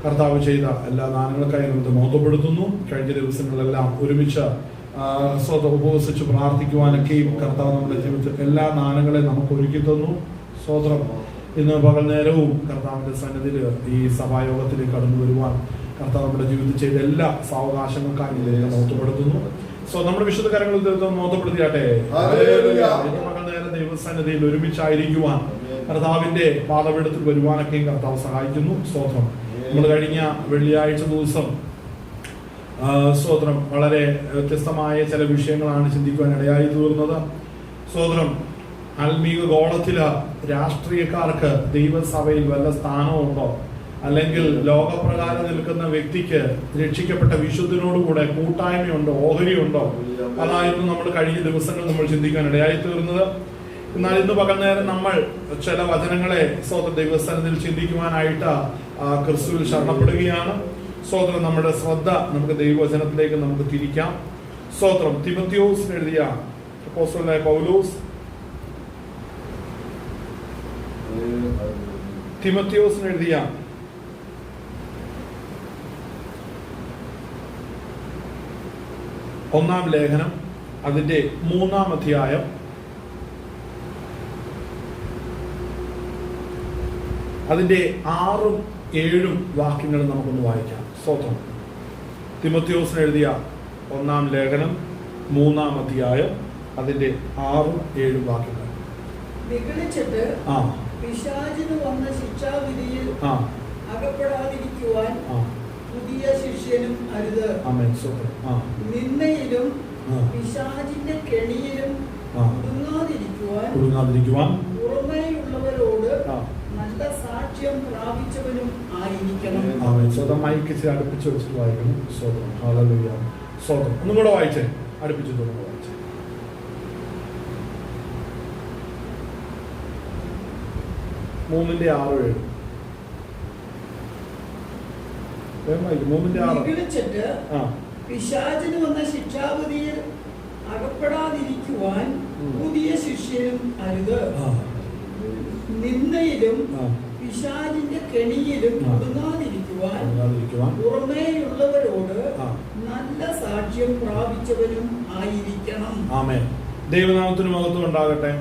കർത്താവ് ചെയ്ത എല്ലാ ദാനങ്ങൾക്കായി നമുക്ക് മഹത്വപ്പെടുത്തുന്നു. കഴിഞ്ഞ ദിവസങ്ങളിലെല്ലാം ഒരുമിച്ച് ഉപവസിച്ച് പ്രാർത്ഥിക്കുവാനൊക്കെയും കർത്താവ് നമ്മുടെ ജീവിതത്തിൽ എല്ലാ ദാനങ്ങളെയും നമുക്ക് ഒരുക്കി തന്നു. സ്തോത്രം. ഇന്ന് പകൽ നേരവും കർത്താവിന്റെ സന്നിധിയിൽ ഈ സഭായോഗത്തിലേക്ക് കടന്നു വരുവാൻ കർത്താവ് നമ്മുടെ ജീവിതത്തിൽ ചെയ്ത എല്ലാ സാവകാശങ്ങൾക്കായി മഹത്വപ്പെടുത്തുന്നു. നമ്മുടെ വിശുദ്ധ കാര്യങ്ങൾ മഹത്വപ്പെടുത്തിയാട്ടെ. ഇന്ന് പകൽ നേരം ദൈവസന്നിധിയിൽ ഒരുമിച്ചായിരിക്കുവാൻ കർത്താവിന്റെ പാദപീഠത്തിൽ വരുവാനൊക്കെയും കർത്താവ് സഹായിക്കുന്നു. സ്തോത്രം. നമ്മൾ കഴിഞ്ഞ വെള്ളിയാഴ്ച ദിവസം സ്തോത്രം വളരെ വ്യത്യസ്തമായ ചില വിഷയങ്ങളാണ് ചിന്തിക്കുവാൻ ഇടയായി തീർന്നത്. സ്തോത്രം. ആത്മീക ഗോളത്തില് രാഷ്ട്രീയക്കാർക്ക് ദൈവസഭയിൽ വല്ല സ്ഥാനമുണ്ടോ, അല്ലെങ്കിൽ ലോകപ്രകാരം നിൽക്കുന്ന വ്യക്തിക്ക് രക്ഷിക്കപ്പെട്ട വിശുദ്ധനോടുകൂടെ കൂട്ടായ്മയുണ്ടോ, ഓഹരിയുണ്ടോ? അതായിരുന്നു നമ്മൾ കഴിഞ്ഞ ദിവസങ്ങൾ നമ്മൾ ചിന്തിക്കാൻ ഇടയായി തീർന്നത്. എന്നാൽ ഇന്ന് പകൽ നേരം നമ്മൾ ചില വചനങ്ങളെ സ്വന്തം ദൈവസ്ഥാനത്തിൽ ചിന്തിക്കുവാനായിട്ട് ക്രിസ്തുവിൽ ശരണപ്പെടുകയാണ്. സ്തോത്രം. നമ്മുടെ ശ്രദ്ധ നമുക്ക് ദൈവവചനത്തിലേക്ക് നമുക്ക് തിരിക്കാം. സ്തോത്രം. തിമോഥെയോസിന് എഴുതിയ അപ്പോസ്തലനായ പൗലോസ് തിമോഥെയോസിന് എഴുതിയ ഒന്നാം ലേഖനം അതിന്റെ 3-ാം അധ്യായം അതിന്റെ 6-ഉം 7-ഉം വാക്യങ്ങൾ നമുക്കൊന്ന് വായിക്കാം. സ്തോത്രം. തിമോഥെയോസിന് എഴുതിയ 1-ാം ലേഖനം 3-ാം അധ്യായം അതിന്റെ 6-ഉം 7-ഉം വാക്യങ്ങൾ. നിഗളിച്ചിട്ട് പിശാചിന് വന്ന ശിക്ഷാവിധിയിൽ അകപ്പെടാതിരിക്കുവാൻ പുതിയ ശിഷ്യനും അരുത്. നിന്നയിലും പിശാചിന്റെ കെണിയിലും കുടുങ്ങാതിരിക്കുവാൻ പുറമേയുള്ളവരോട് നല്ല സാക്ഷ്യം പ്രാപിച്ചവനും ആയിരിക്കണം. അടുപ്പിച്ച് വെച്ചിട്ട് വായിക്കണം. സ്തോത്രം. ഹല്ലേലൂയ. സ്തോത്രം. ഒന്നും കൂടെ വായിച്ചേ. അടുപ്പിച്ച് വായിച്ചേ. 3-6-7. നിഗളിച്ചിട്ട് പിശാചിന് വന്ന ശിക്ഷാവിധിയിൽ അകപ്പെടാതിരിക്കുവാൻ പുതിയ ശിഷ്യനും അരുത്. നിന്നയിലും പിശാചിന്റെ കെണിയിലും കുടുങ്ങാതിരിക്കുവാൻ പുറമേയുള്ളവരോട് നല്ല സാക്ഷ്യം പ്രാപിച്ചവനും ആയിരിക്കണം. ആമേൻ. ദൈവനാമത്തിന് മഹത്വം ഉണ്ടാകട്ടെ.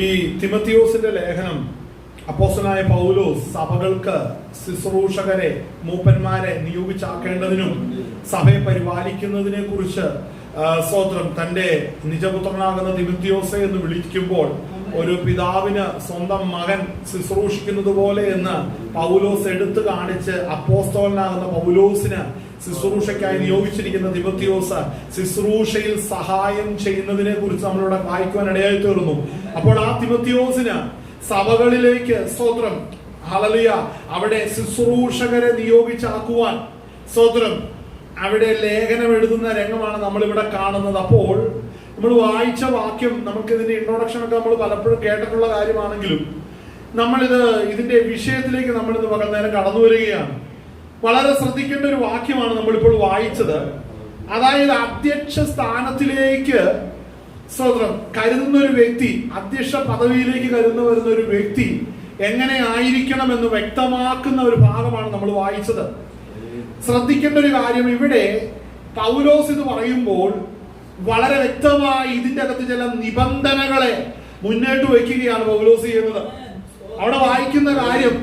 ഈ തിമോഥെയോസിന്റെ ലേഖനം അപ്പോസ്തലനായ പൗലോസ് സഭകൾക്ക് ശുശ്രൂഷകരെ, മൂപ്പന്മാരെ നിയോഗിച്ചാക്കേണ്ടതിനും സഭയെ പരിപാലിക്കുന്നതിനെ കുറിച്ച് സ്തോത്രം തന്റെ നിജപുത്രനാകുന്ന തിമോഥെയോസെ എന്ന് വിളിക്കുമ്പോൾ ഒരു പിതാവിന് സ്വന്തം മകൻ ശുശ്രൂഷിക്കുന്നത് പോലെ എന്ന് പൗലോസ് എടുത്തു കാണിച്ച് അപ്പോസ്തലനാകുന്ന പൗലോസിന് ശുശ്രൂഷയ്ക്കായി നിയോഗിച്ചിരിക്കുന്ന തിമോഥെയോസ് ശുശ്രൂഷയിൽ സഹായം ചെയ്യുന്നതിനെ കുറിച്ച് നമ്മളിവിടെ വായിക്കുവാൻ ഇടയായി തീർന്നു. അപ്പോൾ ആ തിമോഥെയോസിന് സഭകളിലേക്ക് സ്തോത്രം ഹല്ലേലൂയ അവിടെ ശുശ്രൂഷകരെ നിയോഗിച്ചാക്കുവാൻ സ്തോത്രം അവിടെ ലേഖനം എഴുതുന്ന രംഗമാണ് നമ്മൾ ഇവിടെ കാണുന്നത്. അപ്പോൾ നമ്മൾ വായിച്ച വാക്യം, നമുക്ക് ഇതിന്റെ ഇൻട്രൊഡക്ഷൻ ഒക്കെ നമ്മൾ പലപ്പോഴും കേട്ടിട്ടുള്ള കാര്യമാണെങ്കിലും ഇതിന്റെ വിഷയത്തിലേക്ക് നമ്മൾ ഇന്ന് പകൽ നേരം കടന്നു വരികയാണ്. വളരെ ശ്രദ്ധിക്കേണ്ട ഒരു വാക്യമാണ് നമ്മളിപ്പോൾ വായിച്ചത്. അതായത് അധ്യക്ഷ സ്ഥാനത്തിലേക്ക് സ്തോത്രം കരുതുന്ന ഒരു വ്യക്തി, അധ്യക്ഷ പദവിയിലേക്ക് കരുതുന്ന വരുന്ന ഒരു വ്യക്തി എങ്ങനെ ആയിരിക്കണം എന്ന് വ്യക്തമാക്കുന്ന ഒരു ഭാഗമാണ് നമ്മൾ വായിച്ചത്. ശ്രദ്ധിക്കേണ്ട ഒരു കാര്യം, ഇവിടെ പൗലോസ് ഇത് പറയുമ്പോൾ വളരെ വ്യക്തമായി ഇതിന്റെ അകത്ത് ചില നിബന്ധനകളെ മുന്നോട്ട് വയ്ക്കുകയാണ് പൗലോസ് ചെയ്യുന്നത്. അവിടെ വായിക്കുന്ന കാര്യം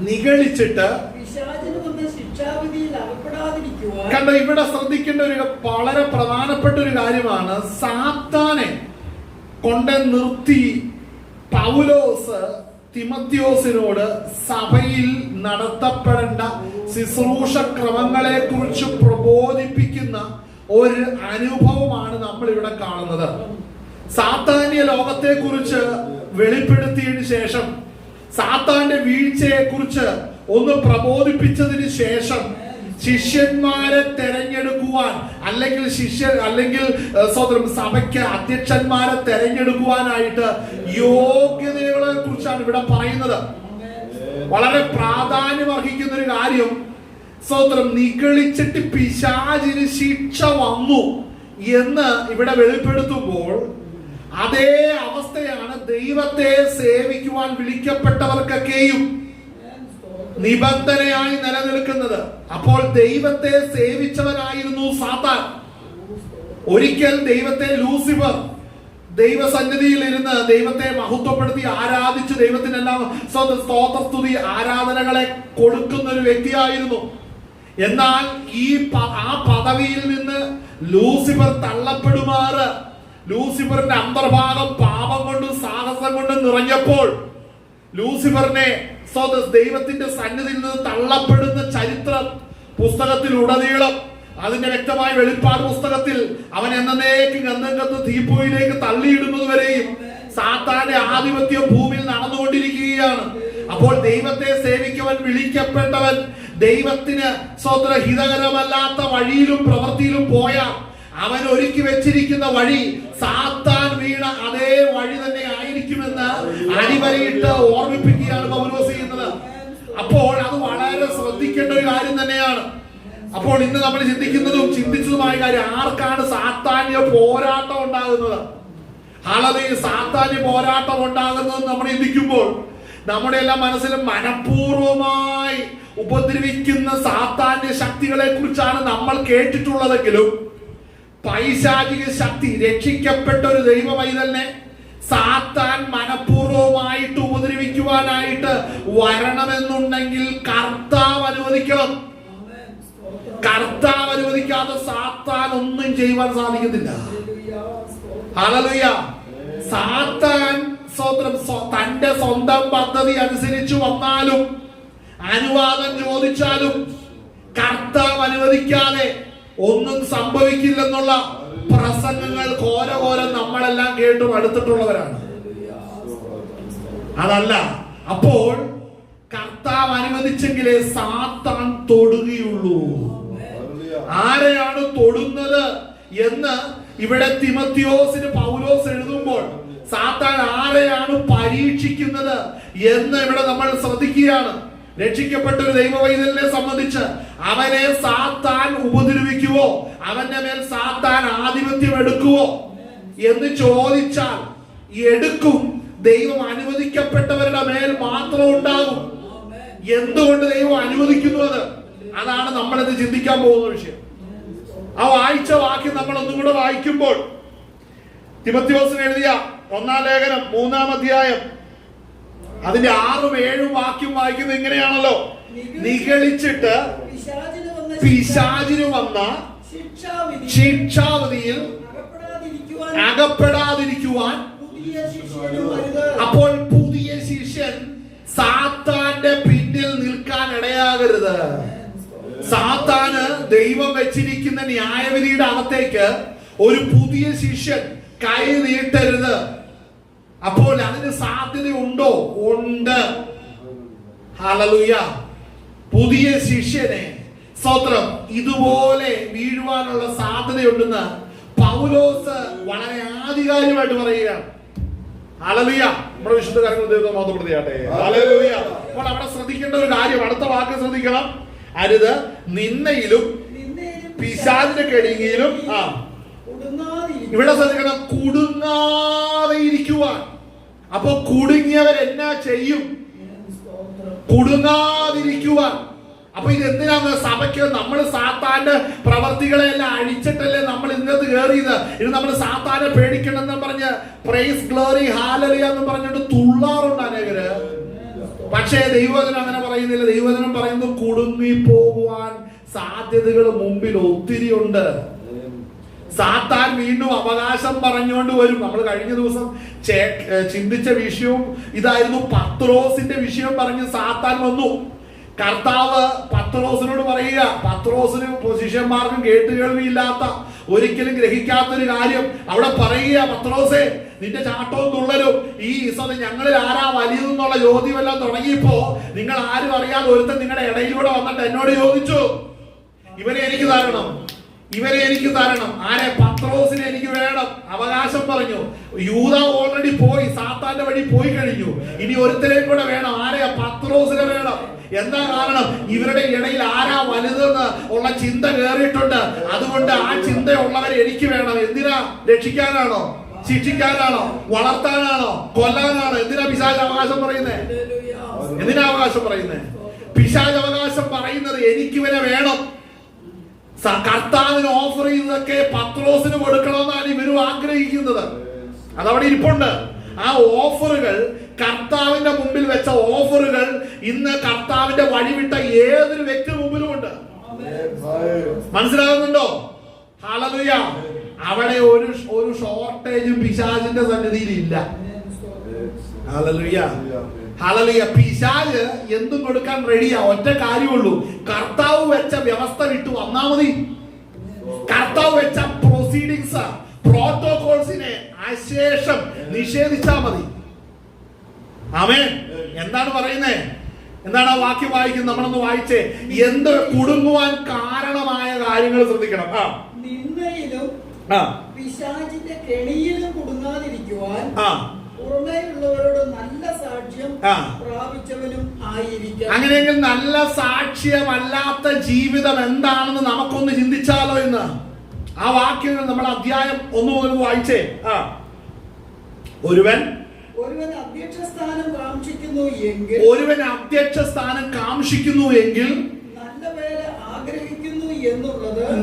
നിഗളിച്ചിട്ട് കണ്ട. ഇവിടെ ശ്രദ്ധിക്കേണ്ട ഒരു വളരെ പ്രധാനപ്പെട്ട ഒരു കാര്യമാണ്, സാത്താനെ കൊണ്ട് നിർത്തി പൗലോസ് തിമോഥെയോസിനോട് സഭയിൽ നടത്തപ്പെടേണ്ട ശുശ്രൂഷ ക്രമങ്ങളെ കുറിച്ച് പ്രബോധിപ്പിക്കുന്ന ഒരു അനുഭവമാണ് നമ്മൾ ഇവിടെ കാണുന്നത്. സാത്താന്യ ലോകത്തെ കുറിച്ച് വെളിപ്പെടുത്തിയതിനു ശേഷം, സാത്താന്റെ വീഴ്ചയെ കുറിച്ച് ഒന്ന് പ്രബോധിപ്പിച്ചതിന് ശേഷം ശിഷ്യന്മാരെ തെരഞ്ഞെടുക്കുവാൻ അല്ലെങ്കിൽ സ്വതന്ത്രം സഭയ്ക്ക് അധ്യക്ഷന്മാരെ തെരഞ്ഞെടുക്കുവാനായിട്ട് യോഗ്യതകളെ കുറിച്ചാണ് ഇവിടെ പറയുന്നത്. വളരെ പ്രാധാന്യം അർഹിക്കുന്ന ഒരു കാര്യം, സ്വതന്ത്രം നിഗളിച്ചിട്ട് പിശാചിന് ശിക്ഷ വന്നു എന്ന് ഇവിടെ വെളിപ്പെടുത്തുമ്പോൾ അതേ അവസ്ഥയാണ് ദൈവത്തെ സേവിക്കുവാൻ വിളിക്കപ്പെട്ടവർക്കൊക്കെയും. നിബന്ധനയായി നിലനിൽക്കുന്നത്. അപ്പോൾ ദൈവത്തെ സേവിച്ചവനായിരുന്നു സാത്താൻ. ഒരിക്കൽ ദൈവത്തെ ലൂസിഫർ ദൈവസന്നിധിയിൽ ഇരുന്ന് ദൈവത്തെ മഹത്വപ്പെടുത്തി ആരാധിച്ച് ദൈവത്തിനെല്ലാം സ്തോത്രസ്തുതി ആരാധനകളെ കൊടുക്കുന്ന ഒരു വ്യക്തിയായിരുന്നു. എന്നാൽ ആ പദവിയിൽ നിന്ന് ലൂസിഫർ തള്ളപ്പെടുമാറ് ലൂസിഫറിന്റെ അന്തർഭാഗം പാപം കൊണ്ടും സാഹസം കൊണ്ടും നിറഞ്ഞപ്പോൾ ലൂസിഫറിനെ ദൈവത്തിന്റെ സന്നിധിയിൽ നിന്ന് തള്ളപ്പെടുന്ന ചരിത്രം പുസ്തകത്തിലുടനീളം, അതിന്റെ വ്യക്തമായ വെളിപ്പാട് പുസ്തകത്തിൽ അവൻ എന്നേക്കും ഗന്ധം തീപ്പൊയിലേക്ക് തള്ളിയിടുന്നത് വരെയും സാത്താന്റെ ആധിപത്യം ഭൂമിയിൽ നടന്നുകൊണ്ടിരിക്കുകയാണ്. അപ്പോൾ ദൈവത്തെ സേവിക്കുവാൻ വിളിക്കപ്പെട്ടവൻ ദൈവത്തിന് ഹിതകരമല്ലാത്ത വഴിയിലും പ്രവൃത്തിയിലും പോയാൽ അവൻ ഒരുക്കി വെച്ചിരിക്കുന്ന വഴി സാത്താൻ വീണ അതേ വഴി തന്നെ ആയിരിക്കുമെന്ന് അടിവരയിട്ട് ഓർമ്മിപ്പിക്കുകയാണ് പൗലോസ് ചെയ്യുന്നത്. അപ്പോൾ അത് വളരെ ശ്രദ്ധിക്കേണ്ട ഒരു കാര്യം തന്നെയാണ്. അപ്പോൾ ഇന്ന് നമ്മൾ ചിന്തിക്കുന്നതും ചിന്തിച്ചതുമായ കാര്യം, ആർക്കാണ് സാത്താന്യ പോരാട്ടം ഉണ്ടാകുന്നത്? ഹല്ലേലൂയ. സാത്താന്യ പോരാട്ടം ഉണ്ടാകുന്നത് നമ്മൾ ചിന്തിക്കുമ്പോൾ നമ്മുടെ എല്ലാം മനസ്സിലും മനഃപൂർവമായി ഉപദ്രവിക്കുന്ന സാത്താന്യ ശക്തികളെ കുറിച്ചാണ് നമ്മൾ കേട്ടിട്ടുള്ളതെങ്കിലും പൈശാചിക ശക്തി രക്ഷിക്കപ്പെട്ട ഒരു ദൈവ പൈതലിനെ സാത്താൻ മനഃപൂർവമായിട്ട് ഉപദ്രവിക്കുവാനായിട്ട് വരണമെന്നുണ്ടെങ്കിൽ കർത്താവ് അനുവദിക്കണം. കർത്താവ് അനുവദിക്കാതെ സാത്താൻ ഒന്നും ചെയ്യുവാൻ സാധിക്കുന്നില്ല. ഹല്ലേലൂയ. സാത്താൻ തന്റെ സ്വന്തം പദ്ധതി അനുസരിച്ച് വന്നാലും അനുവാദം ചോദിച്ചാലും കർത്താവ് അനുവദിക്കാതെ ഒന്നും സംഭവിക്കില്ലെന്നുള്ള പ്രസംഗങ്ങൾ ഘോരഘോരം നമ്മളെല്ലാം കേട്ടു അടുത്തിട്ടുള്ളവരാണ്. അതല്ല, അപ്പോൾ കർത്താവ് അനുവദിച്ചെങ്കിലേ സാത്താൻ തൊടുകയുള്ളൂ. ആരെയാണ് തൊടുന്നത് എന്ന് ഇവിടെ തിമത്തിയോസിന് പൗലോസ് എഴുതുമ്പോൾ സാത്താൻ ആരെയാണ് പരീക്ഷിക്കുന്നത് എന്ന് ഇവിടെ നമ്മൾ ശ്രദ്ധിക്കുകയാണ്. രക്ഷിക്കപ്പെട്ട ഒരു ദൈവവൈതലിനെ സംബന്ധിച്ച് അവനെ സാത്താൻ ഉപദ്രവിക്കുവോ, അവന്റെ മേൽ സാത്താൻ ആധിപത്യം എടുക്കുവോ എന്ന് ചോദിച്ചാൽ എടുക്കും. ദൈവം അനുവദിക്കപ്പെട്ടവരുടെ മേൽ മാത്രം ഉണ്ടാകും. എന്തുകൊണ്ട് ദൈവം അനുവദിക്കുന്നു അതാണ് നമ്മളിത് ചിന്തിക്കാൻ പോകുന്ന വിഷയം. ആ വായിച്ച വാക്യം നമ്മൾ ഒന്നും കൂടെ വായിക്കുമ്പോൾ തിമത്തിയോസിന് എഴുതിയ 1-ാം ലേഖനം 3-ാം അധ്യായം അതിന്റെ 6ഉം 7ഉം വാക്യം വായിക്കുന്നത് ഇങ്ങനെയാണല്ലോ: നിഗളിച്ചിട്ട് പിശാചിന് വന്ന ശിക്ഷാവിധിയിൽ അകപ്പെടാതിരിക്കുവാൻ. അപ്പോൾ പുതിയ ശിഷ്യൻ സാത്താന്റെ പിന്നിൽ നിൽക്കാൻ ഇടയാകരുത്. സാത്താന് ദൈവം വെച്ചിരിക്കുന്ന ന്യായവിധിയുടെ അകത്തേക്ക് ഒരു പുതിയ ശിഷ്യൻ കൈ നീട്ടരുത്. അപ്പോൾ അതിന് സാധ്യതയുണ്ടോ? ഉണ്ട്. ഹല്ലേലൂയ. പുതിയ ശിഷ്യനെ സ്തോത്രം ഇതുപോലെ വീഴുവാനുള്ള സാധ്യതയുണ്ടെന്ന് പൗലോസ് വളരെ ആധികാരികമായിട്ട് പറയുകയാണ്. ഹല്ലേലൂയ. നമ്മുടെ വിശുദ്ധ കാര്യങ്ങൾ ദൈവം മഹത്വപ്പെടുത്തിയാട്ടെ. ഹല്ലേലൂയ. അപ്പോൾ അവിടെ ശ്രദ്ധിക്കേണ്ട ഒരു കാര്യം, അടുത്ത വാക്ക് ശ്രദ്ധിക്കണം. അരുത് നിന്നയിലും പിശാചിന്റെ കെണിയിലും ഇവിടെ ശ്രദ്ധിക്കണം, കുടുങ്ങാതെ ഇരിക്കുവാൻ. അപ്പൊ കുടുങ്ങിയവർ എന്നാ ചെയ്യും? കുടുങ്ങാതിരിക്കുവാൻ. അപ്പൊ ഇത് എന്തിനാണ്? സഭയ്ക്ക് നമ്മൾ സാത്താന്റെ പ്രവർത്തികളെ എല്ലാം അഴിച്ചിട്ടല്ലേ നമ്മൾ ഇന്നത്തെ കയറിയത്. ഇത് നമ്മൾ സാത്താനെ പേടിക്കണമെന്ന് പറഞ്ഞ് പ്രൈസ് ഗ്ലോറി ഹാലലിയ എന്ന് പറഞ്ഞിട്ട് തുള്ളാറുണ്ട് അനേകര്. പക്ഷേ ദൈവവചനം അങ്ങനെ പറയുന്നില്ല. ദൈവവചനം പറയുന്നു കുടുങ്ങി പോകുവാൻ സാധ്യതകൾ മുമ്പിൽ ഒത്തിരി ഉണ്ട്. സാത്താൻ വീണ്ടും അവകാശം പറഞ്ഞുകൊണ്ട് വരും. നമ്മൾ കഴിഞ്ഞ ദിവസം ചിന്തിച്ച വിഷയവും ഇതായിരുന്നു. പത്രോസിന്റെ വിഷയം പറഞ്ഞ് സാത്താൻ വന്നു. കർത്താവ് പത്രോസിനോട് പറയുക, പത്രോസിന് ശിഷ്യന്മാർക്കും കേട്ടുകേൾവിയില്ലാത്ത ഒരിക്കലും ഗ്രഹിക്കാത്തൊരു കാര്യം അവിടെ പറയുക, പത്രോസേ നിന്റെ ചാട്ടവും തുള്ളലും ഈ ഞങ്ങളിൽ ആരാ വലിയതെന്നുള്ള ചോദ്യമെല്ലാം തുടങ്ങിയപ്പോ നിങ്ങൾ ആരും അറിയാതെ ഒരുത്തൻ നിങ്ങളുടെ ഇടയിലൂടെ വന്നിട്ട് എന്നോട് ചോദിച്ചു, ഇവരെ എനിക്ക് തരണം, ഇവരെ എനിക്ക് തരണം. ആരെ? പത്രോസിനെ എനിക്ക് വേണം. അവകാശം പറഞ്ഞു. യൂദ ഓൾറെഡി പോയി, സാത്താന്റെ വഴി പോയി കഴിഞ്ഞു. ഇനി ഒരുത്തരെയും കൂടെ വേണം. ആരെയാ? പത്രോസിനെ വേണം. എന്താ കാരണം? ഇവരുടെ ഇടയിൽ ആരാ വലുതെന്ന് ഉള്ള ചിന്ത കയറിയിട്ടുണ്ട്. അതുകൊണ്ട് ആ ചിന്തയുള്ളവരെ എനിക്ക് വേണം. എന്തിനാ? രക്ഷിക്കാനാണോ? ശിക്ഷിക്കാനാണോ? വളർത്താനാണോ? കൊല്ലാനാണോ? എന്തിനാ പിശാച് അവകാശം പറയുന്നേ? എന്തിനാ അവകാശം പറയുന്നേ? പിശാച് അവകാശം പറയുന്നത് എനിക്കിവനെ വേണം. കർത്താവിന് ഓഫർ ചെയ്തതൊക്കെ പത്രോസിന് കൊടുക്കണമെന്നാണ് ഇവരും ആഗ്രഹിക്കുന്നത്. അതവിടെ ഇരിപ്പുണ്ട്. ആ ഓഫറുകൾ, കർത്താവിന്റെ മുമ്പിൽ വെച്ച ഓഫറുകൾ ഇന്ന് കർത്താവിന്റെ വഴിവിട്ട ഏതൊരു വ്യക്തി മുമ്പിലും ഉണ്ട്. മനസ്സിലാകുന്നുണ്ടോ? ഹല്ലേലൂയ. അവിടെ ഒരു ഷോർട്ടേജും പിശാചിന്റെ സന്നിധിയിൽ ഇല്ല. Hallelujah, hallelujah. പിശാച് എന്തും കൊടുക്കാൻ റെഡിയാ. ഒറ്റ കാര്യമുള്ളൂ, കർത്താവ് വെച്ച വ്യവസ്ഥ വിട്ടു വന്നാ മതി. കർത്താവ് വെച്ച പ്രൊസീഡിങ്സ്, പ്രോട്ടോകോൾസിനെ അശേഷം നിഷേധിച്ചാ മതി. ആമേൻ. എന്താണ് പറയുന്നേ? എന്താണ് ആ വാക്യം വായിക്കുന്നത്? നമ്മളൊന്ന് വായിച്ചേ. എന്ത് കുടുങ്ങുവാൻ കാരണമായ കാര്യങ്ങൾ ശ്രദ്ധിക്കണം. നിന്നയിലും പിശാചിന്റെ കെണിയിലും കുടുങ്ങാതിരിക്കുവാൻ പുറമേയുള്ളവരോട് നല്ല സാക്ഷ്യം പ്രാപിച്ചവനും ആയിരിക്കണം. അങ്ങനെയെങ്കിൽ നല്ല സാക്ഷ്യമല്ലാത്ത ജീവിതം എന്താണെന്ന് നമുക്കൊന്ന് ചിന്തിച്ചാലോ എന്ന്. ആ വാക്യങ്ങൾ നമ്മൾ അധ്യായം 1 മുതൽ വായിച്ചേ. ഒരുവൻ അധ്യക്ഷ സ്ഥാനം കാംക്ഷിക്കുന്നു എങ്കിൽ, അധ്യക്ഷ സ്ഥാനം കാംക്ഷിക്കുന്നു എങ്കിൽ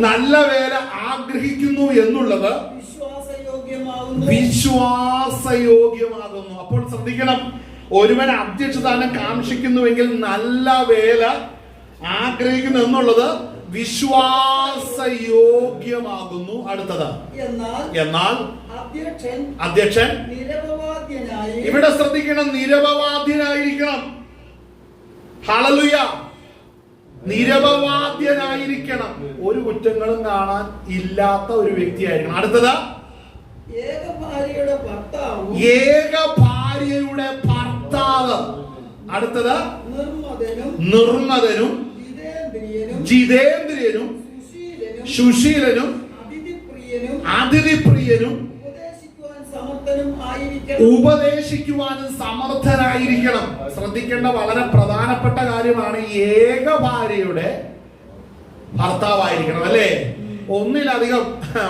നല്ല വേല ആഗ്രഹിക്കുന്നു എന്നുള്ളത് വിശ്വാസയോഗ്യമാകുന്നു. അപ്പോൾ ശ്രദ്ധിക്കണം, ഒരുവൻ അധ്യക്ഷ സ്ഥാനം കാംക്ഷിക്കുന്നുവെങ്കിൽ നല്ല വേല ആഗ്രഹിക്കുന്നു എന്നുള്ളത് വിശ്വാസയോഗ്യമാകുന്നു. അടുത്തത്, എന്നാൽ അധ്യക്ഷൻ ഇവിടെ ശ്രദ്ധിക്കണം, നിരപവാദ്യനായിരിക്കണം. ഹല്ലേലൂയ. നിരപവാദ്യനായിരിക്കണം. ഒരു കുറ്റങ്ങളും കാണാൻ ഇല്ലാത്ത ഒരു വ്യക്തിയായിരിക്കണം. അടുത്തത്, ഏക ഭാര്യയുടെ ഭർത്താവ്. അടുത്തത്, നിർമ്മതനും ജിതേന്ദ്രിയനും സുശീലനും അതിഥിപ്രിയനും ഉപദേശിക്കുവാനും സമർത്ഥനായിരിക്കണം. ശ്രദ്ധിക്കേണ്ട വളരെ പ്രധാനപ്പെട്ട കാര്യമാണ്, ഏക ഭാര്യയുടെ ഭർത്താവായിരിക്കണം. അല്ലേ? ഒന്നിലധികം,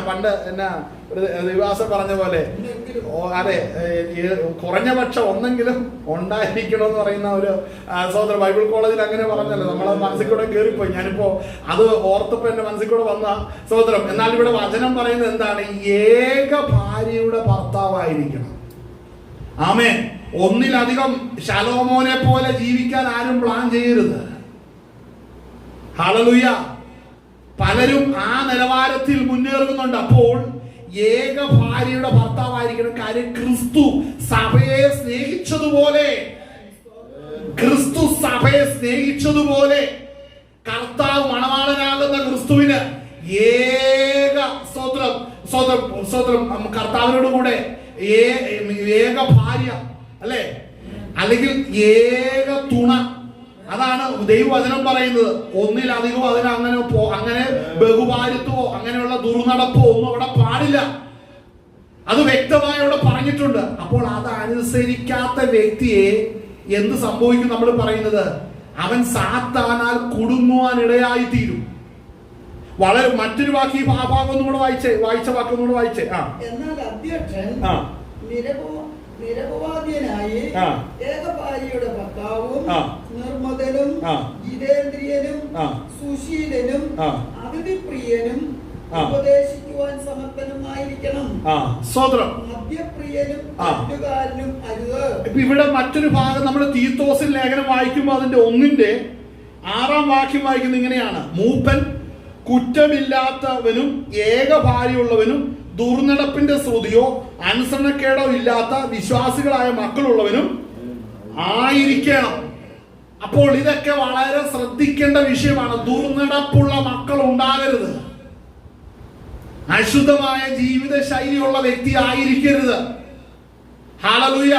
പണ്ട് എന്നാ ഒരു ദിവാസം പറഞ്ഞ പോലെ, അതെ, കുറഞ്ഞ പക്ഷം ഒന്നെങ്കിലും ഉണ്ടായിരിക്കണം എന്ന് പറയുന്ന ഒരു സഹോദര ബൈബിൾ കോളേജിൽ അങ്ങനെ പറഞ്ഞല്ലോ. നമ്മളെ മനസ്സിൽ കൂടെ കയറിപ്പോയി. ഞാനിപ്പോ അത് ഓർത്തപ്പോ എന്റെ മനസ്സിൽ കൂടെ വന്ന സഹോദരം. എന്നാൽ ഇവിടെ വചനം പറയുന്നത് എന്താണ്? ഏക ഭാര്യയുടെ ഭർത്താവായിരിക്കണം. ആമേൻ. ഒന്നിലധികം ശലോമോനെ പോലെ ജീവിക്കാൻ ആരും പ്ലാൻ ചെയ്യരുത്. ഹല്ലേലൂയ. പലരും ആ നിലവാരത്തിൽ മുന്നേറുന്നുണ്ട്. അപ്പോൾ ഏക ഭാര്യയുടെ ഭർത്താവായിരിക്കണം. കാര്യം ക്രിസ്തു സഭയെ സ്നേഹിച്ചതുപോലെ കർത്താവ് മണവാളനാകുന്ന ക്രിസ്തുവിന് കർത്താവിനോട് കൂടെ ഏക ഭാര്യ, അല്ലെ, അല്ലെങ്കിൽ ഏക തുണ. അതാണ് ദൈവവചനം പറയുന്നത്. ഒന്നിലധികം അങ്ങനെ ബഹുഭാര്യത്വമോ അങ്ങനെയുള്ള ദുർനടപ്പോ ഒന്നും അവിടെ പാടില്ല. അത് വ്യക്തമായി അവിടെ പറഞ്ഞിട്ടുണ്ട്. അപ്പോൾ അത് അനുസരിക്കാത്ത വ്യക്തിയെ എന്ത് സംഭവിക്കും? നമ്മൾ പറയുന്നത് അവൻ സാത്താനാൽ കുടുങ്ങുവാൻ ഇടയായി തീരും. വളരെ മറ്റൊരു വാക്ക്, ഈ ഭാഗം ഒന്നും കൂടെ വായിച്ച വാക്ക് ഒന്നും കൂടെ വായിച്ചേ. എന്നാൽ അധ്യക്ഷൻ നിരപവാദ്യനായി ഏകഭാര്യയുടെ ഭർത്താവും നിർമ്മതനും ജിതേന്ദ്രിയനും സുശീലനും അതിഥിപ്രിയനും ഉപദേശിക്കുവാൻ സമർത്ഥനുമായിരിക്കണം. മദ്യപ്രിയനും മറ്റുകാരനും അരുത്. ഇവിടെ മറ്റൊരു ഭാഗം നമ്മൾ തീത്തോസിൽ ലേഖനം വായിക്കുമ്പോൾ അതിന്റെ 1-6 വാക്യം വായിക്കുന്നത് ഇങ്ങനെയാണ്: മൂപ്പൻ കുറ്റമില്ലാത്തവനും ഏക ഭാര്യയുള്ളവനും ദുർനടപ്പിന്റെ ശ്രുതിയോ അനുസരണക്കേടോ ഇല്ലാത്ത വിശ്വാസികളായ മക്കളുള്ളവനും ആയിരിക്കണം. അപ്പോൾ ഇതൊക്കെ വളരെ ശ്രദ്ധിക്കേണ്ട വിഷയമാണ്. ദുർനടപ്പുള്ള മക്കൾ ഉണ്ടാകരുത്. അശുദ്ധമായ ജീവിത ശൈലിയുള്ള വ്യക്തി ആയിരിക്കരുത്. ഹല്ലേലൂയ.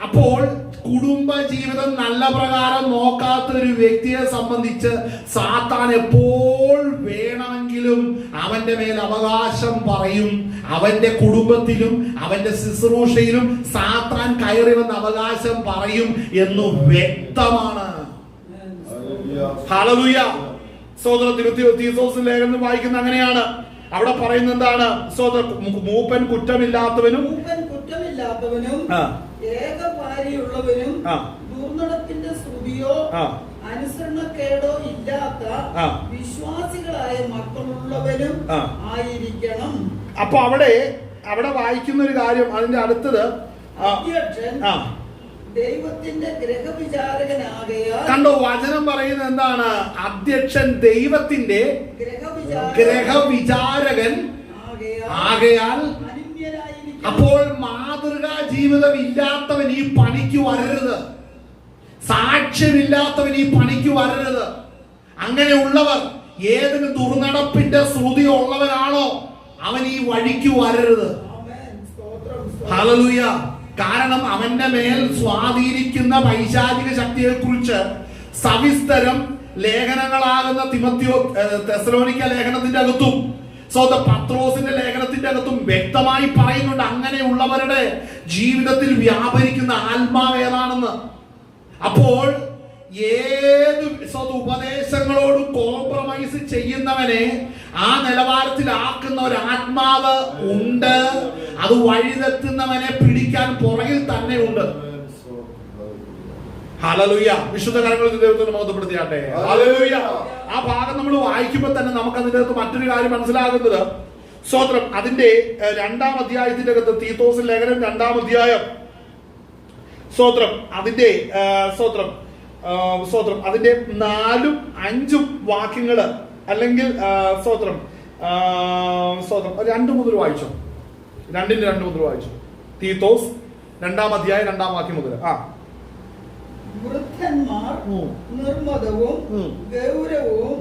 അപ്പോൾ കുടുംബ ജീവിതം നല്ല പ്രകാരം നോക്കാത്ത ഒരു വ്യക്തിയെ സംബന്ധിച്ച് സാത്താൻ എപ്പോൾ വേണമെങ്കിലും അവന്റെ മേൽ അവകാശം പറയും. അവന്റെ കുടുംബത്തിലും അവന്റെ ശുശ്രൂഷയിലും സാത്താൻ കയറി വന്ന അവകാശം പറയും എന്ന് വ്യക്തമാണ്. ഹല്ലേലൂയ. സഹോദര തീത്തോസ് ലേഖനം വായിക്കുന്ന അങ്ങനെയാണ്. അവിടെ പറയുന്നത് എന്താണ്? മൂപ്പൻ കുറ്റമില്ലാത്തവനും ഏക ഭാര്യയുള്ളവനും ദുർനടപ്പിന്റെ ശ്രുതിയോ അനുസരണ ഇല്ലാത്ത വിശ്വാസികളായ മക്കളുള്ളവനും ആയിരിക്കണം. അപ്പൊ അവിടെ വായിക്കുന്ന ഒരു കാര്യം, അതിന്റെ അടുത്തത് അധ്യക്ഷൻ ദൈവത്തിന്റെ ഗ്രഹവിചാരകനാകയാൽ. കണ്ടോ, വചനം പറയുന്നത് എന്താണ്? അധ്യക്ഷൻ ദൈവത്തിന്റെ ഗ്രഹവിചാരകൻ ആകയാൽ. അപ്പോൾ മാതൃകാ ജീവിതം ഇല്ലാത്തവൻ ഈ പണിക്ക് വരരുത്, സാക്ഷ്യമില്ലാത്തവൻ ഈ പണിക്ക് വരരുത്. അങ്ങനെയുള്ളവർ ഏതിന് ദുർനടപ്പിന്റെ ശ്രുതി ഉള്ളവരാണോ അവൻ ഈ വഴിക്ക് വരരുത്. ഹല്ലേലൂയ. കാരണം അവന്റെ മേൽ സ്വാധീനിക്കുന്ന പൈശാചിക ശക്തിയെ കുറിച്ച് സവിസ്തരം ലേഖനങ്ങളാകുന്ന തെസ്സലോനിക്ക ലേഖനത്തിന്റെ അകത്തും പത്രോസിന്റെ ലേഖനത്തിന്റെ അകത്തും വ്യക്തമായി പറയുന്നുണ്ട് അങ്ങനെയുള്ളവരുടെ ജീവിതത്തിൽ വ്യാപരിക്കുന്ന ആത്മാവ് ഏതാണെന്ന്. അപ്പോൾ ഏത് ഉപദേശങ്ങളോട് കോംപ്രമൈസ് ചെയ്യുന്നവനെ ആ നിലവാരത്തിലാക്കുന്ന ഒരു ആത്മാവ് ഉണ്ട്. അത് വഴിതെത്തുന്നവനെ പിടിക്കാൻ പുറകിൽ തന്നെ ഉണ്ട്. ഹല്ലേലൂയ. വിശുദ്ധ കരങ്ങളിൽ ദൈവത്തിന് മഹത്വപ്പെടുത്തിയാട്ടെ. ഹല്ലേലൂയ. ആ ഭാഗം നമ്മൾ വായിക്കുമ്പോൾ തന്നെ നമുക്ക് അതിന്റെ അകത്ത് മറ്റൊരു കാര്യം മനസ്സിലാകുന്നത്, സ്തോത്രം, അതിന്റെ 2-ാം അധ്യായത്തിന്റെ അകത്ത്, തീത്തോസ് ലേഖനം 2-ാം അധ്യായം, സ്തോത്രം, അതിന്റെ സ്തോത്രം 4-ഉം 5-ഉം വാക്യങ്ങള്, അല്ലെങ്കിൽ സ്തോത്രം 2 മുതൽ വായിച്ചോ. 2 മുതൽ വായിച്ചു. തീത്തോസ് 2-ാം അധ്യായം 2-ാം വാക്യം മുതൽ. വൃദ്ധന്മാർ നിർമ്മതവും ഗൗരവവും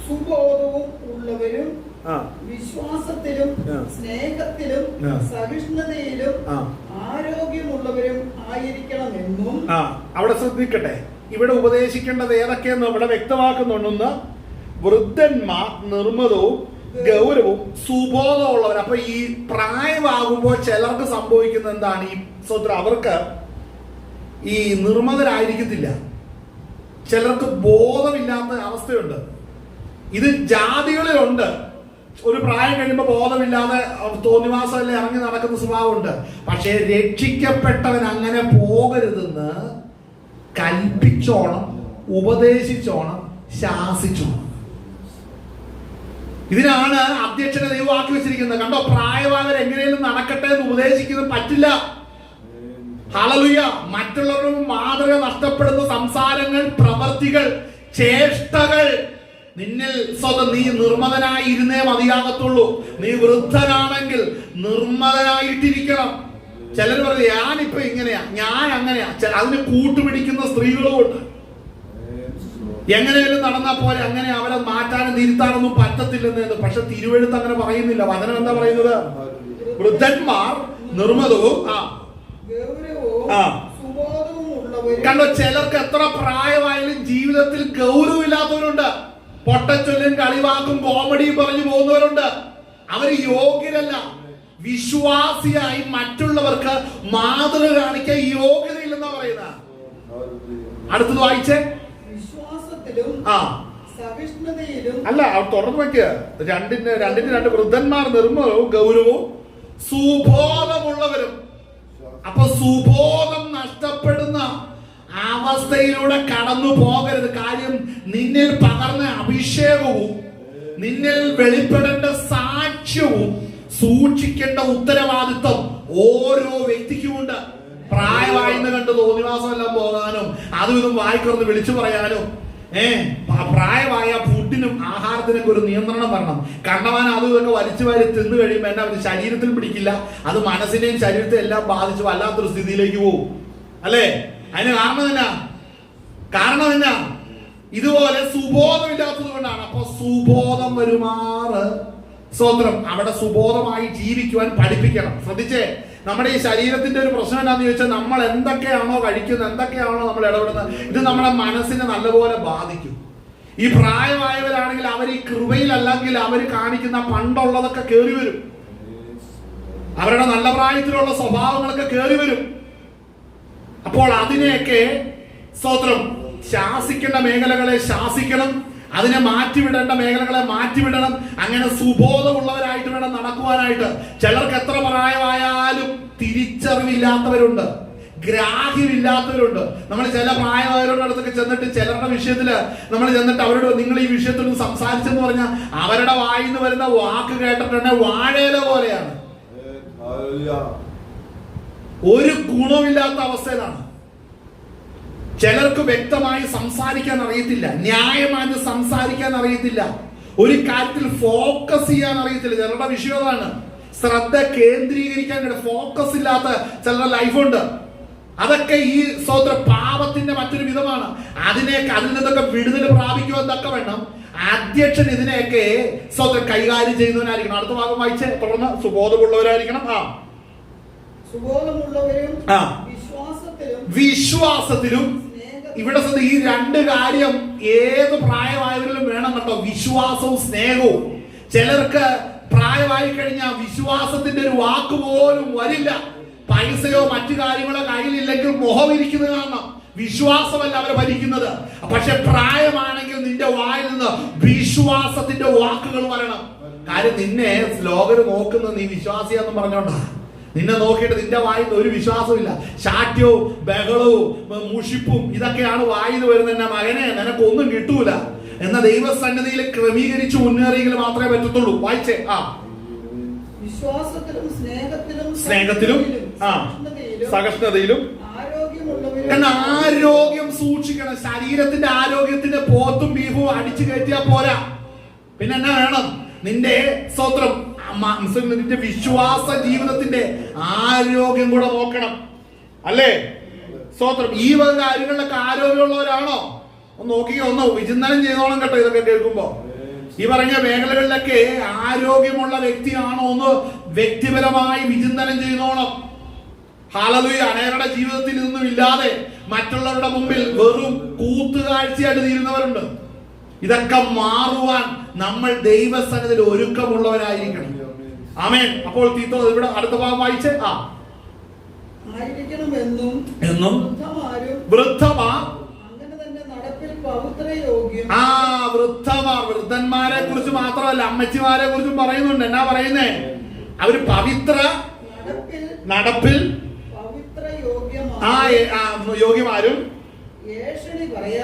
സുബോധവും ഉള്ളവരും വിശ്വാസത്തിലും സ്നേഹത്തിലും സഹിഷ്ണുതയിലും ആരോഗ്യമുള്ളവരും ആയിരിക്കണമെന്നും. അവിടെ ശ്രദ്ധിക്കട്ടെ, ഇവിടെ ഉപദേശിക്കേണ്ടത് ഏതൊക്കെയെന്ന് ഇവിടെ വ്യക്തമാക്കുന്നുണ്ടെന്ന്. വൃദ്ധന്മാർ നിർമ്മതവും ഗൗരവവും സുബോധമുള്ളവർ. അപ്പൊ ഈ പ്രായമാകുമ്പോൾ ചിലർക്ക് സംഭവിക്കുന്ന എന്താണ്? ഈ അവർക്ക് ഈ നിർമ്മതരായിരിക്കത്തില്ല, ചിലർക്ക് ബോധമില്ലാത്ത അവസ്ഥയുണ്ട്. ഇത് ജാതികളിലുണ്ട്. ഒരു പ്രായം കഴിയുമ്പോൾ ബോധമില്ലാതെ തോന്നിവാസമല്ലേ ഇറങ്ങി നടക്കുന്ന സ്വഭാവമുണ്ട്. പക്ഷേ രക്ഷിക്കപ്പെട്ടവൻ അങ്ങനെ പോകരുതെന്ന് കൽപ്പിച്ചോണം, ഉപദേശിച്ചോണം, ശാസിച്ചോണം. ഇതിനാണ് അധ്യക്ഷനെ ദൈവമാക്കി വെച്ചിരിക്കുന്നത്. കണ്ടോ, പ്രായമായവർ എങ്ങനെയും നടക്കട്ടെ എന്ന് ഉപദേശിക്കുന്നത് പറ്റില്ല. ഹല്ലേലൂയ. മറ്റുള്ളവരും മാതൃക നഷ്ടപ്പെടുന്ന സംസാരങ്ങൾ, പ്രവർത്തികൾ, ചേഷ്ടകൾ നിന്നിൽ നീ നിർമ്മതനായി ഇരുന്നേ മതിയാകത്തുള്ളൂ. നീ വൃദ്ധനാണെങ്കിൽ നിർമ്മതനായിട്ടിരിക്കണം. ചിലർ പറയും ഞാനിപ്പോ ഇങ്ങനെയാ, ഞാൻ അങ്ങനെയാ. അതിന് കൂട്ടുപിടിക്കുന്ന സ്ത്രീകളുമുണ്ട്. എങ്ങനെയും നടന്നാ പോലെ, അങ്ങനെ അവരെ മാറ്റാനും തിരുത്താനൊന്നും പറ്റത്തില്ലെന്ന്. പക്ഷെ തിരുവെഴുത്ത് അങ്ങനെ പറയുന്നില്ല. വചനം എന്താ പറയുന്നത്? വൃദ്ധന്മാർ നിർമ്മതവും കണ്ടോ, ചിലർക്ക് എത്ര പ്രായമായാലും ജീവിതത്തിൽ ഗൗരവമില്ലാത്തവരുണ്ട്. പൊട്ടച്ചൊല്ലും കളിവാക്കും കോമഡിയും പറഞ്ഞു പോകുന്നവരുണ്ട്. അവർ യോഗ്യരല്ല. വിശ്വാസിയായി മറ്റുള്ളവർക്ക് മാതൃക കാണിക്കാൻ യോഗ്യതയില്ലെന്നാ പറയുന്നത്. അടുത്തത് വായിച്ചേ. വിശ്വാസത്തിലും അല്ല, തുറന്നു വയ്ക്കുക. 2 വൃദ്ധന്മാർ നിർമ്മലവും ഗൗരവവും സുബോധമുള്ളവരും. അപ്പൊ സുബോധം നഷ്ടപ്പെടുന്ന അവസ്ഥയിലൂടെ കടന്നു പോകരുത്. കാര്യം നിന്നിൽ പകർന്ന അഭിഷേകവും നിന്നിൽ വെളിപ്പെടേണ്ട സാക്ഷ്യവും സൂക്ഷിക്കേണ്ട ഉത്തരവാദിത്വം ഓരോ വ്യക്തിക്കുമുണ്ട്. പ്രായമായെന്ന് കണ്ട് തോന്നിവാസമെല്ലാം പോകാനും അതും ഇതും വായിക്കൊന്ന് വിളിച്ചു പറയാനും പ്രായമായ ഫുഡിനും ആഹാരത്തിനൊക്കെ ഒരു നിയന്ത്രണം വരണം. കണ്ടവാൻ അതും ഇതൊക്കെ വലിച്ചു വാരി തിന്നു കഴിയുമ്പോൾ എന്നെ അവര് ശരീരത്തിൽ പിടിക്കില്ല, അത് മനസ്സിനെയും ശരീരത്തെ എല്ലാം ബാധിച്ച് വല്ലാത്തൊരു സ്ഥിതിയിലേക്ക് പോകും. അല്ലേ? അതിന് കാരണം എന്നാ ഇതുപോലെ സുബോധമില്ലാത്തത് കൊണ്ടാണ്. അപ്പൊ സുബോധം വരുമാറ് സ്വതന്ത്രം അവിടെ സുബോധമായി ജീവിക്കുവാൻ പഠിപ്പിക്കണം. ശ്രദ്ധിച്ചേ, നമ്മുടെ ഈ ശരീരത്തിന്റെ ഒരു പ്രശ്നം എന്താണെന്ന് ചോദിച്ചാൽ, നമ്മൾ എന്തൊക്കെയാണോ കഴിക്കുന്നത്, എന്തൊക്കെയാണോ നമ്മൾ ഇടപെടുന്നത്, ഇത് നമ്മുടെ മനസ്സിനെ നല്ലപോലെ ബാധിക്കും. ഈ പ്രായമായവരാണെങ്കിൽ അവർ ഈ കൃപയിലല്ലെങ്കിൽ അവർ കാണിക്കുന്ന പണ്ടുള്ളതൊക്കെ കയറി വരും. അവരുടെ നല്ല പ്രായത്തിലുള്ള സ്വഭാവങ്ങളൊക്കെ കയറി വരും. അപ്പോൾ അതിനെയൊക്കെ സ്തോത്രം ശാസിക്കേണ്ട മേഖലകളെ ശാസിക്കണം, അതിനെ മാറ്റിവിടേണ്ട മേഖലകളെ മാറ്റിവിടണം. അങ്ങനെ സുബോധമുള്ളവരായിട്ട് വേണം നടക്കുവാനായിട്ട്. ചിലർക്ക് എത്ര പ്രായമായാലും തിരിച്ചറിവില്ലാത്തവരുണ്ട്, ഗ്രാഹ്യമില്ലാത്തവരുണ്ട്. നമ്മൾ ചില പ്രായമായവരുടെ അടുത്തൊക്കെ ചെന്നിട്ട് ചിലരുടെ വിഷയത്തില് നമ്മൾ ചെന്നിട്ട് അവരോട് നിങ്ങൾ ഈ വിഷയത്തിൽ സംസാരിച്ചെന്ന് പറഞ്ഞാൽ അവരുടെ വായിൽ നിന്ന് വരുന്ന വാക്ക് കേട്ടിട്ടുണ്ടെങ്കിൽ വാഴയില പോലെയാണ്, ഒരു ഗുണമില്ലാത്ത അവസ്ഥയിലാണ്. ചിലർക്ക് വ്യക്തമായി സംസാരിക്കാൻ അറിയത്തില്ല, ന്യായമായി സംസാരിക്കാൻ അറിയത്തില്ല, ഒരു കാര്യത്തിൽ ഫോക്കസ് ചെയ്യാൻ അറിയത്തില്ല. ചിലരുടെ വിഷയം അതാണ്, ശ്രദ്ധ കേന്ദ്രീകരിക്കാൻ ഫോക്കസ് ഇല്ലാത്ത ചിലരുടെ ലൈഫുണ്ട്. അതൊക്കെ ഈ സ്വതന്ത്ര പാപത്തിന്റെ മറ്റൊരു വിധമാണ്. അതിൽ നിന്നൊക്കെ വിടുതൽ പ്രാപിക്കുമെന്നൊക്കെ വേണം അധ്യക്ഷൻ ഇതിനെയൊക്കെ സ്വതന്ത്ര കൈകാര്യം ചെയ്യുന്നവനായിരിക്കണം. അടുത്ത ഭാഗം വായിച്ച് തുടർന്ന് സുബോധമുള്ളവരായിരിക്കണം. വിശ്വാസത്തിലും ഇവിടെ ഈ രണ്ട് കാര്യം ഏത് പ്രായമായവരിലും വേണം കേട്ടോ, വിശ്വാസവും സ്നേഹവും. ചിലർക്ക് പ്രായമായി കഴിഞ്ഞാൽ വിശ്വാസത്തിന്റെ ഒരു വാക്ക് പോലും വരില്ല. പൈസയോ മറ്റു കാര്യങ്ങളോ കയ്യിലില്ലെങ്കിൽ മുഖമിരിക്കുന്നത് കാണണം. വിശ്വാസമല്ല അവരെ ഭരിക്കുന്നത്. പക്ഷെ പ്രായമാണെങ്കിൽ നിന്റെ വായിൽ നിന്ന് വിശ്വാസത്തിന്റെ വാക്കുകൾ വരണം. കാര്യം നിന്നെ ലോകര് നോക്കുന്നത് നീ വിശ്വാസിയാന്ന് പറഞ്ഞോണ്ടാ. നിന്നെ നോക്കിയിട്ട് നിന്റെ വായിൽ ഒരു വിശ്വാസമില്ല. ശാഠ്യവും ബഹളവും മുഷിപ്പും ഇതൊക്കെയാണ് വായിൽ വരുന്ന. എന്റെ മകനെ നിനക്കൊന്നും കിട്ടൂല എന്ന ദൈവസന്നിധിയിൽ ക്രമീകരിച്ച് മുന്നേറിയെങ്കിൽ മാത്രമേ പറ്റത്തുള്ളൂ. വായിച്ചേ. വിശ്വാസത്തിലും സ്നേഹത്തിലും സഹിഷ്ണുതയിലും ആരോഗ്യം സൂക്ഷിക്കണം. ശരീരത്തിന്റെ ആരോഗ്യത്തിന്റെ പോത്തും ബീഫും അടിച്ചു കയറ്റിയാ പോരാ. പിന്നെ എന്നാ വേണം? നിന്റെ സ്വത്രം നിന്റെ വിശ്വാസ ജീവിതത്തിന്റെ ആരോഗ്യം കൂടെ നോക്കണം, അല്ലേ? സ്വത്രം ഈ വക കാര്യങ്ങളിലൊക്കെ ആരോഗ്യമുള്ളവരാണോ? ഒന്ന് നോക്കിക്കോ, ഒന്ന് വിചിന്തനം ചെയ്തോണം കേട്ടോ. ഇതൊക്കെ കേൾക്കുമ്പോ ഈ പറഞ്ഞ മേഖലകളിലൊക്കെ ആരോഗ്യമുള്ള വ്യക്തിയാണോ ഒന്ന് വ്യക്തിപരമായി വിചിന്തനം ചെയ്തോണം. ഹല്ലേലൂയ. അനേകരുടെ ജീവിതത്തിൽ ഇതൊന്നും ഇല്ലാതെ മറ്റുള്ളവരുടെ മുമ്പിൽ വെറും കൂത്തുകാഴ്ചയായിട്ട് തീരുന്നവരുണ്ട്. ഇതൊക്കെ മാറുവാൻ നമ്മൾ ദൈവസന്നിധിയിൽ ഒരുക്കമുള്ളവരായിരിക്കണം. ആമേൻ. അപ്പോൾ തീത്തോ ഇവിടെ അടുത്ത ഭാഗം വായിച്ചേ. എന്നും വൃദ്ധമാർ വൃദ്ധന്മാരെ കുറിച്ച് മാത്രമല്ല അമ്മച്ചിമാരെ കുറിച്ചും പറയുന്നുണ്ട്. എന്നാ പറയുന്നേ? അവര് പവിത്ര നടപ്പിൽ യോഗ്യമാരും.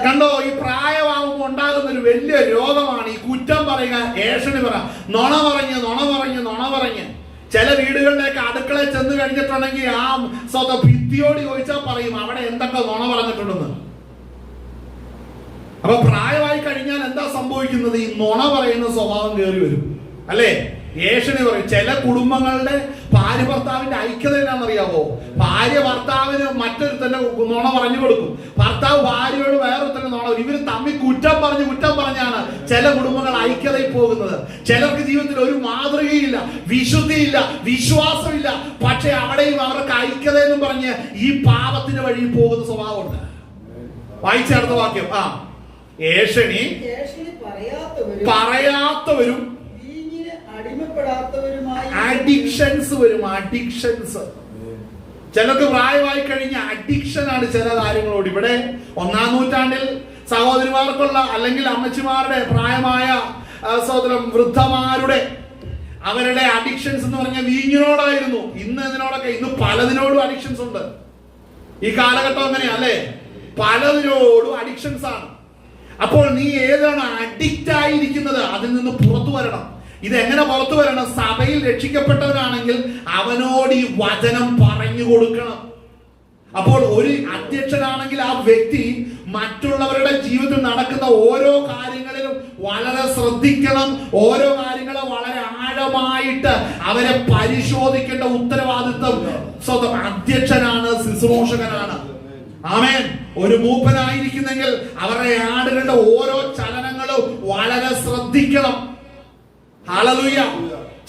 കണ്ടോ, ഈ പ്രായമാകുമ്പോ ഉണ്ടാകുന്ന ഒരു വലിയ രോഗമാണ് ഈ കുറ്റം പറയുക, ഏഷണി പറ, നുണ പറഞ്ഞ്. ചില വീടുകളിലേക്ക് അടുക്കളയിൽ ചെന്ന് കഴിഞ്ഞിട്ടുണ്ടെങ്കിൽ ആ സ്വന്തം ഭിത്തിയോട് ചോദിച്ചാൽ പറയും അവിടെ എന്തൊക്കെ നുണ പറഞ്ഞിട്ടുണ്ടെന്ന്. അപ്പൊ പ്രായമായി കഴിഞ്ഞാൽ എന്താ സംഭവിക്കുന്നത്? ഈ നുണ പറയുന്ന സ്വഭാവം കയറി വരും, അല്ലേ? ഏഷണി പറയും. ചില കുടുംബങ്ങളുടെ ഭാര്യ ഭർത്താവിന്റെ ഐക്യത എന്നാണെന്നറിയാവോ? ഭാര്യ ഭർത്താവിന് മറ്റൊരു തന്നെ നുണ പറഞ്ഞു കൊടുക്കും, ഭർത്താവ് ഭാര്യയോട് വേറെ തന്നെ നുണ. ഇവര് തമ്മിൽ കുറ്റം പറഞ്ഞാണ് ചില കുടുംബങ്ങൾ ഐക്യതയിൽ പോകുന്നത്. ചിലർക്ക് ജീവിതത്തിൽ ഒരു മാതൃകയില്ല, വിശുദ്ധിയില്ല, വിശ്വാസമില്ല. പക്ഷെ അവിടെയും അവർക്ക് ഐക്യത എന്നും പറഞ്ഞ് ഈ പാപത്തിന്റെ വഴി പോകുന്ന സ്വഭാവമുണ്ട്. വായിച്ചടുത്ത വാക്യം. ഏഷണി പറയാത്തവരും അഡിക്ഷൻസ് വരും. ചിലർക്ക് പ്രായമായി കഴിഞ്ഞ അഡിക്ഷൻ ആണ് ചില കാര്യങ്ങളോട്. ഇവിടെ 1-ാം നൂറ്റാണ്ടിൽ സഹോദരിമാർക്കുള്ള അല്ലെങ്കിൽ അമ്മച്ചിമാരുടെ പ്രായമായ സഹോദരം വൃദ്ധമാരുടെ അവരുടെ അഡിക്ഷൻസ് എന്ന് പറഞ്ഞാൽ വീഞ്ഞിനോടായിരുന്നു. ഇന്ന് പലതിനോടും അഡിക്ഷൻസ് ഉണ്ട്. ഈ കാലഘട്ടം അങ്ങനെയാ, അല്ലേ? പലതിനോടും അഡിക്ഷൻസ് ആണ്. അപ്പോൾ നീ ഏതാണ് അഡിക്റ്റ് ആയിരിക്കുന്നത് അതിൽ നിന്ന് പുറത്തു വരണം. ഇതെങ്ങനെ പുറത്തു വരണം? സഭയിൽ രക്ഷിക്കപ്പെട്ടവനാണെങ്കിൽ അവനോട് ഈ വചനം പറഞ്ഞു കൊടുക്കണം. അപ്പോൾ ഒരു അധ്യക്ഷനാണെങ്കിൽ ആ വ്യക്തി മറ്റുള്ളവരുടെ ജീവിതത്തിൽ നടക്കുന്ന ഓരോ കാര്യങ്ങളിലും വളരെ ശ്രദ്ധിക്കണം. ഓരോ കാര്യങ്ങളും വളരെ ആഴമായിട്ട് അവരെ പരിശോധിക്കേണ്ട ഉത്തരവാദിത്വം സ്വന്തം അധ്യക്ഷനാണ്, ശുശ്രൂഷകനാണ്. ആമേൻ. ഒരു മൂപ്പനായിരിക്കുന്നെങ്കിൽ അവരുടെ ആടുകളുടെ ഓരോ ചലനങ്ങളും വളരെ ശ്രദ്ധിക്കണം. ഹല്ലേലൂയ.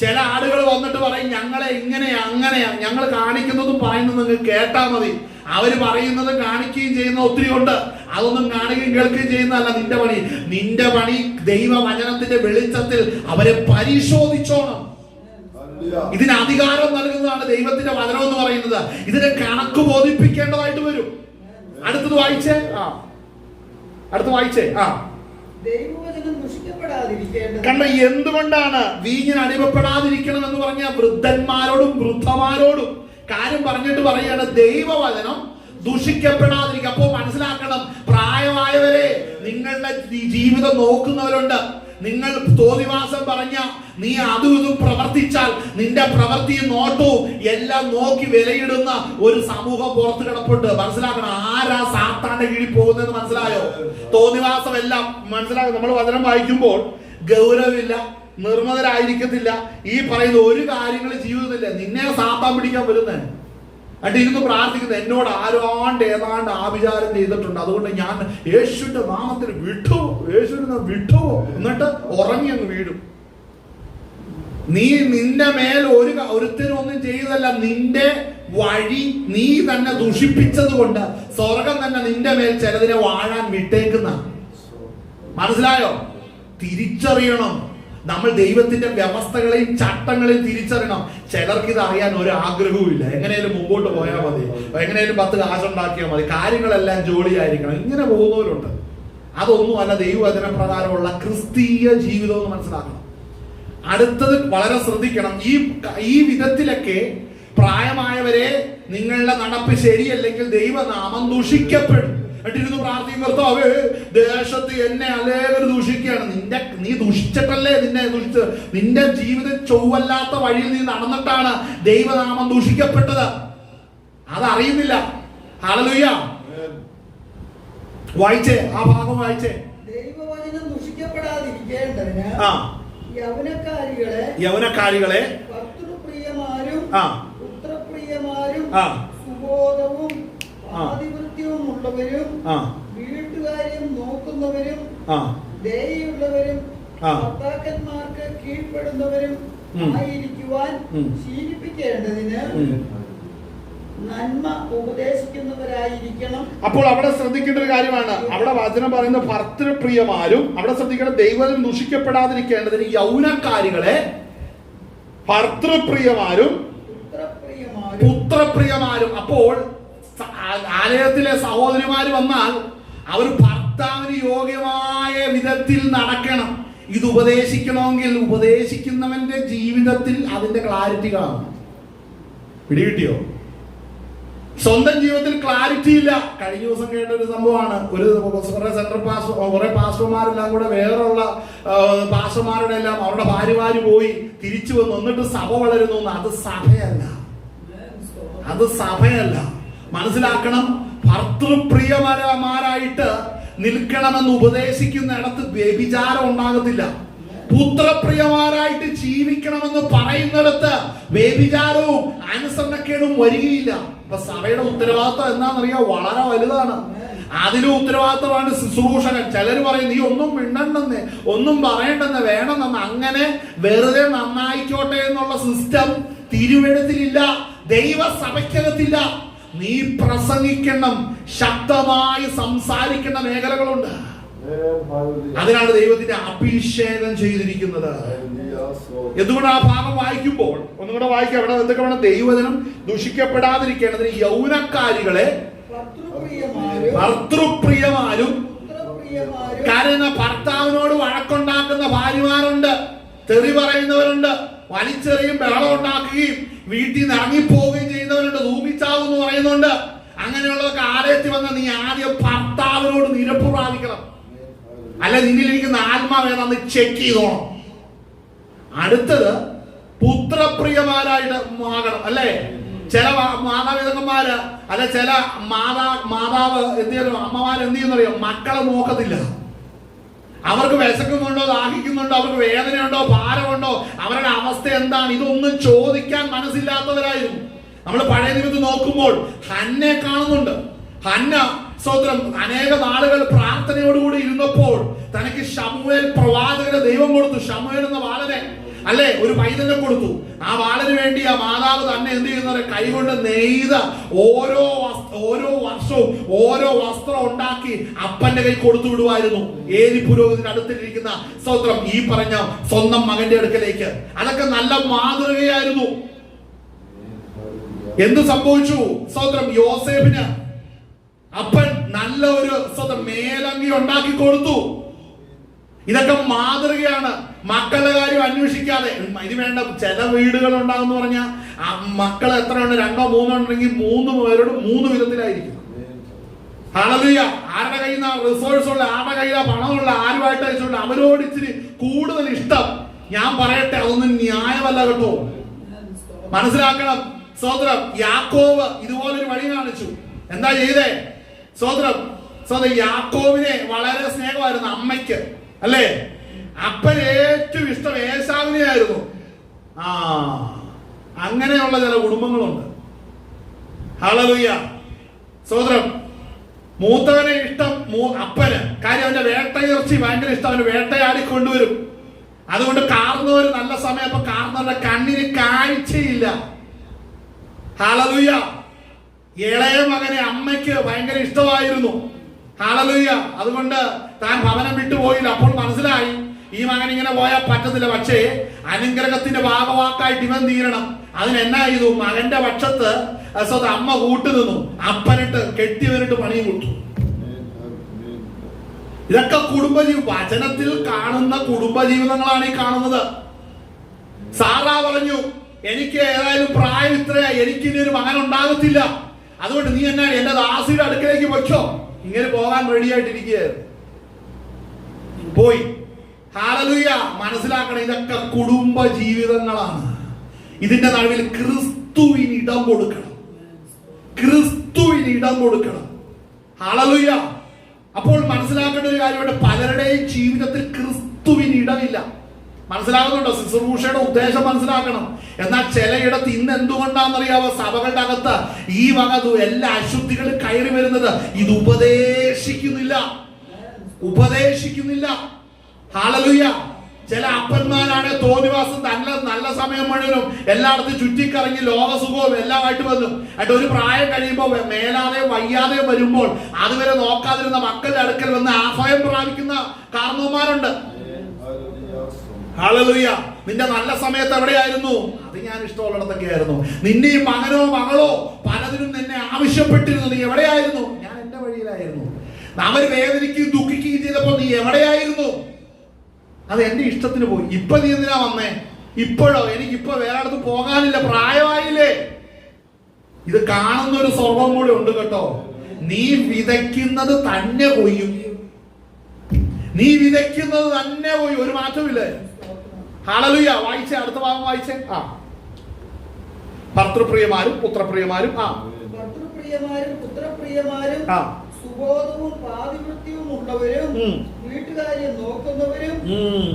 ചില ആടുകൾ വന്നിട്ട് പറയും ഞങ്ങളെ ഇങ്ങനെയാ അങ്ങനെയാ, ഞങ്ങൾ കാണിക്കുന്നതും പറയുന്നതും നിങ്ങൾ കേട്ടാ മതി. അവര് പറയുന്നത് കാണിക്കുകയും ചെയ്യുന്ന ഒത്തിരി ഉണ്ട്. അതൊന്നും കാണുകയും കേൾക്കുകയും ചെയ്യുന്നതല്ല നിന്റെ പണി ദൈവവചനത്തിന്റെ വെളിച്ചത്തിൽ അവരെ പരിശോധിച്ചോണം. ഇതിന് അധികാരം നൽകുന്നതാണ് ദൈവത്തിന്റെ വചനം എന്ന് പറയുന്നത്. ഇതിനെ കണക്ക് ബോധിപ്പിക്കേണ്ടതായിട്ട് വരും. അടുത്തത് വായിച്ചേ. കണ്ട, എന്തുകൊണ്ടാണ് വീഞ്ഞിന് അടിമപ്പെടാതിരിക്കണം എന്ന് പറഞ്ഞ വൃദ്ധന്മാരോടും വൃദ്ധമാരോടും കാര്യം പറഞ്ഞിട്ട് പറയാണ് ദൈവവചനം ദുഷിക്കപ്പെടാതിരിക്കുക. അപ്പോൾ മനസ്സിലാക്കണം, പ്രായമായവരെ, നിങ്ങളുടെ ജീവിതം നോക്കുന്നവരുണ്ട്. നിങ്ങൾ തോന്നിവാസം പറഞ്ഞ, നീ അതും ഇതും പ്രവർത്തിച്ചാൽ നിന്റെ പ്രവൃത്തിയും നോട്ടവും എല്ലാം നോക്കി വിലയിടുന്ന ഒരു സമൂഹം പുറത്ത് കിടപ്പുണ്ട്. മനസ്സിലാക്കണം, ആരാ സാത്താന്റെ കീഴിൽ പോകുന്നതെന്ന് മനസ്സിലായോ? തോന്നിവാസം എല്ലാം മനസ്സിലാകും. നമ്മൾ വചനം വായിക്കുമ്പോൾ ഗൗരവമില്ല, നിർമ്മതരായിരിക്കത്തില്ല, ഈ പറയുന്ന ഒരു കാര്യങ്ങളും ജീവിതത്തില്ല. നിന്നെ സാത്താൻ പിടിക്കാൻ വരുന്നേ എന്നിട്ട് ഇരുന്ന് പ്രാർത്ഥിക്കുന്നത്, എന്നോട് ആരോണ്ട് ഏതാണ്ട് ആഭിചാരം ചെയ്തിട്ടുണ്ട്, അതുകൊണ്ട് ഞാൻ യേശുവിന്റെ നാമത്തിൽ വിട്ടു, യേശുവിനെ വിട്ടു, എന്നിട്ട് ഉറങ്ങി അങ്ങ് വീടും. നീ നിന്റെ മേൽ ഒരുത്തരും ഒന്നും ചെയ്തതല്ല, നിന്റെ വഴി നീ തന്നെ ദുഷിപ്പിച്ചത് കൊണ്ട് സ്വർഗം തന്നെ നിന്റെ മേൽ ചിലതിനെ വാഴാൻ വിട്ടേക്കുന്ന. മനസ്സിലായോ? തിരിച്ചറിയണം. നമ്മൾ ദൈവത്തിന്റെ വ്യവസ്ഥകളെയും ചട്ടങ്ങളെയും തിരിച്ചറിയണം. ചിലർക്ക് ഇത് അറിയാൻ ഒരു ആഗ്രഹവും ഇല്ല. എങ്ങനെയാലും മുമ്പോട്ട് പോയാൽ മതി, എങ്ങനെയാലും 10 കാശുണ്ടാക്കിയാൽ മതി, കാര്യങ്ങളെല്ലാം ജോലിയായിരിക്കണം, ഇങ്ങനെ പോകുന്നവരുണ്ട്. അതൊന്നും അല്ല ദൈവവചന പ്രകാരമുള്ള ക്രിസ്തീയ ജീവിതം എന്ന് മനസ്സിലാക്കണം. അടുത്തത് വളരെ ശ്രദ്ധിക്കണം. ഈ വിധത്തിലൊക്കെ പ്രായമായവരെ, നിങ്ങളുടെ നടപ്പ് ശരിയല്ലെങ്കിൽ ദൈവനാമം ദുഷിക്കപ്പെടും. എന്നിട്ടിരുന്ന് പ്രാർത്ഥിക്കും, കർത്താവേ ദേശത്ത് എന്നെ അനേകര് ദുഷിക്കുകയാണ്. നീ ദുഷിച്ചിട്ടല്ലേ നിന്നെ ദുഷിച്ച്, നിന്റെ ജീവിതം ചൊവ്വല്ലാത്ത വഴിയിൽ നീ നടന്നിട്ടാണ് ദൈവനാമം ദുഷിക്കപ്പെട്ടത്. അതറിയുന്നില്ല. ഹല്ലേലൂയ. വായിച്ചേ, ആ ഭാഗം വായിച്ചേ. ദൈവവചനം ദുഷിക്കപ്പെടാതിരിക്കേണ്ടതിന് യൗവനക്കാരികളെ ഭർതൃപ്രിയമാരും പുത്രപ്രിയമാരും സുബോധവും ആധിപത്യവും ഉള്ളവരും വീട്ടുകാര്യം നോക്കുന്നവരും ദയയുള്ളവരും ഭർത്താക്കന്മാർക്ക് കീഴ്പ്പെടുന്നവരും ആയിരിക്കുവാൻ ശീലിപ്പിക്കേണ്ടതിന് നന്മ ഉപദേശിക്കുന്നവരായിരിക്കണം. അപ്പോൾ അവിടെ ശ്രദ്ധിക്കേണ്ട ഒരു കാര്യമാണ്, അവിടെ വചനം പറയുന്ന ഭർതൃപ്രിയമാരും, അവിടെ ശ്രദ്ധിക്കണം, ദൈവം ദുഷിക്കപ്പെടാതിരിക്കേണ്ടതിന് യൗവനക്കാരികളെ ഭർതൃപ്രിയമാരും പുത്രപ്രിയമാരും. അപ്പോൾ ആലയത്തിലെ സഹോദരിമാര് വന്നാൽ അവർ ഭർത്താവിന് യോഗ്യമായ വിധത്തിൽ നടക്കണം. ഇത് ഉപദേശിക്കണമെങ്കിൽ ഉപദേശിക്കുന്നവന്റെ ജീവിതത്തിൽ അതിന്റെ ക്ലാരിറ്റി കാണും. പിടികിട്ടിയോ? സ്വന്തം ജീവിതത്തിൽ ക്ലാരിറ്റി ഇല്ല. കഴിഞ്ഞ ദിവസം കേട്ട ഒരു സംഭവമാണ്, കുറെ പാസ്റ്റർമാരെല്ലാം കൂടെ വേറെയുള്ള പാസ്റ്റർമാരുടെ എല്ലാം അവരുടെ ഭാര്യമാര് പോയി തിരിച്ചു വന്നു, എന്നിട്ട് സഭ വളരുന്നു. അത് സഭയല്ല, അത് സഭയല്ല. മനസ്സിലാക്കണം, ഭർതൃപ്രിയമാരായിട്ട് നിൽക്കണമെന്ന് ഉപദേശിക്കുന്നിടത്ത് വ്യഭിചാരം ഉണ്ടാകത്തില്ല. പുത്രപ്രിയമാരായിട്ട് ജീവിക്കണമെന്ന് പറയുന്നിടത്ത് വ്യഭിചാരവും അനുസരണക്കേടും വരികയില്ല. അപ്പൊ സഭയുടെ ഉത്തരവാദിത്വം എന്താണെന്നറിയാം, വളരെ വലുതാണ്. അതിലും ഉത്തരവാദിത്തമാണ് ശുശ്രൂഷകൻ. ചിലർ പറയും, നീ ഒന്നും മിണ്ടണ്ടെന്ന്, ഒന്നും പറയണ്ടെന്ന്, വേണമെന്ന്. അങ്ങനെ വെറുതെ നന്നായിക്കോട്ടെ എന്നുള്ള സിസ്റ്റം തിരുവെഴുത്തിലില്ല, ദൈവസഭയ്ക്കകത്തില്ല. നീ പ്രസംഗിക്കണം, ശക്തമായി സംസാരിക്കേണ്ട മേഖലകളുണ്ട്. അതിനാണ് ദൈവത്തിന്റെ അഭിഷേകം ചെയ്തിരിക്കുന്നത്. എന്തുകൊണ്ട് ആ ഭാഗം വായിക്കുമ്പോൾ ഒന്നുകൂടെ വായിക്കാം. അവിടെ എന്തൊക്കെ വേണം? ദൈവജനം ദുഷിക്കപ്പെടാതിരിക്കേണ്ടതിന് യൗവനക്കാരികളെ ഭർതൃപ്രിയമാരും. കാരണം ഭർത്താവിനോട് വഴക്കുണ്ടാക്കുന്ന ഭാര്യമാരുണ്ട്, തെറി പറയുന്നവരുണ്ട്, വലിച്ചെറിയും ബഹളം ഉണ്ടാക്കുകയും വീട്ടിൽ നിന്ന് ഇറങ്ങിപ്പോവുകയും ചെയ്യുന്നവരുണ്ട്, ധൂമിച്ചാവെന്ന് പറയുന്നുണ്ട്. അങ്ങനെയുള്ളതൊക്കെ ആലയത്തിൽ വന്ന നീ ആദ്യം ഭർത്താവിനോട് നിരപ്പ് പ്രാപിക്കണം. അല്ല, നിന്നിലിരിക്കുന്ന ആത്മാവേതാന്ന് ചെക്ക് ചെയ്തോണം. അടുത്തത് പുത്രപ്രിയമാരായിട്ട് ആകണം. അല്ലേ? ചില മാതാപിതാക്കന്മാര് അല്ല ചില മാതാവ് എന്ത് ചെയ്യുന്നു, അമ്മമാർ എന്ത് ചെയ്യുന്നറിയോ? മക്കളെ നോക്കത്തില്ല. അവർക്ക് വിശക്കുന്നുണ്ടോ, ദാഹിക്കുന്നുണ്ടോ, അവർക്ക് വേദനയുണ്ടോ, ഭാരമുണ്ടോ, അവരുടെ അവസ്ഥ എന്താണ്, ഇതൊന്നും ചോദിക്കാൻ മനസ്സില്ലാത്തവരായിരുന്നു. നമ്മൾ പഴയ നിമിത്തം നോക്കുമ്പോൾ ഹന്നെ കാണുന്നുണ്ട്. ഹന്ന സ്തോത്രം അനേക നാളുകൾ പ്രാർത്ഥനയോടുകൂടി ഇരുന്നപ്പോൾ തനിക്ക് ശമൂവേൽ പ്രവാചകനെ ദൈവം കൊടുത്തു. ശമൂവേൽ എന്ന ബാലനെ, അല്ലെ, ഒരു പൈതലിനെ കൊടുത്തു. ആ ബാലന് വേണ്ടി ആ മാതാവ് തന്നെ എന്ത് ചെയ്യുന്നത്? കൈകൊണ്ട് നെയ്ത ഓരോ വർഷവും ഓരോ വസ്ത്രം ഉണ്ടാക്കി അപ്പന്റെ കൈ കൊടുത്തു വിടുമായിരുന്നു. ഏലി പുരോഹിതന്റെ അടുത്തിരിക്കുന്ന സ്തോത്രം ഈ പറഞ്ഞ സ്വന്തം മകന്റെ അടുക്കലേക്ക്. അതൊക്കെ നല്ല മാതൃകയായിരുന്നു. എന്ത് സംഭവിച്ചു? സ്തോത്രം യോസേഫിന് അപ്പൻ നല്ല ഒരു മേലങ്കി ഉണ്ടാക്കി കൊടുത്തു. ഇതൊക്കെ മാതൃകയാണ്. മക്കളുടെ കാര്യം അന്വേഷിക്കാതെ ഇത് വേണ്ട. ചില വീടുകൾ ഉണ്ടാകുന്ന പറഞ്ഞാൽ മക്കൾ എത്ര ഉണ്ട്, 2 3 ഉണ്ടെങ്കിൽ 3 പേരോട് 3 വിധത്തിലായിരിക്കും. ഹല്ലേലൂയ. ആരുടെ കയ്യിൽ നിന്ന് റിസോഴ്സ് ഉള്ള, ആരുടെ കയ്യിലാ പണമുള്ള, ആരുമായിട്ട് അയച്ചുകൊണ്ട് അവരോട് ഇച്ചിരി കൂടുതൽ ഇഷ്ടം. ഞാൻ പറയട്ടെ, അതൊന്നും ന്യായമല്ല കേട്ടോ. മനസ്സിലാക്കണം. സ്തോത്രം. യാക്കോബ് ഇതുപോലൊരു വഴി കാണിച്ചു. എന്താ ചെയ്തേ? സ്തോത്രം. യാക്കോബിനെ വളരെ സ്നേഹമായിരുന്നു അമ്മയ്ക്ക്, അല്ലേ? അപ്പൻ ഏറ്റവും ഇഷ്ടം ഏശാവിനെ ആയിരുന്നു. അങ്ങനെയുള്ള ചില കുടുംബങ്ങളുണ്ട്. ഹല്ലേലൂയ. സ്തോത്രം. മൂത്തവനെ ഇഷ്ടം അപ്പന്. കാര്യം അവന്റെ വേട്ടയിറച്ചി ഭയങ്കര ഇഷ്ടം. അവന് വേട്ടയാടി കൊണ്ടുവരും. അതുകൊണ്ട് കാർന്നവര് നല്ല സമയം, അപ്പൊ കാർന്നവരുടെ കണ്ണിന് കാഴ്ചയില്ല. ഹല്ലേലൂയ. ഇളയ മകനെ അമ്മയ്ക്ക് ഭയങ്കര ഇഷ്ടമായിരുന്നു. ഹല്ലേലൂയ. അതുകൊണ്ട് താൻ ഭവനം വിട്ടുപോയില്ല. അപ്പോൾ മനസ്സിലായി ഈ മകൻ ഇങ്ങനെ പോയാൽ പറ്റത്തില്ല. പക്ഷേ അനുഗ്രഹത്തിന്റെ ഭാഗവാക്കായിട്ട് ഇവൻ തീരണം. അതിനെന്നാ ചെയ്തു? മകന്റെ പക്ഷത്ത് അമ്മ കൂട്ടുനിന്നു. അപ്പനിട്ട് കെട്ടിയവനിട്ട് പണിയും കൊടുത്തു. ഇതൊക്കെ വചനത്തിൽ കാണുന്ന കുടുംബജീവിതങ്ങളാണ് ഈ കാണുന്നത്. സാറാ പറഞ്ഞു, എനിക്ക് ഏതായാലും പ്രായം ഇത്രയായി, എനിക്ക് ഇനി ഒരു മകൻ ഉണ്ടാകത്തില്ല. അതുകൊണ്ട് നീ എന്നാ എന്റെ ദാസിയുടെ അടുക്കലേക്ക് വെച്ചോ. ഇങ്ങനെ പോകാൻ റെഡി ആയിട്ടിരിക്കുകയായിരുന്നു. പോയി. ഹല്ലേലൂയ. മനസ്സിലാക്കണം, ഇതൊക്കെ കുടുംബ ജീവിതങ്ങളാണ്. ഇതിന്റെ നടുവിൽ ക്രിസ്തുവിന് ഇടം കൊടുക്കണം. ക്രിസ്തുവിന് ഇടം കൊടുക്കണം. ഹല്ലേലൂയ. അപ്പോൾ മനസ്സിലാക്കേണ്ട ഒരു കാര്യമുണ്ട്, പലരുടെയും ജീവിതത്തിൽ ക്രിസ്തുവിന് ഇടമില്ല. മനസ്സിലാകുന്നുണ്ടോ? ശുശ്രൂഷയുടെ ഉദ്ദേശം മനസ്സിലാക്കണം. എന്നാൽ ചിലയിടത്ത് ഇന്ന് എന്തുകൊണ്ടാണെന്നറിയാവോ? സഭകളുടെ അകത്ത് ഈ വക എല്ലാ അശുദ്ധികളും കയറി വരുന്നത് ഇത് ഉപദേശിക്കുന്നില്ല. ഹല്ലേലൂയ. ചില അപ്പന്മാരാണ് തോന്നിവാസം നല്ല സമയം മുഴുവനും എല്ലായിടത്തും ചുറ്റിക്കറങ്ങി ലോകസുഖവും എല്ലാമായിട്ട് വന്നു. എന്നിട്ട് ഒരു പ്രായം കഴിയുമ്പോൾ മേലാതെ വയ്യാതെ വരുമ്പോൾ അതുവരെ നോക്കാതിരുന്ന മക്കളുടെ അടുക്കൽ വന്ന് ആഭയം പ്രാപിക്കുന്ന കാരണവന്മാരുണ്ട്. ഹല്ലേലൂയ. നിന്റെ നല്ല സമയത്ത് എവിടെയായിരുന്നു? അത് ഞാൻ ഇഷ്ടമുള്ളിടത്തൊക്കെ ആയിരുന്നു. നിന്റെ ഈ മകനോ മകളോ പലതിനും നിന്നെ ആവശ്യപ്പെട്ടിരുന്നു. നീ എവിടെയായിരുന്നു? ഞാൻ എന്റെ വഴിയിലായിരുന്നു. അവര് വേദനിക്കുകയും ദുഃഖിക്കുകയും ചെയ്തപ്പോൾ നീ എവിടെയായിരുന്നു? അത് എന്റെ ഇഷ്ടത്തിന് പോയി. ഇപ്പൊ നീ എന്തിനാ വന്നേ? ഇപ്പോഴോ? എനിക്കിപ്പോ വേറെ അടുത്ത് പോകാനില്ല, പ്രായമായില്ലേ. ഇത് കാണുന്ന ഒരു സ്വർഗം കൂടെ ഉണ്ട് കേട്ടോ. നീ വിതയ്ക്കുന്നത് തന്നെ കൊയ്യും. ഒരു മാറ്റമില്ലേ? ഹല്ലേലൂയ. വായിച്ചേ, അടുത്ത ഭാഗം വായിച്ചേ. ഭർതൃപ്രിയമാരും പുത്രപ്രിയമാരും ഭർതൃപ്രിയമാരും പുത്രപ്രിയമാരും സുബോധവും പാതിവൃത്യവും ഉള്ളവരും വീട്ടുകാര്യം നോക്കുന്നവരും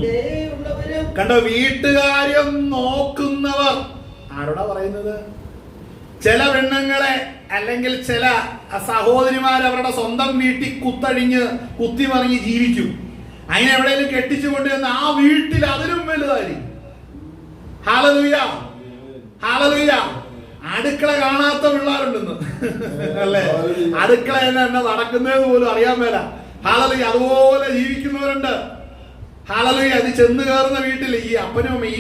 ദയയുള്ളവരും. കണ്ടോ? വീട്ടുകാര്യം നോക്കുന്നവർ ആരോടാ പറയുന്നത്? ചില പെണ്ണുങ്ങളെ അല്ലെങ്കിൽ ചില സഹോദരിമാർ അവരുടെ സ്വന്തം വീട്ടിൽ കുത്തി മറിഞ്ഞ് ജീവിക്കും. അതിനെ എവിടെയെങ്കിലും കെട്ടിച്ചു കൊണ്ടുവന്ന് ആ വീട്ടിൽ അതിലും വലുതായിരിക്കും. ഹല്ലേലൂയ. അടുക്കള കാണാത്ത പിള്ളേരുണ്ടെന്ന്, അല്ലേ? അടുക്കള എന്നെ നടക്കുന്നത് പോലും അറിയാൻ മേല. ഹല്ലേലൂയ. അതുപോലെ ജീവിക്കുന്നവരുണ്ട്. ഹല്ലേലൂയ. അത് ചെന്ന് കയറുന്ന വീട്ടിൽ ഈ അപ്പനും ഈ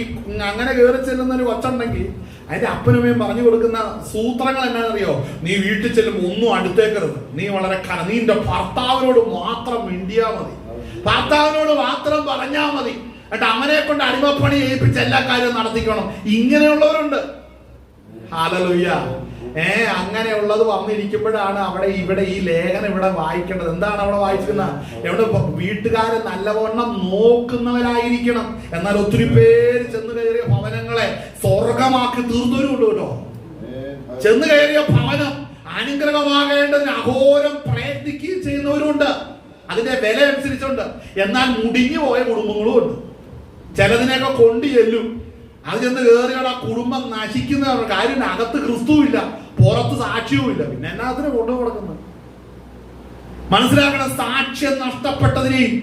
അങ്ങനെ കയറി ചെല്ലുന്ന ഒരു കൊച്ചുണ്ടെങ്കിൽ അതിന്റെ അപ്പനുമേയും പറഞ്ഞു കൊടുക്കുന്ന സൂത്രങ്ങൾ എന്നാണെന്നറിയോ? നീ വീട്ടിൽ ചെല്ലുമ്പോൾ ഒന്നും അടുത്തേക്കരുത്. നീ വളരെ നീ നിന്റെ ഭർത്താവിനോട് മാത്രം മിണ്ടിയാ മതി, ഭർത്താവിനോട് മാത്രം പറഞ്ഞാ മതി. എന്നിട്ട് അവനെ കൊണ്ട് അടിമപ്പണി ചെയ്യിപ്പിച്ച് എല്ലാ കാര്യവും നടത്തിക്കണം. ഇങ്ങനെയുള്ളവരുണ്ട്. ഹല്ലേലൂയ. അങ്ങനെയുള്ളത് വന്നിരിക്കുമ്പോഴാണ് ഇവിടെ ഈ ലേഖനം ഇവിടെ വായിക്കേണ്ടത്. എന്താണ് അവിടെ വായിക്കുന്നത്? എവിടെ വീട്ടുകാരെ നല്ലവണ്ണം നോക്കുന്നവരായിരിക്കണം. എന്നാൽ ഒത്തിരി പേര് ചെന്ന് കയറിയ ഭവനങ്ങളെ സ്വർഗമാക്കി തീർന്നവരുണ്ട് കേട്ടോ. ചെന്ന് കയറിയ ഭവനം അനുഗ്രഹമാകേണ്ടതിന് അഘോരം പ്രയത്നിക്കുകയും ചെയ്യുന്നവരുണ്ട്. അതിന്റെ വില അനുസരിച്ചുണ്ട്. എന്നാൽ മുടിഞ്ഞു പോയ കുടുംബങ്ങളും ഉണ്ട്. ചിലതിനെയൊക്കെ കൊണ്ടു ചെല്ലും. അത് ചെന്ന് കയറിയോടെ ആ കുടുംബം നശിക്കുന്നവരുടെ കാര്യം. അകത്ത് ക്രിസ്തുവില്ല, പുറത്ത് സാക്ഷ്യവുമില്ല. പിന്നെ എന്നാത്തിന് കൊണ്ടു കൊടുക്കുന്നത്? മനസ്സിലാക്കണം. സാക്ഷ്യം നഷ്ടപ്പെട്ടതിനെയും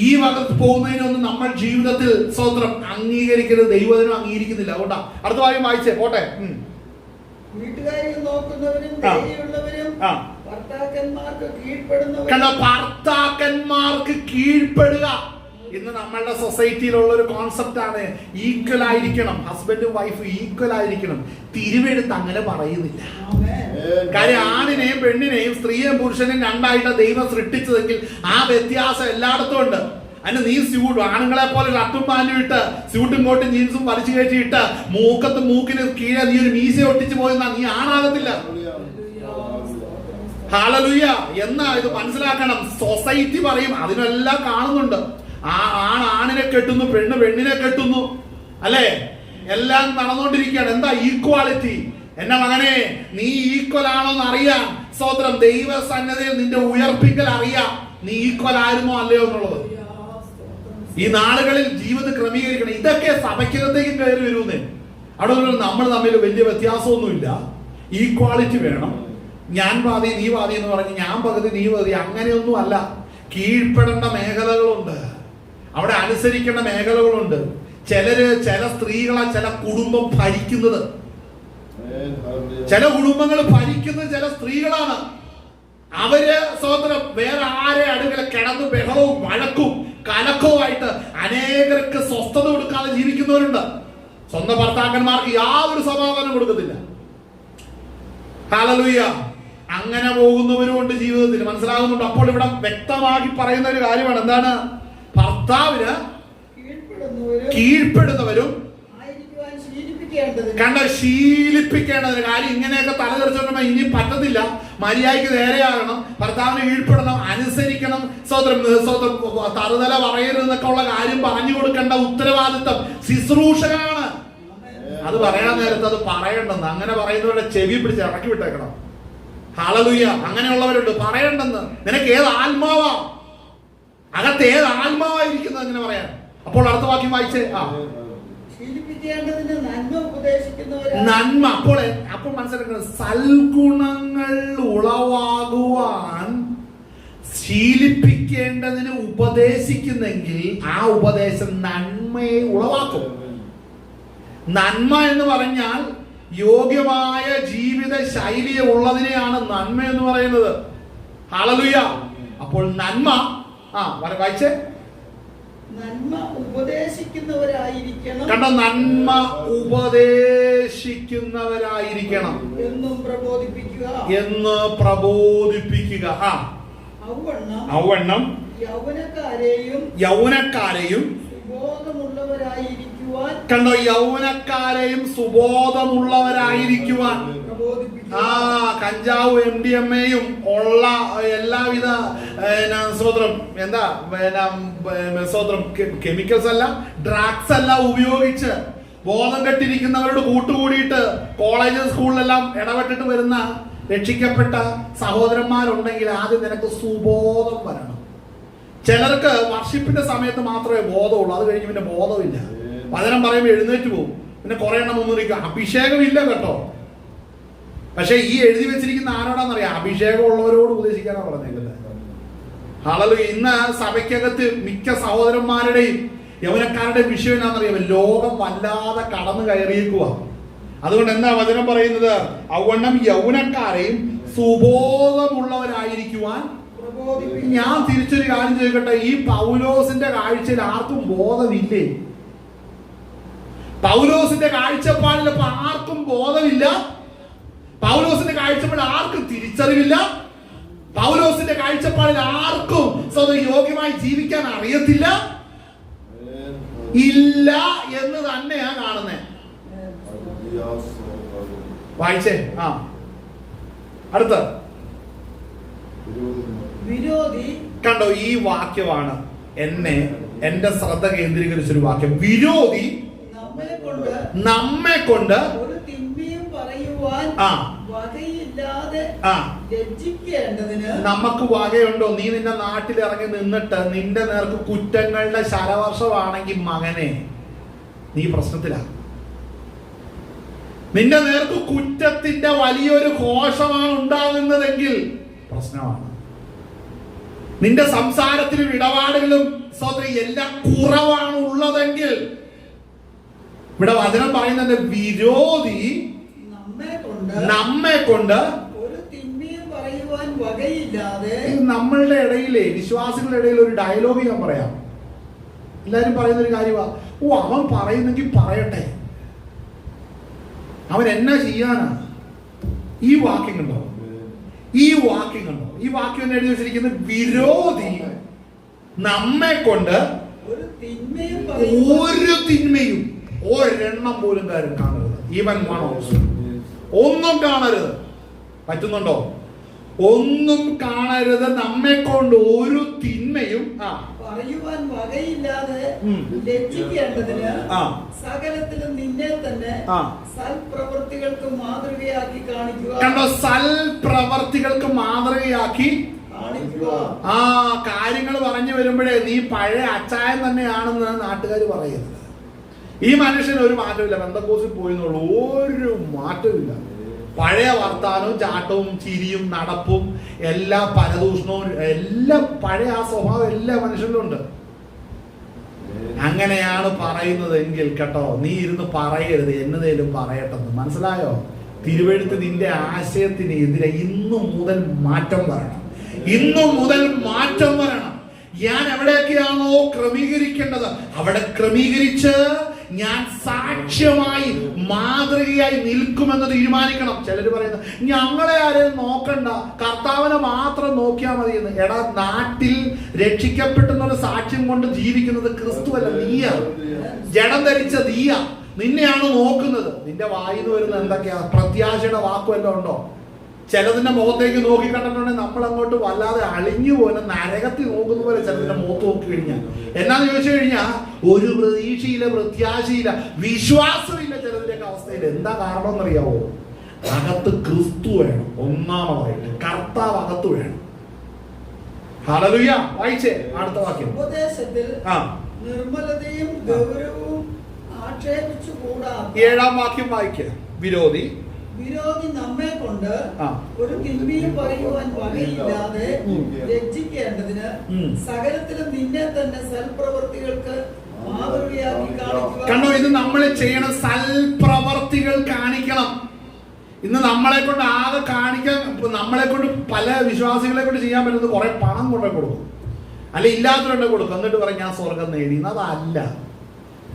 ഈ വകത്ത് പോകുന്നതിനൊന്നും നമ്മൾ ജീവിതത്തിൽ സ്വതന്ത്രം അംഗീകരിക്കരുത്. ദൈവത്തിനും അംഗീകരിക്കുന്നില്ല. അതുകൊണ്ടാ അടുത്ത വായും വായിച്ചേ പോട്ടെ. വീട്ടുകാര്യം നോക്കുന്നവരും ദയയുള്ളവരും ഭർത്താക്കന്മാർക്ക് കീഴ്പ്പെടുക. ഇന്ന് നമ്മളുടെ സൊസൈറ്റിയിലുള്ള ഒരു കോൺസെപ്റ്റ് ആണ് ഈക്വൽ ആയിരിക്കണം. ഹസ്ബൻഡും വൈഫും ഈക്വൽ ആയിരിക്കണം. തിരുവെടുത്ത് അങ്ങനെ പറയുന്നില്ല. കാര്യം ആണിനെയും പെണ്ണിനെയും സ്ത്രീയെയും പുരുഷനെയും രണ്ടായിട്ട് ദൈവം സൃഷ്ടിച്ചതെങ്കിൽ ആ വ്യത്യാസം എല്ലായിടത്തും ഉണ്ട്. അതിന് നീ ആണുങ്ങളെ പോലെ ഷർട്ടും പാൻറ്റും ഇട്ട് സ്യൂട്ടും കോട്ടും ജീൻസും വലിച്ചു കയറ്റിയിട്ട് മൂക്കിന് കീഴെ നീ ഒരു മീശ ഒട്ടിച്ചു പോയെന്നാ നീ ആണാകത്തില്ല. ഹല്ലേലൂയ. എന്നാ ഇത് മനസ്സിലാക്കണം. സൊസൈറ്റി പറയും അതിനെല്ലാം കാണുന്നുണ്ട്. ആണിനെ കെട്ടുന്നു, പെണ്ണ് പെണ്ണിനെ കെട്ടുന്നു, അല്ലേ? എല്ലാം നടന്നുകൊണ്ടിരിക്കുകയാണ്. എന്താ ഈക്വാലിറ്റി? എന്റെ മകനെ, നീ ഈക്വൽ ആണോന്ന് അറിയാം. സ്തോത്രം. ദൈവ സന്നദ്ധയിൽ നിന്റെ ഉയർപ്പിക്കൽ അറിയാം നീ ഈക്വൽ ആയിരുന്നോ അല്ലയോ എന്നുള്ളത്. ഈ നാളുകളിൽ ജീവിതം ക്രമീകരിക്കണം. ഇതൊക്കെ സഭയ്ക്കകത്തേക്കും കയറി വരുന്നേ. അവിടെ നമ്മൾ തമ്മിൽ വലിയ വ്യത്യാസമൊന്നുമില്ല. ഈക്വാളിറ്റി വേണം. ഞാൻ വാദി നീ വാദി എന്ന് പറഞ്ഞ് ഞാൻ പകുതി നീ പകുതി അങ്ങനെയൊന്നും അല്ല. കീഴ്പ്പെടേണ്ട മേഖലകളുണ്ട്, അവിടെ അനുസരിക്കേണ്ട മേഖലകളുണ്ട്. ചില സ്ത്രീകളെ ചില കുടുംബം ഭരിക്കുന്നത്, ചില കുടുംബങ്ങൾ ഭരിക്കുന്നത് ചില സ്ത്രീകളാണ്. അവര് സ്വതന്ത്രം വേറെ ആരെ അടുക്കല കിടന്ന് ബഹളവും വഴക്കും കലക്കവുമായിട്ട് അനേകർക്ക് സ്വസ്ഥത കൊടുക്കാതെ ജീവിക്കുന്നവരുണ്ട്. സ്വന്തം ഭർത്താക്കന്മാർക്ക് യാതൊരു സമാധാനം കൊടുക്കത്തില്ല. ഹല്ലേലൂയ. അങ്ങനെ പോകുന്നവരുമുണ്ട് ജീവിതത്തിൽ. മനസ്സിലാകുന്നുണ്ട്. അപ്പോൾ ഇവിടെ വ്യക്തമാക്കി പറയുന്ന ഒരു കാര്യമാണ്. എന്താണ്? ഭർത്താവിന് കീഴ്പ്പെടുന്നവരും ശീലിപ്പിക്കേണ്ടതിന്. കാര്യം ഇങ്ങനെയൊക്കെ തലതെറിച്ചോണ്ടുമ്പോ ഇനി പറ്റത്തില്ല. മര്യാദയ്ക്ക് നേരെയാകണം, ഭർത്താവിന് കീഴ്പ്പെടണം, അനുസരിക്കണം, തറുതല പറയരുതെന്നൊക്കെ ഉള്ള കാര്യം പറഞ്ഞു കൊടുക്കേണ്ട ഉത്തരവാദിത്തം ശുശ്രൂഷകനാണ്. അത് പറയാൻ നേരത്ത് അത് പറയണ്ടെന്ന്, അങ്ങനെ പറയുന്നവരുടെ ചെവി പിടിച്ച് ഇറക്കി വിട്ടേക്കണം. ഹല്ലേലൂയ. അങ്ങനെയുള്ളവരുണ്ട്. പറയണ്ടെന്ന്. നിനക്ക് ഏത് ആത്മാവാ, അകത്ത് ഏത് ആത്മാവായിരിക്കുന്നത് അങ്ങനെ പറയാൻ. അപ്പോൾ അടുത്ത വാക്യം വായിച്ചേ. നന്മ. അപ്പോൾ മനസ്സിലാക്കുന്നത് സൽഗുണങ്ങൾ ഉളവാകുവാൻ ശീലിപ്പിക്കേണ്ടതിന് ഉപദേശിക്കുന്നെങ്കിൽ ആ ഉപദേശം നന്മയെ ഉളവാക്കും. നന്മ എന്ന് പറഞ്ഞാൽ യോഗ്യമായ ജീവിത ശൈലിയെ ഉള്ളതിനെയാണ് നന്മ എന്ന് പറയുന്നത്. ഹല്ലേലൂയ. അപ്പോൾ നന്മ വായിച്ചേ. നന്മ ഉപദേശിക്കുന്നവരായിരിക്കണം. കണ്ടോ? നന്മ ഉപദേശിക്കുന്നവരായിരിക്കണം എന്നും പ്രബോധിപ്പിക്കുക. ഔവണ്ണം യൗവനക്കാരെയും സുബോധമുള്ളവരായിരിക്കുവാൻ. കണ്ടോ? യൗവനക്കാരെയും സുബോധമുള്ളവരായിരിക്കുവാൻ. കഞ്ചാവ് MDMA-യും ഉള്ള എല്ലാവിധ കെമിക്കൽസ് അല്ല, ഡ്രഗ്സ് അല്ല ഉപയോഗിച്ച് ബോധം കെട്ടിരിക്കുന്നവരോട് കൂട്ടുകൂടിയിട്ട് കോളേജ് സ്കൂളിലെല്ലാം ഇടപെട്ടിട്ട് വരുന്ന രക്ഷിക്കപ്പെട്ട സഹോദരന്മാരുണ്ടെങ്കിൽ ആദ്യം നിനക്ക് സുബോധം വരണം. ചിലർക്ക് വർഷിപ്പിന്റെ സമയത്ത് മാത്രമേ ബോധമുള്ളൂ. അത് കഴിഞ്ഞ് പിന്നെ ബോധമില്ല. വചനം പറയുമ്പോൾ എഴുന്നേറ്റ് പോകും. പിന്നെ കുറെ എണ്ണം ഒന്നിരിക്കും. അഭിഷേകമില്ല കേട്ടോ. പക്ഷെ ഈ എഴുതി വെച്ചിരിക്കുന്ന ആരോടാന്നറിയാം? അഭിഷേകം ഉള്ളവരോട് ഉപദേശിക്കാനാണ് പറഞ്ഞേക്കുന്നത്. ഹല്ലേലൂയ. ഇന്ന് സഭയ്ക്കകത്ത് മിക്ക സഹോദരന്മാരുടെയും യൗവനക്കാരുടെയും വിഷയം എന്താണെന്നറിയാമോ? ലോകം വല്ലാതെ കടന്നു കയറിയേക്കുക. അതുകൊണ്ട് എന്താ വചനം പറയുന്നത്? ഔവണ്ണം യൗവനക്കാരെയും സുബോധമുള്ളവരായിരിക്കുവാൻ. ഞാൻ തിരിച്ചൊരു കാര്യം ചോദിക്കട്ടെ, ഈ പൗലോസിന്റെ കാഴ്ചയിൽ ആർക്കും ബോധമില്ലേ? പൗലോസിന്റെ കാഴ്ചപ്പാടിൽ ഇപ്പൊ ആർക്കും ബോധമില്ല. പൗലോസിന്റെ കാഴ്ചപ്പാടിൽ ആർക്കും തിരിച്ചറിവില്ല. പൗലോസിന്റെ കാഴ്ചപ്പാടിൽ ആർക്കും യോഗ്യമായി ജീവിക്കാൻ അറിയത്തില്ല. ഇല്ല എന്ന് തന്നെയാ കാണുന്നേ. വായിച്ചേ. അടുത്ത വിരോധി. കണ്ടോ? ഈ വാക്യമാണ് എന്റെ ശ്രദ്ധ കേന്ദ്രീകരിച്ചൊരു വാക്യം. വിരോധി നമ്മെ കൊണ്ട് ഒരു തിന്മയും പറയുവാൻ വകയില്ലാതെ ലജ്ജിക്കേണ്ടതിന്. നമുക്ക് വകയുണ്ടോ? നീ നിന്റെ നാട്ടിൽ ഇറങ്ങി നിന്നിട്ട് നിന്റെ നേർക്ക് കുറ്റങ്ങളുടെ ശരവർഷമാണെങ്കിൽ മകനെ നീ പ്രശ്നത്തിലാ. നിന്റെ നേർക്ക് കുറ്റത്തിന്റെ വലിയൊരു ഘോഷമാണ് ഉണ്ടാകുന്നതെങ്കിൽ പ്രശ്നമാണ്. നിന്റെ സംസാരത്തിലും ഇടപാടുകളും എല്ലാം കുറവാണ് ഉള്ളതെങ്കിൽ, ഇവിടെ വചനം പറയുന്നത് വിരോധി നമ്മെ കൊണ്ട് ഒരു തിന്മയും പറയുവാൻ വകയില്ലാതെ. നമ്മളുടെ ഇടയിലെ വിശ്വാസികളുടെ ഇടയിൽ ഒരു ഡയലോഗ് ഞാൻ പറയാം. എല്ലാരും പറയുന്ന ഒരു കാര്യമാണ്, അവൻ പറയുന്നെങ്കിൽ പറയട്ടെ, അവൻ എന്നാ ചെയ്യാനാ. ഈ വാക്യം കണ്ടോ? ഈ വാക്യം എഴുതി വെച്ചിരിക്കുന്നത് വിരോധി നമ്മെ കൊണ്ട് ഒരു തിന്മയും ഒരെണ്ണം പോലും കാര്യം കാണരുത്. ഈവൻ ഒന്നും കാണരുത്. പറ്റുന്നുണ്ടോ? ഒന്നും കാണരുത്, നമ്മെ കൊണ്ട് ഒരു തിന്മയും പറയുവാൻ വകയില്ലാതെ ലജ്ജിക്കേണ്ടതിന് സകലത്തിലും നിന്നെ തന്നെ സൽപ്രവൃത്തികൾക്ക് മാതൃകയാക്കി കാണിക്കുക. കണ്ടോ, സൽപ്രവർത്തികൾക്ക് മാതൃകയാക്കി കാര്യങ്ങൾ പറഞ്ഞു വരുമ്പോഴേ നീ പഴയ അച്ചായൻ തന്നെയാണെന്ന് നാട്ടുകാർ പറയുന്നത്. ഈ മനുഷ്യന് ഒരു മാറ്റമില്ല, പെന്തക്കോസിൽ പോയെന്നുള്ളൂ, ഒരു മാറ്റമില്ല. പഴയ വർത്താനവും ചാട്ടവും ചിരിയും നടപ്പും എല്ലാ പരദൂഷണവും എല്ലാം പഴയ ആ സ്വഭാവം എല്ലാ മനുഷ്യരിലും ഉണ്ട്. അങ്ങനെയാണ് പറയുന്നത് എങ്കിൽ കേട്ടോ, നീ ഇരുന്ന് പറയരുത്, എന്നതേലും പറയട്ടെന്ന്. മനസ്സിലായോ? തിരുവെഴുത്ത് നിന്റെ ആശയത്തിന് എതിരെ ഇന്നു മുതൽ മാറ്റം വരണം. ഇന്നു മുതൽ മാറ്റം വരണം. ഞാൻ എവിടെയൊക്കെയാണോ ക്രമീകരിക്കേണ്ടത് അവിടെ ക്രമീകരിച്ച് ഞാൻ സാക്ഷ്യമായി മാതൃകയായി നിൽക്കുമെന്ന് തീരുമാനിക്കണം. ചിലര് പറയുന്നത് ഞങ്ങളെ ആരെയും നോക്കണ്ട, കർത്താവിനെ മാത്രം നോക്കിയാൽ മതി എന്ന്. എടാ, നാട്ടിൽ രക്ഷിക്കപ്പെട്ടെന്നുള്ള സാക്ഷ്യം കൊണ്ട് ജീവിക്കുന്നത് ക്രിസ്തുവല്ല, നീയാ. ജഡം ധരിച്ച നീയാ, നിന്നെയാണ് നോക്കുന്നത്. നിന്റെ വായിന്ന് വരുന്ന എന്തൊക്കെയാ? പ്രത്യാശയുടെ വാക്കുവല്ലോ ഉണ്ടോ? ചിലതിന്റെ മുഖത്തേക്ക് നോക്കി കണ്ടിട്ടുണ്ടെങ്കിൽ നമ്മൾ അങ്ങോട്ട് വല്ലാതെ അളിഞ്ഞു പോകുന്ന നരകത്തിൽ നോക്കുന്ന പോലെ ചിലതിന്റെ മുഖത്ത് നോക്കി കഴിഞ്ഞാൽ എന്നാന്ന് ചോദിച്ചു കഴിഞ്ഞാൽ ഒരു പ്രതീക്ഷയില്ല, പ്രത്യാശയില്ല, വിശ്വാസമില്ല ചിലതിന്റെയൊക്കെ അവസ്ഥയിൽ. എന്താ കാരണം എന്നറിയാവോ? അകത്ത് ക്രിസ്തു വേണം. ഒന്നാമതായിട്ട് കർത്താവ് അകത്ത് വേണം. ഹല്ലേലൂയ. വായിച്ചേ അടുത്ത വാക്യം. ഉപദേശത്തിൽ നിർമ്മലതയും ഗൗരവവും ആക്ഷേപിച്ചുകൂടാ. 7-ാം വാക്യം വായിക്കുക. വിരോധി നമ്മെ കൊണ്ട് ഒരു തിന്മയും പറയുവാൻ വകയില്ലാതെ ലജ്ജിക്കേണ്ടതിന് സകലത്തിലും നിന്നെ തന്നെ സൽപ്രവർത്തികൾക്ക് മാതൃകയാക്കി കാണിക്കുക. കണ്ടോ, ഇത് നമ്മൾ ചെയ്യണം. സൽപ്രവർത്തികൾ കാണിക്കണം. ഇന്ന് നമ്മളെ കൊണ്ട് ആകെ കാണിക്കാൻ, നമ്മളെ കൊണ്ട് പല വിശ്വാസികളെ കൊണ്ട് ചെയ്യാൻ പറ്റുന്നത് കുറെ പണം കൊണ്ടേ കൊടുക്കും, അല്ലെ ഇല്ലാത്തവരുടെ കൊടുക്കും, എന്നിട്ട് പറയും ഞാൻ സ്വർഗം നേടി. അതല്ല.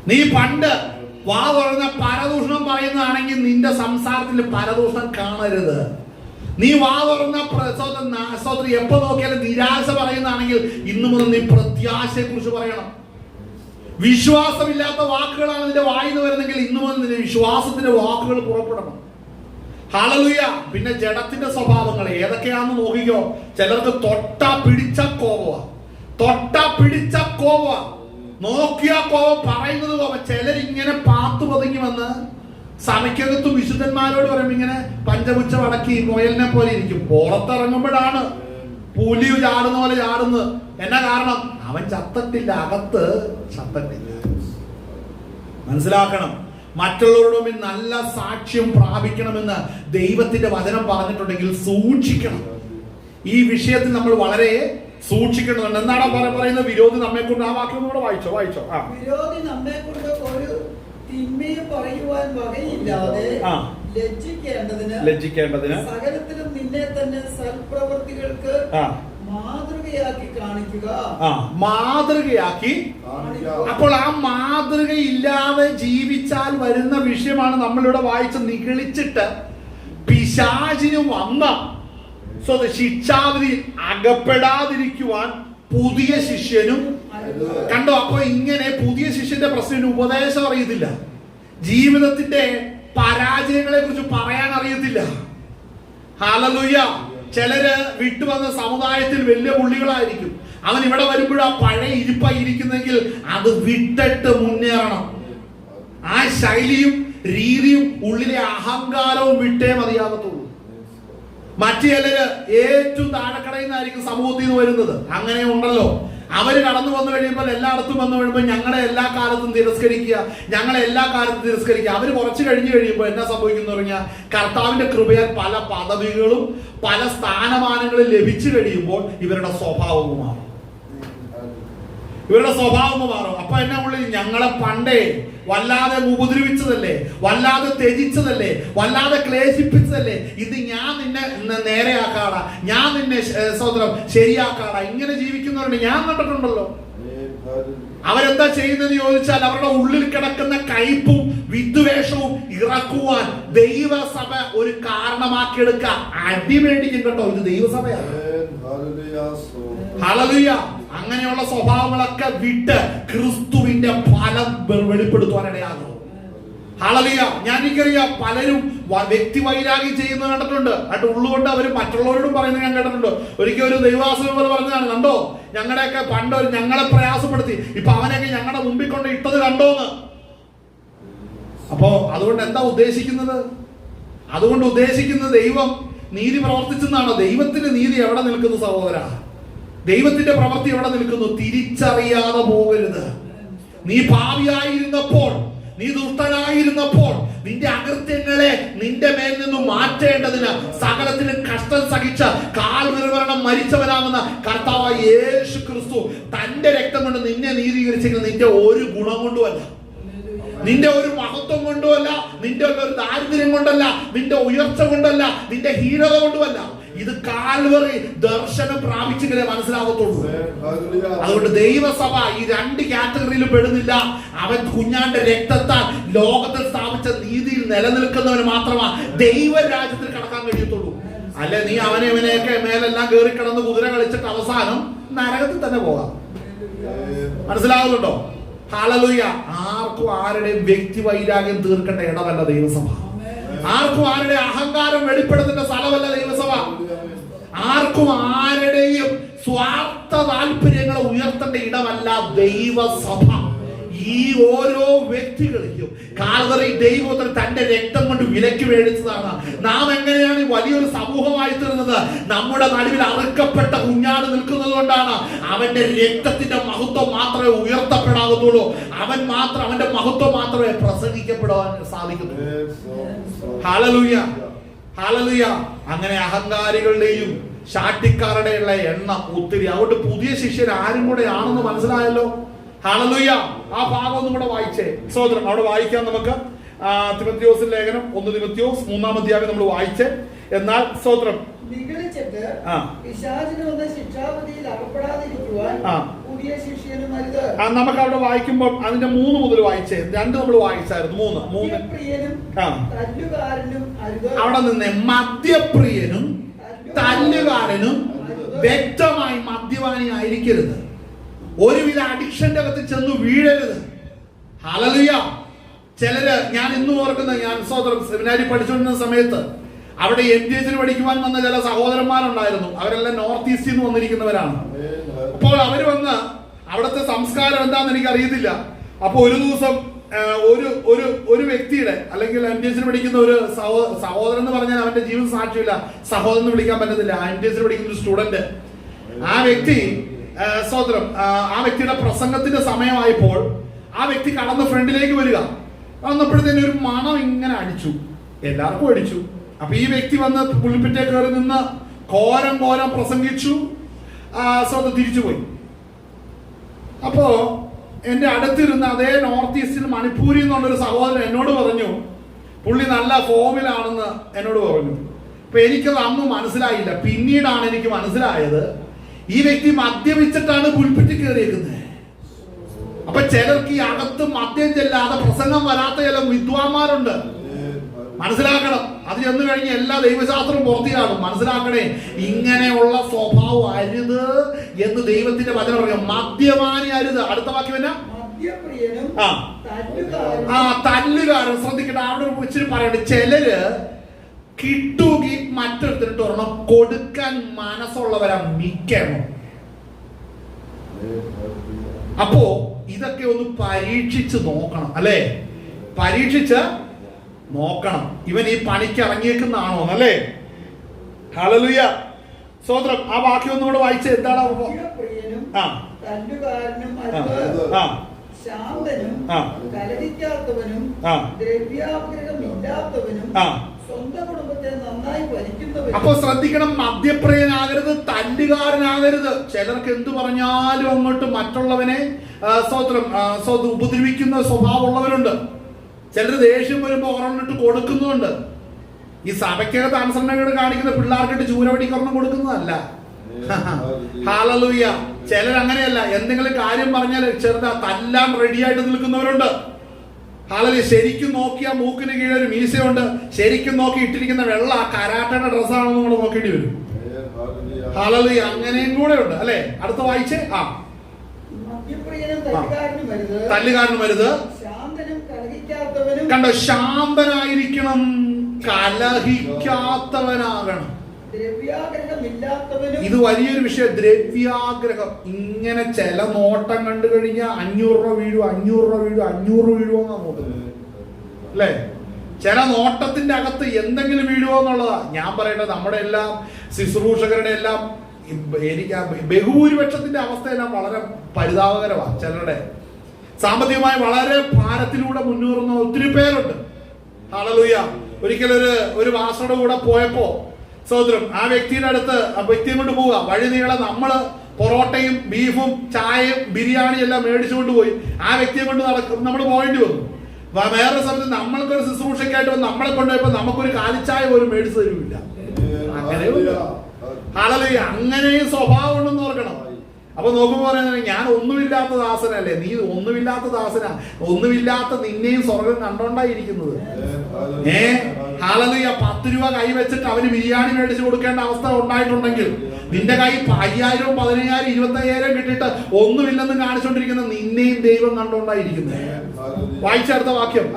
നീ പണ്ട് വാ തുറന്ന പരദൂഷണം പറയുന്നതാണെങ്കിൽ നിന്റെ സംസാരത്തിൽ പരദൂഷണം കാണരുത്. നീ വാ തുറന്ന എപ്പോ നോക്കിയാലും നിരാശ പറയുന്നതാണെങ്കിൽ ഇന്നു മുതൽ നീ പ്രത്യാശയെ കുറിച്ച് പറയണം. വിശ്വാസമില്ലാത്ത വാക്കുകളാണ് നിന്റെ വായിന്ന് വരുന്നെങ്കിൽ ഇന്നു മുതൽ നിന്റെ വിശ്വാസത്തിന്റെ വാക്കുകൾ പുറപ്പെടണം. ഹല്ലേലൂയ. പിന്നെ ജഡത്തിന്റെ സ്വഭാവങ്ങൾ ഏതൊക്കെയാണെന്ന് നോക്കിക്കോ. ചിലർക്ക് തൊട്ടാ പിടിച്ച കോപ, നോക്കിയാ കോപം, പറയുന്നത് കോപം. ചിലരിങ്ങനെ പാത്തു പതുങ്ങി വന്ന് സഭയ്ക്കകത്തും വിശുദ്ധന്മാരോട് പറയുമ്പോൾ ഇങ്ങനെ പഞ്ചപുച്ച വടക്കി മുയലിനെ പോലെ ഇരിക്കും. പുറത്തിറങ്ങുമ്പോഴാണ് പുലി ചാടുന്ന പോലെ ചാടുന്നത്. എന്നാ കാരണം? അവൻ ചത്തട്ടില്ല, അകത്ത് ചത്തട്ടില്ല. മനസ്സിലാക്കണം. മറ്റുള്ളവരുടെ മുമ്പിൽ നല്ല സാക്ഷ്യം പ്രാപിക്കണമെന്ന് ദൈവത്തിന്റെ വചനം പറഞ്ഞിട്ടുണ്ടെങ്കിൽ സൂക്ഷിക്കണം. ഈ വിഷയത്തിൽ നമ്മൾ വളരെ സൂക്ഷിക്കേണ്ടതുണ്ട്. എന്താണ് പറയുന്നത്? വിരോധി നമ്മെ കൊണ്ട്, ആ വാക്യം കൂടെ വായിച്ചോ. വിരോധി നമ്മെ കൊണ്ട് ഒരു തിന്മയും പറയുവാൻ വകയില്ലാതെ ലജ്ജിക്കേണ്ടതിന് സകലത്തിലും നിന്നെ തന്നെ സൽപ്രവർത്തികൾക്ക് മാതൃകയാക്കി കാണിക്കുക. മാതൃകയാക്കി. അപ്പോൾ ആ മാതൃകയില്ലാതെ ജീവിച്ചാൽ വരുന്ന വിഷയമാണ് നമ്മളിവിടെ വായിച്ച് നിഗളിച്ചിട്ട് പിശാചിന് വന്ന ശിക്ഷാവിധി അകപ്പെടാതിരിക്കുവാൻ പുതിയ ശിഷ്യനും. കണ്ടോ, അപ്പൊ ഇങ്ങനെ പുതിയ ശിഷ്യന്റെ പ്രശ്നം ഉപദേശം അറിയത്തില്ല, ജീവിതത്തിന്റെ പരാജയങ്ങളെ കുറിച്ച് പറയാൻ അറിയത്തില്ല. ഹല്ലേലൂയ. ചിലര് വിട്ടുവന്ന സമുദായത്തിൽ വലിയ പുള്ളികളായിരിക്കും. അവൻ ഇവിടെ വരുമ്പോഴും ആ പഴയ ഇരിപ്പായി ഇരിക്കുന്നെങ്കിൽ അത് വിട്ടിട്ട് മുന്നേറണം. ആ ശൈലിയും രീതിയും ഉള്ളിലെ അഹങ്കാരവും വിട്ടേ മതിയാകത്തുള്ളൂ. മറ്റു ചിലര് ഏറ്റവും താഴെക്കടയിൽ നിന്നായിരിക്കും സമൂഹത്തിൽ നിന്ന് വരുന്നത്. അങ്ങനെ ഉണ്ടല്ലോ. അവര് കടന്നു വന്നു കഴിയുമ്പോൾ എല്ലായിടത്തും വന്നു കഴിയുമ്പോൾ ഞങ്ങളെ എല്ലാ കാലത്തും തിരസ്കരിക്കുക. അവര് കുറച്ച് കഴിഞ്ഞു കഴിയുമ്പോൾ എന്നാ സംഭവിക്കുന്നു പറഞ്ഞാൽ കർത്താവിന്റെ കൃപയാൽ പല പദവികളും പല സ്ഥാനമാനങ്ങളും ലഭിച്ചു കഴിയുമ്പോൾ ഇവരുടെ സ്വഭാവവും മാറും. അപ്പൊ എന്നെ ഉള്ളിൽ ഞങ്ങളെ പണ്ടേ വല്ലാതെ ഉപദ്രവിച്ചതല്ലേ, വല്ലാതെ ത്യജിച്ചതല്ലേ, വല്ലാതെ ക്ലേശിപ്പിച്ചതല്ലേ, ഇത് ഞാൻ നിന്നെ നേരെയാക്കാടാ, ഞാൻ നിന്നെ ശരിയാക്കാടാ, ഇങ്ങനെ ജീവിക്കുന്നവരുണ്ട്. ഞാൻ കണ്ടിട്ടുണ്ടല്ലോ. അവരെന്താ ചെയ്യുന്നത് ചോദിച്ചാൽ അവരുടെ ഉള്ളിൽ കിടക്കുന്ന കയ്പും വിദ്വേഷവും ഇറക്കുവാൻ ദൈവസഭ ഒരു കാരണമാക്കിയെടുക്കുക. അടിമേടിക്കും കേട്ടോ, ഇത് ദൈവസഭയാണ്. ഹല്ലേലൂയ. അങ്ങനെയുള്ള സ്വഭാവങ്ങളൊക്കെ വിട്ട് ക്രിസ്തുവിന്റെ ഫലം വെളിപ്പെടുത്തുവാനിടയാകും. ഹല്ലേലൂയ. ഞാൻ എനിക്കറിയാം പലരും വ്യക്തി വൈരാഗ്യം ചെയ്യുന്നത് കണ്ടിട്ടുണ്ട്. എന്നിട്ട് ഉള്ളുകൊണ്ട് അവർ മറ്റുള്ളവരോടും പറയുന്നത് ഞാൻ കേട്ടിട്ടുണ്ട്. ഒരിക്കൽ ഒരു ദൈവാസുരം പോലെ പറഞ്ഞതാണ്, കണ്ടോ ഞങ്ങളുടെയൊക്കെ പണ്ട് ഞങ്ങളെ പ്രയാസപ്പെടുത്തി, ഇപ്പൊ അവനെയൊക്കെ ഞങ്ങളുടെ മുമ്പിൽ കൊണ്ട് ഇട്ടത് കണ്ടോന്ന്. അപ്പോ അതുകൊണ്ട് എന്താ ഉദ്ദേശിക്കുന്നത്? അതുകൊണ്ട് ഉദ്ദേശിക്കുന്നത് ദൈവം നീതി പ്രവർത്തിച്ചെന്നാണ്. ദൈവത്തിന്റെ നീതി എവിടെ നിൽക്കുന്നു സഹോദര? ദൈവത്തിന്റെ പ്രവൃത്തി എവിടെ നിൽക്കുന്നു? തിരിച്ചറിയാതെ പോകരുത്. നീ പാപിയായിരുന്നപ്പോൾ, നീ ദുഷ്ടനായിരുന്നപ്പോൾ നിന്റെ അകൃത്യങ്ങളെ നിന്റെ മേൽ നിന്നും മാറ്റേണ്ടതിന് സകലത്തിനും കഷ്ടം സഹിച്ച കാൽവരി മരിച്ചവനാകുന്ന കർത്താവായ യേശു ക്രിസ്തു തന്റെ രക്തം കൊണ്ട് നിന്നെ നീതീകരിച്ചിരിക്കുന്നത് നിന്റെ ഒരു ഗുണം കൊണ്ടുമല്ല, നിന്റെ ഒരു മഹത്വം കൊണ്ടുമല്ല, നിന്റെ ഒരു ദാരിദ്ര്യം കൊണ്ടല്ല, നിന്റെ ഉയർച്ച കൊണ്ടല്ല, നിന്റെ ഹീനത കൊണ്ടുമല്ല. ഇത് കാൽവറി ദർശനം പ്രാപിച്ചെങ്കിലേ മനസ്സിലാകത്തുള്ളൂ. അതുകൊണ്ട് ദൈവസഭ ഈ രണ്ട് കാറ്റഗറിയിലും പെടുന്നില്ല. അവൻ കുഞ്ഞാന്റെ രക്തത്താൽ ലോകത്തിൽ സ്ഥാപിച്ച നീതിയിൽ നിലനിൽക്കുന്നവന് മാത്രമാ ദൈവരാജ്യത്തിൽ കടക്കാൻ കഴിയത്തുള്ളൂ. അല്ലെ നീ അവനെയൊക്കെ മേലെല്ലാം കയറി കിടന്ന് കുതിര കളിച്ചിട്ട് അവസാനം നരകത്തിൽ തന്നെ പോകാം. മനസ്സിലാകുന്നുണ്ടോ? ഹല്ലേലൂയ. ആർക്കും ആരുടെയും വ്യക്തി വൈരാഗ്യം തീർക്കേണ്ട ഇടമല്ല ദൈവസഭ. ആർക്കും ആരുടെ അഹങ്കാരം വെളിപ്പെടുത്തേണ്ട സ്ഥലമല്ല ദൈവസഭ. ആർക്കും ആരുടെയും സ്വാർത്ഥ താല്പര്യങ്ങളെ ഉയർത്തേണ്ട ഇടമല്ല ദൈവസഭ. ഈ ഓരോ വ്യക്തികളെയും കാൽവറി ദൈവത്തിൽ തന്റെ രക്തം കൊണ്ട് വിലക്ക് മേടിച്ചതാണ്. നാം എങ്ങനെയാണ് വലിയൊരു സമൂഹമായി തീർന്നത്? നമ്മുടെ നടുവിൽ അറുക്കപ്പെട്ട കുഞ്ഞാട് നിൽക്കുന്നത് കൊണ്ടാണ്. അവന്റെ രക്തത്തിന്റെ മഹത്വം മാത്രമേ ഉയർത്തപ്പെടാകുന്നുള്ളൂ. അവന്റെ മഹത്വം മാത്രമേ പ്രസംഗിക്കപ്പെടാൻ സാധിക്കുന്നുള്ളൂ. Hallelujah, hallelujah. അങ്ങനെ അഹങ്കാരികളുടെയും ശാഠ്യക്കാരുടെയുള്ള എണ്ണം ഒത്തിരി. അതുകൊണ്ട് പുതിയ ശിഷ്യർ ആരും കൂടെ ആണെന്ന് മനസ്സിലായല്ലോ. ഹല്ലേലൂയ. ആ ഭാഗം ഒന്നും കൂടെ വായിച്ചേ. സഹോദരൻ അവിടെ വായിക്കാം നമുക്ക്. തിമോഥെയോസിന്റെ ലേഖനം 1 തിമോഥെയോസ് 3-ാം അധ്യായം നമ്മൾ വായിച്ചേ. എന്നാൽ സ്തോത്രം നിഗളിച്ചിട്ട് പിശാചിന് വന്ന ശിക്ഷാവിധിയിൽ അകപ്പെടാതിരിക്കുവാൻ പുതിയ ശിഷ്യനും അരുത്. നമുക്ക് അവിടെ വായിക്കുമ്പോൾ അതിന്റെ 3 മുതൽ വായിച്ചേ. 2 നമ്മൾ വായിച്ചായിരുന്നു. 3 അവിടെ നിന്ന് മദ്യപ്രിയനും തല്ലുകാരനും വ്യക്തമായി മദ്യപാനി ആയിരിക്കരുത്. ഒരുവിധ അഡിക്ഷന്റെ അകത്ത് ചെന്ന് വീഴരുത്. ഹല്ലേലൂയ. ചിലര്, ഞാൻ ഇന്നും ഓർക്കുന്ന, ഞാൻ സഹോദരൻ സെമിനാരി പഠിച്ചുകൊണ്ടിരുന്ന സമയത്ത് അവിടെ MTS പഠിക്കുവാൻ വന്ന ചില സഹോദരന്മാരുണ്ടായിരുന്നു. അവരെല്ലാം നോർത്ത് ഈസ്റ്റിൽ നിന്ന് വന്നിരിക്കുന്നവരാണ്. അപ്പോൾ അവര് വന്ന് അവിടുത്തെ സംസ്കാരം എന്താണെന്ന് എനിക്ക് അറിയത്തില്ല. അപ്പൊ ഒരു ദിവസം ഒരു വ്യക്തിയുടെ, അല്ലെങ്കിൽ MTS പഠിക്കുന്ന ഒരു സഹോദരൻ എന്ന് പറഞ്ഞാൽ അവന്റെ ജീവൻ സാക്ഷ്യമില്ല, സഹോദരൻ എന്ന് വിളിക്കാൻ പറ്റത്തില്ല. MTS പഠിക്കുന്ന ഒരു സ്റ്റുഡന്റ്, ആ വ്യക്തി സഹോദരം, ആ വ്യക്തിയുടെ പ്രസംഗത്തിന്റെ സമയമായപ്പോൾ ആ വ്യക്തി കടന്ന് ഫ്രണ്ടിലേക്ക് വരിക. വന്നപ്പോഴത്തേന് ഒരു മണം ഇങ്ങനെ അടിച്ചു, എല്ലാവർക്കും അടിച്ചു. അപ്പൊ ഈ വ്യക്തി വന്ന് പുൽപ്പിറ്റേ കയറി നിന്ന് കോരം പ്രസംഗിച്ചു. സഹോദരൻ തിരിച്ചുപോയി. അപ്പോ എന്റെ അടുത്തിരുന്ന അതേ നോർത്ത് ഈസ്റ്റിൽ മണിപ്പൂരിൽ നിന്നുള്ളൊരു സഹോദരൻ എന്നോട് പറഞ്ഞു, പുള്ളി നല്ല ഫോമിലാണെന്ന് എന്നോട് പറഞ്ഞു. അപ്പൊ എനിക്കത് അന്ന് മനസ്സിലായില്ല. പിന്നീടാണ് എനിക്ക് മനസ്സിലായത്, ഈ വ്യക്തി മദ്യപിച്ചിട്ടാണ് പുൽപ്പിറ്റിൽ കയറിയേക്കുന്നത്. അപ്പൊ ചിലർക്ക് ഈ അകത്ത് മദ്യം ചെല്ലാതെ പ്രസംഗം വരാത്ത ചില വിദ്വാന്മാരുണ്ട്. മനസ്സിലാക്കണം. അത് ചെന്ന് കഴിഞ്ഞ് എല്ലാ ദൈവശാസ്ത്രവും പുറത്തിയാകും. മനസ്സിലാക്കണേ, ഇങ്ങനെയുള്ള സ്വഭാവം അരുത് എന്ന് ദൈവത്തിന്റെ വചനം പറയും. മദ്യപാനി അരുത്. അടുത്ത വാക്യം എന്നാ? തല്ലുകാരൻ. ശ്രദ്ധിക്കട്ടെ, അവിടെ ഇച്ചിരി പറയട്ടെ. ചിലര് കിട്ടുകി മറ്റൊരുത്തിട്ട് ഒരെണ്ണം കൊടുക്കാൻ മനസ്സുള്ളവരാ മിക്കണം. അപ്പോ ഇതൊക്കെ ഒന്ന് പരീക്ഷിച്ച് നോക്കണം, അല്ലേ? പരീക്ഷിച്ച് നോക്കണം. ഇവൻ ഈ പണിക്ക് ഇറങ്ങിയേക്കുന്നതാണോ അല്ലേ? ഹല്ലേലൂയ. സ്തോത്രം. ആ വാക്യം ഒന്നും കൂടെ വായിച്ച് എന്താണ്? അപ്പൊ ശ്രദ്ധിക്കണം, മദ്യപ്രിയനാകരുത്, തല്ലുകാരനാകരുത്. ചിലർക്ക് എന്തു പറഞ്ഞാലും അങ്ങോട്ട് മറ്റുള്ളവനെ ഉപദ്രവിക്കുന്ന സ്വഭാവമുള്ളവരുണ്ട്. ചിലർ ദേഷ്യം വരുമ്പോ ഒരെണ്ണിട്ട് കൊടുക്കുന്നുണ്ട്. ഈ സഭയ്ക്കകത്ത് അനുസരണക്കേട് കാണിക്കുന്ന പിള്ളേർക്കിട്ട് ചൂരവടിക്കൊരെണ്ണം കൊടുക്കുന്നതല്ല. ഹല്ലേലൂയ. ചിലർ അങ്ങനെയല്ല, എന്തെങ്കിലും കാര്യം പറഞ്ഞാൽ ചെറുതാ തല്ലാൻ റെഡിയായിട്ട് നിൽക്കുന്നവരുണ്ട്. ഹല്ലേലൂയ. ശരിക്കും നോക്കിയാ മൂക്കിന് കീഴെ ഒരു മീശയുണ്ട്. ശരിക്കും നോക്കി ഇട്ടിരിക്കുന്ന വെള്ള കരാട്ടയുടെ ഡ്രസ്സാണെന്ന് നമ്മൾ നോക്കേണ്ടി വരും. ഹല്ലേലൂയ. അങ്ങനെയും കൂടെ ഉണ്ട്, അല്ലെ? അടുത്ത വായിച്ചേ. തല്ലുകാരനും വരുത്, കണ്ടോ, ശാന്തനായിരിക്കണം, കലഹിക്കാത്തവനാകണം. ഇത് വലിയൊരു വിഷയം. ദ്രവ്യാഗ്രഹം. ഇങ്ങനെ ചില നോട്ടം കണ്ടു കഴിഞ്ഞാൽ 500 രൂപ വീഴും, 500 രൂപ വീഴും, 500 വീഴുവോന്നാ നോക്കുന്നത്, അല്ലേ? ചില നോട്ടത്തിന്റെ അകത്ത് എന്തെങ്കിലും വീഴുവോ എന്നുള്ളതാ. ഞാൻ പറയട്ടെ, നമ്മുടെ എല്ലാം ശുശ്രൂഷകരുടെ എല്ലാം എനിക്ക് ബഹുഭൂരിപക്ഷത്തിന്റെ അവസ്ഥയെല്ലാം വളരെ പരിതാപകരമാണ്. ചിലരുടെ സാമ്പത്തികമായി വളരെ ഭാരത്തിലൂടെ മുന്നേറുന്ന ഒത്തിരി പേരുണ്ട്. ഹല്ലേലൂയ. ഒരിക്കലൊരു പാസ്റ്ററുടെ കൂടെ പോയപ്പോ സഹോദരം, ആ വ്യക്തിയുടെ അടുത്ത് ആ വ്യക്തിയെ കൊണ്ട് പോവുക. വഴി നീളെ നമ്മള് പൊറോട്ടയും ബീഫും ചായയും ബിരിയാണി എല്ലാം മേടിച്ചുകൊണ്ട് പോയി ആ വ്യക്തിയെ കൊണ്ട് നമ്മൾ പോകേണ്ടി വന്നു. വേറെ സമയത്ത് നമ്മൾക്കൊരു ശുശ്രൂഷയ്ക്കായിട്ട് വന്ന് നമ്മളെ കൊണ്ടുപോയപ്പോ നമുക്കൊരു കാലിച്ചായ പോലും മേടിച്ചു തരുമില്ല. അങ്ങനെയുമില്ല. ഹല്ലേലൂയ. അങ്ങനെയും സ്വഭാവം ഉണ്ടെന്ന് ഓർക്കണം. അപ്പൊ നോക്കുമ്പോ പറയുന്നത്, ഞാൻ ഒന്നുമില്ലാത്ത ദാസനല്ലേ? നീ ഒന്നുമില്ലാത്ത ദാസനാ. ഒന്നുമില്ലാത്ത നിന്നെയും സ്വർഗം കണ്ടോണ്ടായിരിക്കുന്നത്. ഹല്ലേലൂയ. 10 രൂപ കൈ വെച്ചിട്ട് അവന് ബിരിയാണി മേടിച്ചു കൊടുക്കേണ്ട അവസ്ഥ ഉണ്ടായിട്ടുണ്ടെങ്കിൽ, നിന്റെ കൈ 5000, 15000, 25000 കിട്ടിയിട്ട് ഒന്നുമില്ലെന്ന് കാണിച്ചോണ്ടിരിക്കുന്ന നിന്നെയും ദൈവം കണ്ടോണ്ടായിരിക്കുന്നത്. വായിച്ചടുത്ത വാക്യം.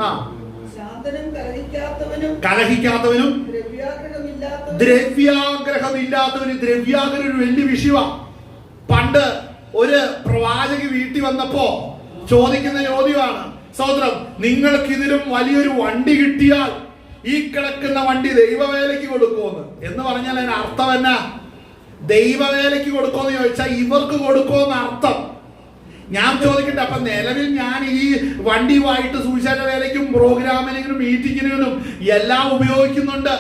കലഹിക്കാത്തവനും ദ്രവ്യാഗ്രഹമില്ലാത്തവനും. ദ്രവ്യാഗ്രഹം ഒരു വലിയ വിഷയമാണ്. പണ്ട് ഒരു പ്രവാചക വീട്ടിൽ വന്നപ്പോ ചോദിക്കുന്ന ചോദ്യമാണ്, സഹോദരം, നിങ്ങൾക്കിതിലും വലിയൊരു വണ്ടി കിട്ടിയാൽ ഈ കിടക്കുന്ന വണ്ടി ദൈവവേലയ്ക്ക് കൊടുക്കുമെന്ന്. എന്ന് പറഞ്ഞാൽ അതിന് അർത്ഥം എന്നാ? ദൈവവേലയ്ക്ക് കൊടുക്കുമെന്ന് ചോദിച്ചാൽ ഇവർക്ക് കൊടുക്കുമെന്ന് അർത്ഥം. ഞാൻ ചോദിക്കട്ടെ, അപ്പൊ നിലവിൽ ഞാൻ ഈ വണ്ടിയുമായിട്ട് സുവിശേഷ വേലയ്ക്കും പ്രോഗ്രാമിനും മീറ്റിങ്ങിനും എല്ലാം ഉപയോഗിക്കുന്നുണ്ട്.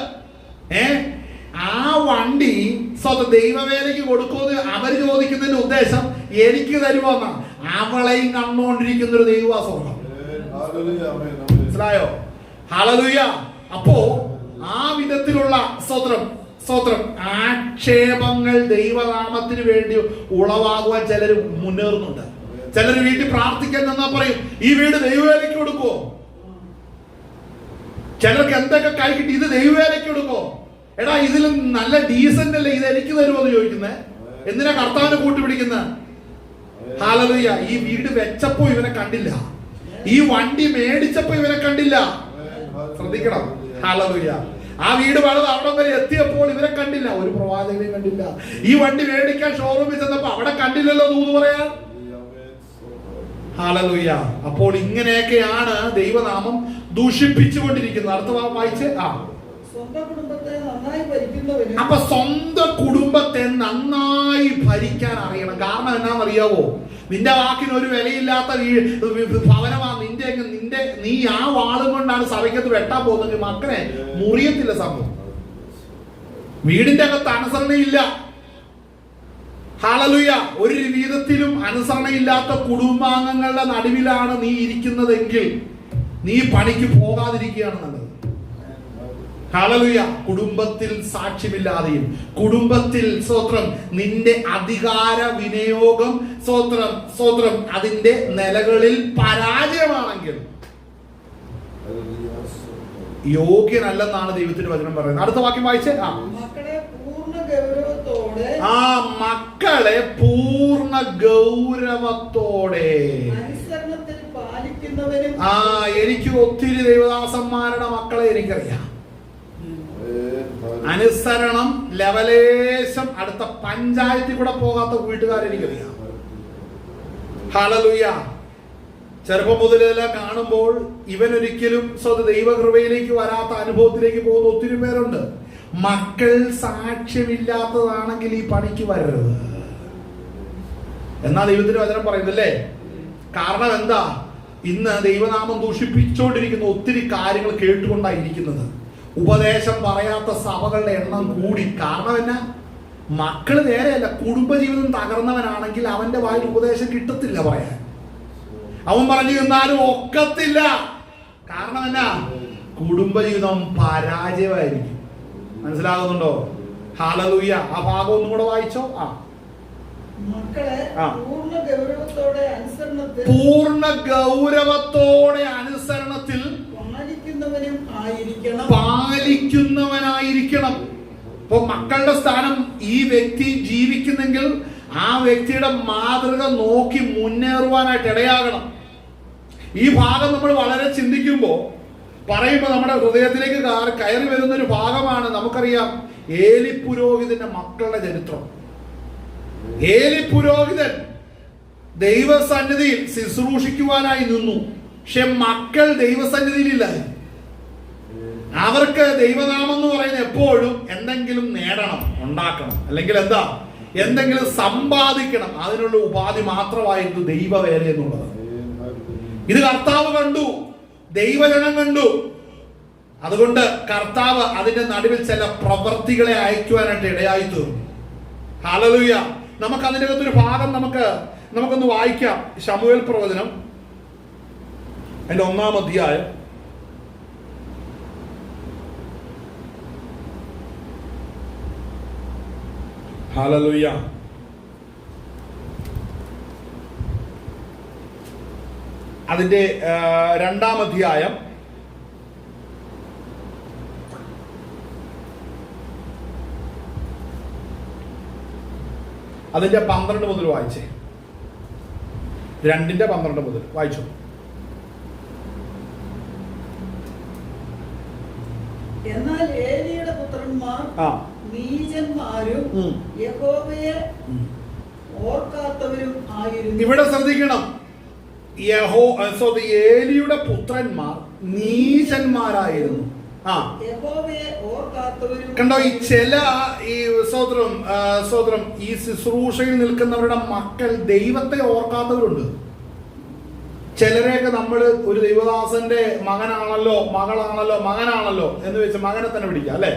ആ വണ്ടി സ്വന്തം ദൈവവേലയ്ക്ക് കൊടുക്കുമെന്ന് അവർ ചോദിക്കുന്നതിന്റെ ഉദ്ദേശം എനിക്ക് തരുമോന്നാ. അവളെയും കണ്ടുകൊണ്ടിരിക്കുന്ന ഒരു ദൈവസ്വർഗം. മനസ്സിലായോ? ഹല്ലേലൂയ. അപ്പോ ആ വിധത്തിലുള്ള സ്തോത്രം ആക്ഷേപങ്ങൾ ദൈവനാമത്തിന് വേണ്ടി ഉളവാകുവാൻ ചിലർ മുന്നേറുന്നുണ്ട്. ചിലർ വീട്ടിൽ പ്രാർത്ഥിക്കാൻ എന്നാ പറയും, ഈ വീട് ദൈവവേലയ്ക്ക് കൊടുക്കുവോ? ചിലർക്ക് എന്തൊക്കെ കൈ കിട്ടി, ഇത് ദൈവവേലയ്ക്ക് കൊടുക്കുവോ? എടാ, ഇതിലും നല്ല ഡീസന്റ് അല്ലേ, ഇത് എനിക്ക് തരുമോ എന്ന് ചോദിക്കുന്നേ. എന്തിനാ കർത്താവിനെ കൂട്ടുപിടിക്കുന്നത്? ഹല്ലേലൂയ. ഈ വീട് വെച്ചപ്പോ ഇവനെ കണ്ടില്ല, ഈ വണ്ടി മേടിച്ചപ്പോ ഇവനെ കണ്ടില്ല. ശ്രദ്ധിക്കണം. ഹല്ലേലൂയ. ആ വീട് പണിത് അവിടെ വരെ എത്തിയപ്പോൾ ഇവരെ കണ്ടില്ല, ഒരു പ്രവാചകനെയും കണ്ടില്ല. ഈ വണ്ടി മേടിക്കാൻ ഷോറൂമിൽ ചെന്നപ്പോ അവിടെ കണ്ടില്ലല്ലോ ദൂത് പറയാൻ. ഹല്ലേലൂയ. അപ്പോൾ ഇങ്ങനെയൊക്കെയാണ് ദൈവനാമം ദൂഷിപ്പിച്ചുകൊണ്ടിരിക്കുന്നത്. അടുത്ത ഭാഗം വായിച്ച്. അപ്പൊ സ്വന്തം കുടുംബത്തെ നന്നായി ഭരിക്കാൻ അറിയണം. കാരണം എന്നാന്നറിയാവോ? നിന്റെ വാക്കിന് ഒരു വിലയില്ലാത്ത ഭവനമാ നിന്റെ. നീ ആ വാളും കൊണ്ടാണ് സഭയ്ക്കത്ത് വെട്ടാൻ പോകുന്നത്. മക്കളെ മുറിയത്തില്ല സംഭവം. വീടിന്റെ അകത്ത് അനുസരണയില്ല. ഹല്ലേലൂയ. ഒരു വിധത്തിലും അനുസരണയില്ലാത്ത കുടുംബാംഗങ്ങളുടെ നടുവിലാണ് നീ ഇരിക്കുന്നതെങ്കിൽ നീ പണിക്ക് പോകാതിരിക്കുകയാണ് നല്ലത്. ഹല്ലേലൂയ. കുടുംബത്തിൽ സാക്ഷ്യമില്ലാതെയും കുടുംബത്തിൽ നിന്റെ അധികാര വിനിയോഗം അതിന്റെ നിലകളിൽ പരാജയമാണെങ്കിൽ യോഗ്യനല്ലെന്നാണ് ദൈവത്തിന്റെ വചനം പറയുന്നത്. അടുത്ത വാക്യം വായിച്ചേ. മക്കളെ പൂർണ്ണ ഗൗരവത്തോടെ. എനിക്ക് ഒത്തിരി ദൈവദാസന്മാരുടെ മക്കളെ എനിക്കറിയാം. അനുസരണം ലെവലേശം അടുത്ത പഞ്ചായത്തിൽ കൂടെ പോകാത്ത വീട്ടുകാരെ എനിക്കറിയാം. ഹല്ലേലൂയ. ചെറുപ്പം മുതലെല്ലാം കാണുമ്പോൾ ഇവനൊരിക്കലും ദൈവകൃപയിലേക്ക് വരാത്ത അനുഭവത്തിലേക്ക് പോകുന്ന ഒത്തിരി പേരുണ്ട്. മക്കൾ സാക്ഷ്യമില്ലാത്തതാണെങ്കിൽ ഈ പണിക്ക് വരരുത് എന്നാ ദൈവത്തിന്റെ വചനം പറയുന്നല്ലേ. കാരണം എന്താ? ഇന്ന് ദൈവനാമം ദൂഷിപ്പിച്ചുകൊണ്ടിരിക്കുന്ന ഒത്തിരി കാര്യങ്ങൾ കേട്ടുകൊണ്ടായിരിക്കുന്നത്. ഉപദേശം പറയാത്ത സഭകളുടെ എണ്ണം കൂടി. കാരണം എന്നാ? മക്കള് നേരെയല്ല. കുടുംബജീവിതം തകർന്നവനാണെങ്കിൽ അവന്റെ വായിൽ ഉപദേശം കിട്ടത്തില്ല പറയാൻ. അവൻ പറഞ്ഞു തന്നാലും ഒക്കത്തില്ല. കാരണം എന്നാ? കുടുംബജീവിതം പരാജയമായിരിക്കും. മനസ്സിലാകുന്നുണ്ടോ? ഹല്ലേലൂയ. ആ ഭാഗം ഒന്നും കൂടെ വായിച്ചോ. പൂർണ്ണ ഗൗരവത്തോടെ അനുസരണത്തിൽ പാലിക്കുന്നവനായിരിക്കണം. ഇപ്പൊ മക്കളുടെ സ്ഥാനം ഈ വ്യക്തി ജീവിക്കുന്നെങ്കിൽ ആ വ്യക്തിയുടെ മാതൃക നോക്കി മുന്നേറുവാനായിട്ട് ഇടയാകണം. ഈ ഭാഗം നമ്മൾ വളരെ ചിന്തിക്കുമ്പോൾ പറയുമ്പോൾ നമ്മുടെ ഹൃദയത്തിലേക്ക് കയറി വരുന്ന ഒരു ഭാഗമാണ്. നമുക്കറിയാം ഏലി പുരോഹിതന്റെ മക്കളുടെ ചരിത്രം. ഏലി പുരോഹിതൻ ദൈവസന്നിധിയിൽ ശുശ്രൂഷിക്കുവാനായി നിന്നു. പക്ഷെ മക്കൾ ദൈവസന്നിധിയിലില്ലായിരുന്നു. അവർക്ക് ദൈവനാമം എന്ന് പറയുന്നത് എപ്പോഴും എന്തെങ്കിലും നേടണം, ഉണ്ടാക്കണം, അല്ലെങ്കിൽ എന്താ, എന്തെങ്കിലും സമ്പാദിക്കണം. അതിനുള്ള ഉപാധി മാത്രമായിരുന്നു ദൈവവേല എന്നുള്ളത്. ഇത് കർത്താവ് കണ്ടു, ദൈവജനം കണ്ടു. അതുകൊണ്ട് കർത്താവ് അതിന്റെ നടുവിൽ ചില പ്രവൃത്തികളെ അയക്കുവാനായിട്ട് ഇടയായി തീർന്നു. ഹല്ലേലൂയ. നമുക്ക് അതിൻ്റെ അകത്തൊരു ഭാഗം നമുക്കൊന്ന് വായിക്കാം. ശമൂവേൽ പ്രവചനം അതിന്റെ 1-ാം അധ്യായം. ഹല്ലേലൂയ. അതിന്റെ 2-ാം അധ്യായം അതിന്റെ 12 മുതൽ വായിച്ചേ. 2:12 മുതൽ വായിച്ചു. എന്നാൽ ഏലിയുടെ പുത്രന്മാർ നീചന്മാരും യഹോവയെ ഓർക്കാത്തവരും ആയിരുന്നു. ഇവിടെ ശ്രദ്ധിക്കണം, ഏലിയുടെ പുത്രന്മാർ നീചന്മാരായിരുന്നു. കണ്ടോ, ഈ ചില സ്വതന്ത്രം ഈ ശുശ്രൂഷയിൽ നിൽക്കുന്നവരുടെ മക്കൾ ദൈവത്തെ ഓർക്കാത്തവരുണ്ട്. ചിലരെയൊക്കെ നമ്മൾ ഒരു ദൈവദാസന്റെ മകനാണല്ലോ, മകളാണല്ലോ, മകനാണല്ലോ എന്ന് വെച്ച് മകനെ തന്നെ പിടിക്കുക, അല്ലെ?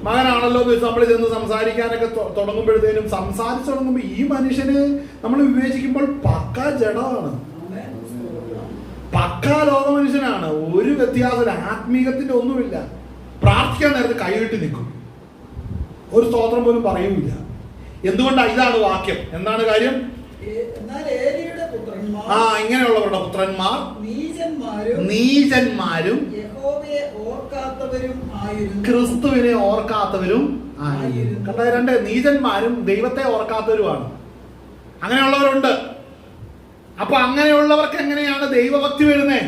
മകനാണല്ലോ എന്ന് വെച്ച് നമ്മൾ ചെന്ന് സംസാരിക്കാനൊക്കെ തുടങ്ങുമ്പോഴത്തേനും സംസാരിച്ചു തുടങ്ങുമ്പോൾ ഈ മനുഷ്യന് നമ്മൾ വിവേചിക്കുമ്പോൾ പക്കാ ജഡമാണ്, പക്കാ ലോക മനുഷ്യനാണ്. ഒരു വ്യത്യാസം, ആത്മീകത്തിന്റെ ഒന്നുമില്ല. പ്രാർത്ഥിക്കാൻ നേരത്തെ കൈകെട്ടി നിൽക്കും, ഒരു സ്തോത്രം പോലും പറയൂല. എന്തുകൊണ്ടാണ്? ഇതാണ് വാക്യം. എന്താണ് കാര്യം? ഇങ്ങനെയുള്ളവരുടെ പുത്രന്മാർ നീചന്മാരും ക്രിസ്തുവിനെ ഓർക്കാത്തവരും ആയിരുന്നു. കണ്ട, രണ്ട് നീചന്മാരും ദൈവത്തെ ഓർക്കാത്തവരുമാണ്. അങ്ങനെയുള്ളവരുണ്ട്. അപ്പൊ അങ്ങനെയുള്ളവർക്ക് എങ്ങനെയാണ് ദൈവഭക്തി വരുന്നേ?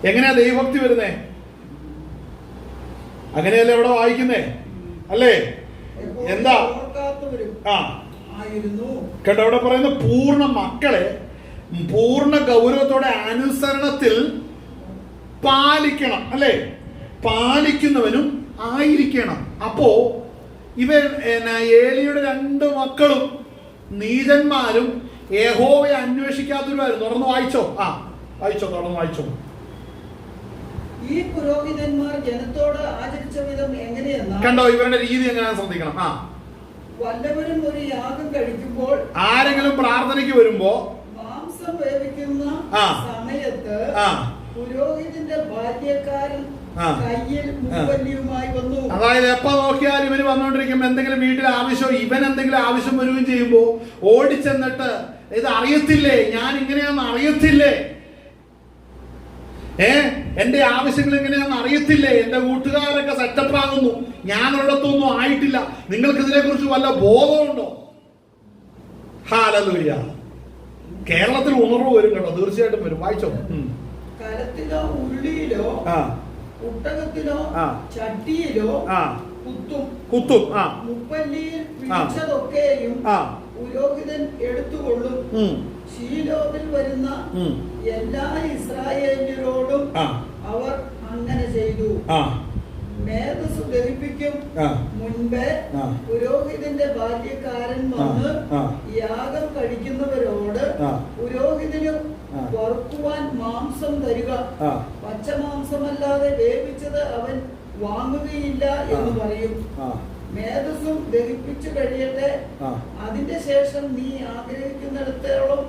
എങ്ങനെയാ ദൈവഭക്തി വരുന്നേ? അങ്ങനെയല്ലേ ഇവിടെ വായിക്കുന്നേ, അല്ലേ? എന്താ? കേട്ടോ, അവിടെ പറയുന്ന പൂർണ്ണ മക്കളെ പൂർണ്ണ ഗൗരവത്തോടെ അനുസരണത്തിൽ പാലിക്കണം, അല്ലേ? പാലിക്കുന്നവനും ആയിരിക്കണം. അപ്പോ ഏലിയുടെ 2 മക്കളും നീചന്മാരും യഹോവയെ അന്വേഷിക്കാത്തവരുമായിരുന്നു. തുറന്ന് വായിച്ചോ. തുറന്ന് വായിച്ചോ. ഈ പുരോഹിതന്മാർ ജനത്തോട് ആചരിച്ച വിധം എങ്ങനെയെന്നാ, കണ്ടോ, ഇവരുടെ രീതി എങ്ങനെയാ ശ്രദ്ധിക്കണം. വല്ലവരും ഒരു യാഗം കഴിക്കുമ്പോൾ, ആരെങ്കിലും പ്രാർത്ഥനയ്ക്ക് വരുമ്പോ, മാംസം വേവിക്കുന്ന സമയത്ത് പുരോഹിതന്റെ ബാല്യക്കാരൻ കയ്യിൽ മുപ്പല്ലിയുമായി വന്നു. അതായത് എപ്പോ നോക്കിയാലും ഇവര് വന്നോണ്ടിരിക്കുമ്പോ എന്തെങ്കിലും വീട്ടിൽ ആവശ്യം, ഇവൻ എന്തെങ്കിലും ആവശ്യം വരികയും ചെയ്യുമ്പോ ഓടിച്ചെന്നിട്ട്, ഇത് അറിയത്തില്ലേ, ഞാൻ ഇങ്ങനെയാന്ന് അറിയത്തില്ലേ, എന്റെ ആവശ്യങ്ങൾ എങ്ങനെയാണെന്ന് അറിയത്തില്ലേ, എന്റെ കൂട്ടുകാരൊക്കെ സെറ്റപ്പ് ആകുന്നു, ഞാനുള്ളതൊന്നും ആയിട്ടില്ല, നിങ്ങൾക്ക് ഇതിനെ കുറിച്ച് വല്ല ബോധമുണ്ടോ? ഹല്ലേലൂയ. കേരളത്തിൽ ഉണർവ് വരും കേട്ടോ, തീർച്ചയായിട്ടും വരും. വായിച്ചോ. കലത്തിലോ ഉള്ളിയിലോ ഒട്ടകത്തിലോ ചട്ടിയിലോ കുത്തും മുപ്പല്ലിയിൽ പിടിച്ചതൊക്കെയും പുരോഹിതൻ എടുത്തുകൊള്ളും. ശീലോവിൽ വരുന്ന എല്ലാ ഇസ്രായേലിയരോടും അവർ അങ്ങനെ ചെയ്തു. മേധസ് ദഹിപ്പിക്കും മുൻപേ പുരോഹിതന്റെ ബാല്യക്കാരൻ വന്ന് യാഗം കഴിക്കുന്നവരോട് പുരോഹിതനും വറുക്കുവാൻ മാംസം തരിക, പച്ചമാംസമല്ലാതെ വേവിച്ചത് അവൻ വാങ്ങുകയില്ല എന്ന് പറയും. മേധസ്സും ദഹിപ്പിച്ചു കഴിയട്ടെ, അതിന്റെ ശേഷം നീ ആഗ്രഹിക്കുന്നിടത്തോളം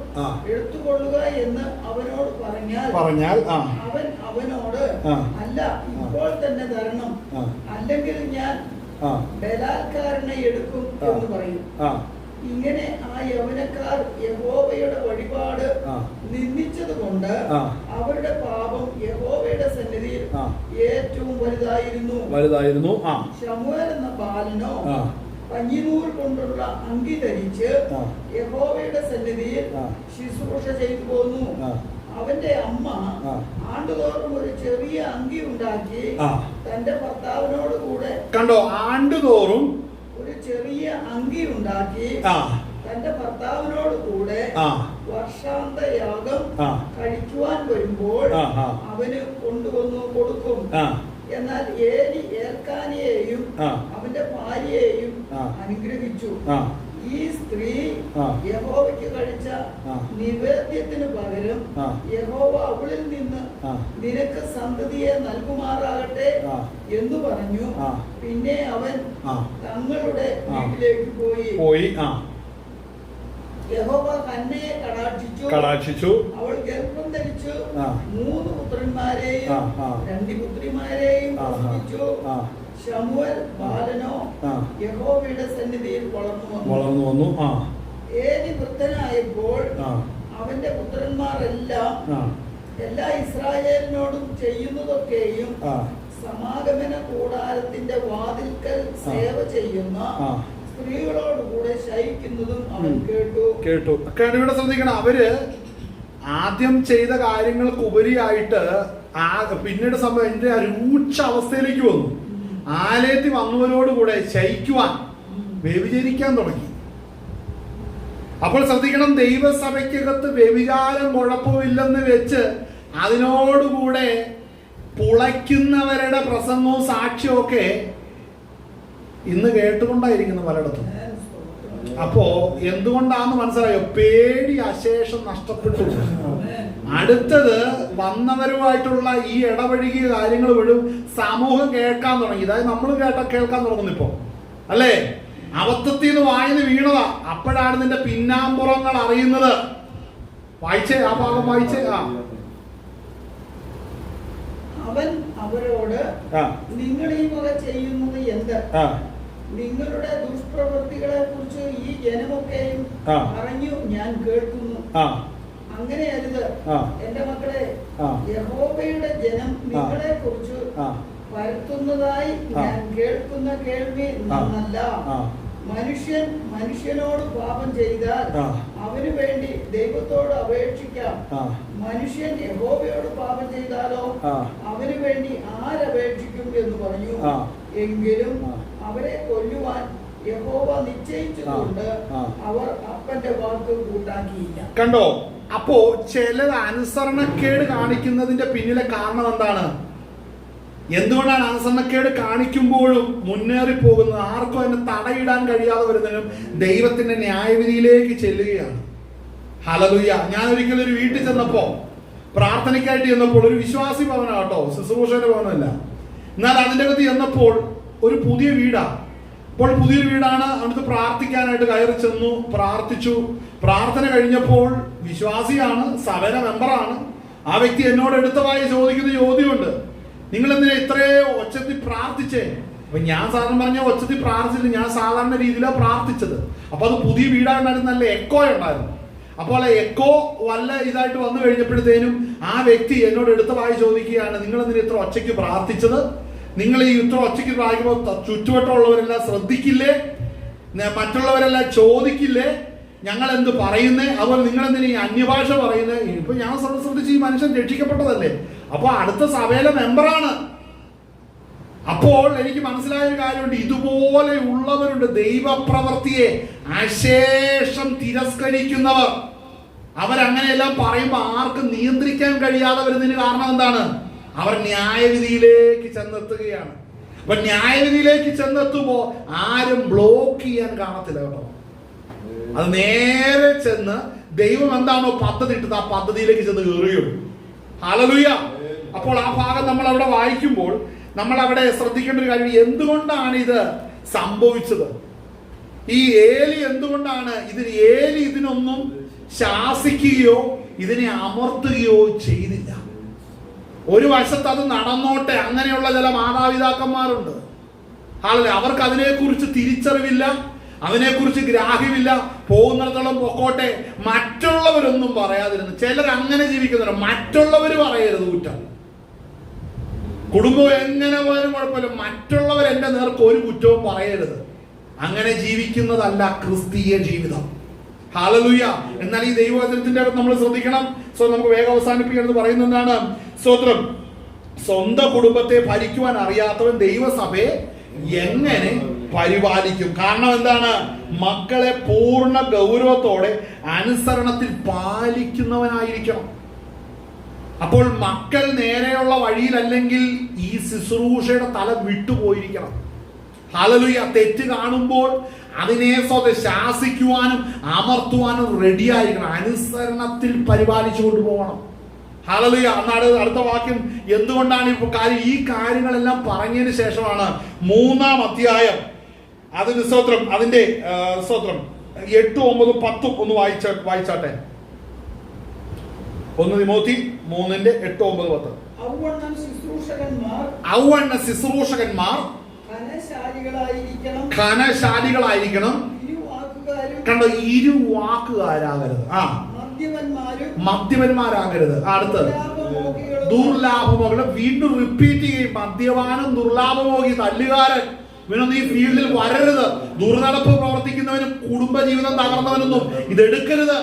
എടുത്തുകൊള്ളുക എന്ന് അവനോട് പറഞ്ഞാൽ അവൻ അവനോട്, അല്ല, ഇപ്പോൾ തന്നെ തരണം, അല്ലെങ്കിൽ ഞാൻ ബലാത്കാരനെ എടുക്കും എന്ന് പറയും. ഇങ്ങനെ ആ യവനക്കാർ യഹോവയുടെ വഴിപാട് നിന്ദിച്ചത് കൊണ്ട് അവരുടെ പാപം യഹോവയുടെ സന്നിധിയിൽ ഏറ്റവും വലുതായിരുന്നു. ശമൂവേൽ എന്ന ബാലനോ പഞ്ഞിനൂൽ കൊണ്ടുള്ള അങ്കി ധരിച്ച് യഹോവയുടെ സന്നിധിയിൽ ശുശ്രൂഷ ചെയ്തു പോന്നു. അവന്റെ അമ്മ ആണ്ടുതോറും ഒരു ചെറിയ അങ്കി ഉണ്ടാക്കി തന്റെ ഭർത്താവിനോട് കൂടെ. കണ്ടോ, ആണ്ടുതോറും ഒരു ചെറിയ അങ്കി ഉണ്ടാക്കി തന്റെ ഭർത്താവിനോട് കൂടെ വർഷാന്തയാഗം കഴിക്കുവാൻ വരുമ്പോൾ അവന് കൊണ്ടുവന്നു കൊടുക്കും. എന്നാൽ ഏലി ഏൽക്കാനയെയും അവന്റെ ഭാര്യയെയും അനുഗ്രഹിച്ചു. ഈ സ്ത്രീ യഹോവയ്ക്ക് കഴിച്ച നിവേദ്യത്തിന് പകരം യഹോവ അവളിൽ നിന്ന് നിനക്ക് സന്തതിയെ നൽകുമാറാകട്ടെ എന്ന് പറഞ്ഞു. പിന്നെ അവൻ തങ്ങളുടെ വീട്ടിലേക്ക് പോയി. യഹോവ ഹന്നയെ കടാക്ഷിച്ചു. അവൾ ഗർഭം ധരിച്ചു 3 പുത്രന്മാരെയും 2 പുത്രിമാരെയും പ്രസവിച്ചു. ശമൂവേൽ ബാലനോ യഹോവയുടെ സന്നിധിയിൽ വളർന്നു വന്നു. ഏലി വൃദ്ധനായപ്പോൾ അവന്റെ പുത്രന്മാർ എല്ലാ ഇസ്രായേലിനോടും ചെയ്യുന്നതൊക്കെയും സമാഗമന കൂടാരത്തിന്റെ വാതിൽക്കൽ സേവ ചെയ്യുന്ന സ്ത്രീകളോടുകൂടെ ശയിക്കുന്നതും അവൻ കേട്ടു. ഇവിടെ ശ്രദ്ധിക്കണം, അവര് ആദ്യം ചെയ്ത കാര്യങ്ങൾക്ക് ഉപരിയായിട്ട് പിന്നീട് സംഭവം എന്റെ രൂക്ഷ അവസ്ഥയിലേക്ക് വന്നു. ആലയത്തിൽ വന്നവരോടുകൂടെ ശയിക്കുവാൻ, വ്യഭിചരിക്കാൻ തുടങ്ങി. അപ്പോൾ ശ്രദ്ധിക്കണം, ദൈവസഭയ്ക്കകത്ത് വ്യഭിചാരം കുഴപ്പമില്ലെന്ന് വെച്ച് അതിനോടുകൂടെ പുളയ്ക്കുന്നവരുടെ പ്രസംഗവും സാക്ഷ്യവും ഒക്കെ ഇന്ന് കേട്ടുകൊണ്ടായിരിക്കുന്നു പലയിടത്തും. അപ്പോ എന്തുകൊണ്ടാന്ന് മനസ്സിലായോ? പേടി അശേഷം നഷ്ടപ്പെട്ടു. അടുത്തത് വന്നവരുമായിട്ടുള്ള ഈ ഇടപഴകിയ കാര്യങ്ങൾ വിടും സമൂഹം കേൾക്കാൻ തുടങ്ങി. അതായത് നമ്മൾ കേൾക്കാൻ തുടങ്ങുന്നു ഇപ്പൊ, അല്ലേ? അബദ്ധത്തിൽ നിന്ന് വായന്ന് വീണതാ. അപ്പോഴാണ് നിന്റെ പിന്നാമ്പുറങ്ങൾ അറിയുന്നത്. വായിച്ചേ, ആ ഭാഗം വായിച്ചേ. അവൻ അവരോട്, നിങ്ങൾ ഈ വക ചെയ്യുന്നത് എന്ത്? നിങ്ങളുടെ ദുഷ്പ്രവൃത്തികളെ കുറിച്ച് ഈ ജനമൊക്കെയും പറഞ്ഞു ഞാൻ കേൾക്കുന്നു. അങ്ങനെ അരുത് എന്റെ മക്കളെ. യഹോവയുടെ ജനം നിങ്ങളെ കുറിച്ച് പരത്തുന്നതായി ഞാൻ കേൾക്കുന്ന കേൾവി നന്നല്ല. മനുഷ്യൻ മനുഷ്യനോട് പാപം ചെയ്താൽ അവന് വേണ്ടി ദൈവത്തോട് അപേക്ഷിക്കാം. മനുഷ്യൻ യഹോവയോട് പാപം ചെയ്താലോ അവന് വേണ്ടി ആരപേക്ഷിക്കും എന്ന് പറഞ്ഞു. എങ്കിലും അവരെ കൊല്ലുവാൻ യഹോവ നിശ്ചയിച്ചതുകൊണ്ട് അവർ അപ്പന്റെ വാക്ക് കൂട്ടാക്കിയില്ല. കണ്ടോ? അപ്പോ ചിലർ അനുസരണക്കേട് കാണിക്കുന്നതിന്റെ പിന്നിലെ കാരണം എന്താണ്? എന്തുകൊണ്ടാണ് അനുസരണക്കേട് കാണിക്കുമ്പോഴും മുന്നേറി പോകുന്നത്? ആർക്കും അതിനെ തടയിടാൻ കഴിയാതെ വരുന്നതിനും ദൈവത്തിന്റെ ന്യായവിധിയിലേക്ക് ചെല്ലുകയാണ്. ഹല്ലേലൂയ. ഞാൻ ഒരിക്കലും ഒരു വീട്ടിൽ ചെന്നപ്പോ, പ്രാർത്ഥനയ്ക്കായിട്ട് ചെന്നപ്പോൾ, ഒരു വിശ്വാസി ഭവനാട്ടോ, ശുശ്രൂഷയുടെ ഭവനമല്ല, എന്നാൽ അതിൻ്റെ അകത്ത് ചെന്നപ്പോൾ ഒരു പുതിയ വീടാ. അപ്പോൾ പുതിയൊരു വീടാണ്. അവിടുത്തെ പ്രാർത്ഥിക്കാനായിട്ട് കയറി ചെന്നു, പ്രാർത്ഥിച്ചു. പ്രാർത്ഥന കഴിഞ്ഞപ്പോൾ വിശ്വാസിയാണ്, സഭയുടെ മെമ്പറാണ്. ആ വ്യക്തി എന്നോട് എടുത്തതായി ചോദിക്കുന്ന ചോദ്യമുണ്ട്, നിങ്ങൾ എന്തിനാ ഇത്രയോ ഒച്ചത്തിൽ പ്രാർത്ഥിച്ചേ? അപ്പൊ ഞാൻ സാധാരണ പറഞ്ഞ ഒച്ചത്തിൽ പ്രാർത്ഥിച്ചില്ല, ഞാൻ സാധാരണ രീതിയിലാണ് പ്രാർത്ഥിച്ചത്. അപ്പൊ അത് പുതിയ വീടാണ്ടായിരുന്നു, നല്ല എക്കോ ഉണ്ടായിരുന്നു. അപ്പോൾ ആ എക്കോ വല്ല ഇതായിട്ട് വന്നു കഴിഞ്ഞപ്പോഴത്തേനും ആ വ്യക്തി എന്നോട് എടുത്തതായി ചോദിക്കുകയാണ്, നിങ്ങൾ എന്തിനാ ഇത്ര ഒച്ചയ്ക്ക് പ്രാർത്ഥിച്ചത്? നിങ്ങൾ ഈ ഇത്ര ഒച്ചയ്ക്ക് പ്രാർത്ഥിക്കുമ്പോൾ ചുറ്റുവട്ടമുള്ളവരെല്ലാം ശ്രദ്ധിക്കില്ലേ? മറ്റുള്ളവരെല്ലാം ചോദിക്കില്ലേ ഞങ്ങൾ എന്ത് പറയുന്നേ? അതുപോലെ നിങ്ങൾ എന്തിനാ ഈ അന്യഭാഷ പറയുന്നേ? ഇപ്പൊ ഞാൻ ശ്രദ്ധിച്ച് ഈ മനുഷ്യൻ രക്ഷിക്കപ്പെട്ടതല്ലേ, അപ്പൊ അടുത്ത സഭയിലെ മെമ്പറാണ്. അപ്പോൾ എനിക്ക് മനസ്സിലായ ഒരു കാര്യമുണ്ട്, ഇതുപോലെ ഉള്ളവരുണ്ട് ദൈവപ്രവൃത്തിയെ അശേഷം തിരസ്കരിക്കുന്നവർ. അവരങ്ങനെയെല്ലാം പറയുമ്പോൾ ആർക്കും നിയന്ത്രിക്കാൻ കഴിയാതെ വരുന്നതിന് കാരണം എന്താണ്? അവർ ന്യായവിധിയിലേക്ക് ചെന്നെത്തുകയാണ്. അപ്പൊ ന്യായവിധിയിലേക്ക് ചെന്നെത്തുമ്പോ ആരും ബ്ലോക്ക് ചെയ്യാൻ കാണത്തില്ല കേട്ടോ. അത് നേരെ ചെന്ന് ദൈവം എന്താണോ പദ്ധതി ഇട്ടത് ആ പദ്ധതിയിലേക്ക് ചെന്ന് കയറുകയുള്ളൂ. ഹല്ലേലൂയ. അപ്പോൾ ആ ഭാഗം നമ്മൾ അവിടെ വായിക്കുമ്പോൾ നമ്മൾ അവിടെ ശ്രദ്ധിക്കേണ്ട ഒരു കാര്യം, എന്തുകൊണ്ടാണ് ഇത് സംഭവിച്ചത്? ഈ ഏലി എന്തുകൊണ്ടാണ് ഏലി ഇതിനൊന്നും ശാസിക്കുകയോ ഇതിനെ അമർത്തുകയോ ചെയ്തില്ല. ഒരു വശത്ത് അത് നടന്നോട്ടെ, അങ്ങനെയുള്ള ചില മാതാപിതാക്കന്മാരുണ്ട്. അവർക്ക് അതിനെക്കുറിച്ച് തിരിച്ചറിവില്ല, അതിനെക്കുറിച്ച് ഗ്രാഹ്യമില്ല. പോകുന്നിടത്തോളം പൊക്കോട്ടെ, മറ്റുള്ളവരൊന്നും പറയാതിരുന്നു. ചിലർ അങ്ങനെ ജീവിക്കുന്നുണ്ട്, മറ്റുള്ളവർ പറയരുത് കുറ്റം. കുടുംബം എങ്ങനെ പോയാലും കുഴപ്പമില്ല, മറ്റുള്ളവർ എന്റെ നേർക്ക് ഒരു കുറ്റവും പറയരുത്. അങ്ങനെ ജീവിക്കുന്നതല്ല ക്രിസ്തീയ ജീവിതം. ഹല്ലേലൂയ. എന്നാൽ ഈ ദൈവവചനത്തിന്റെ അകത്ത് നമ്മൾ ശ്രദ്ധിക്കണം. സോ നമുക്ക് വേഗം അവസാനിപ്പിക്കുന്നത് പറയുന്നത് എന്താണ്? സ്തോത്രം. സ്വന്തം കുടുംബത്തെ ഭരിക്കുവാൻ അറിയാത്തവൻ ദൈവസഭയെ എങ്ങനെ പരിപാലിക്കും? കാരണം എന്താണ്? മക്കളെ പൂർണ്ണ ഗൗരവത്തോടെ അനുസരണത്തിൽ പാലിക്കുന്നവനായിരിക്കണം. അപ്പോൾ മക്കൾ നേരെയുള്ള വഴിയിലല്ലെങ്കിൽ ഈ ശുശ്രൂഷയുടെ തല വിട്ടുപോയിരിക്കണം. ഹല്ലേലൂയ. തെറ്റ് കാണുമ്പോൾ അതിനെ ശാസിക്കുവാനും അമർത്തുവാനും റെഡിയായിരിക്കണം. അനുസരണത്തിൽ പരിപാലിച്ചു കൊണ്ടുപോകണം. ഹല്ലേലൂയ. എന്നാണ് അടുത്ത വാക്യം. എന്തുകൊണ്ടാണ് ഈ കാര്യങ്ങളെല്ലാം പറഞ്ഞതിന് ശേഷമാണ് 3-ാം അധ്യായം അതിന് സ്തോത്രം അതിന്റെ സ്തോത്രം 8, 9, 10 ഒന്ന് വായിച്ചാട്ടെ. 1 തിമോത്തി 3:8, 9, 10. ഔവണ്ണ ശുശ്രൂഷകന്മാർ ഘനശാലികളായിരിക്കണം. കണ്ടോ? ഇരുവാക്കുകാരാകരുത്. മദ്യപന്മാരാകരുത്. അടുത്തത് ദുർലാഭമോകളെ വീണ്ടും റിപ്പീറ്റ് ചെയ്യും. മദ്യപാനം, ദുർലാഭമോകി, തല്ലുകാരൻ, ഇവനൊന്നും ഈ ഫീൽഡിൽ വരരുത്. ദുർനടപ്പ് പ്രവർത്തിക്കുന്നവനും കുടുംബജീവിതം തകർന്നവനൊന്നും ഇതെടുക്കരുത്.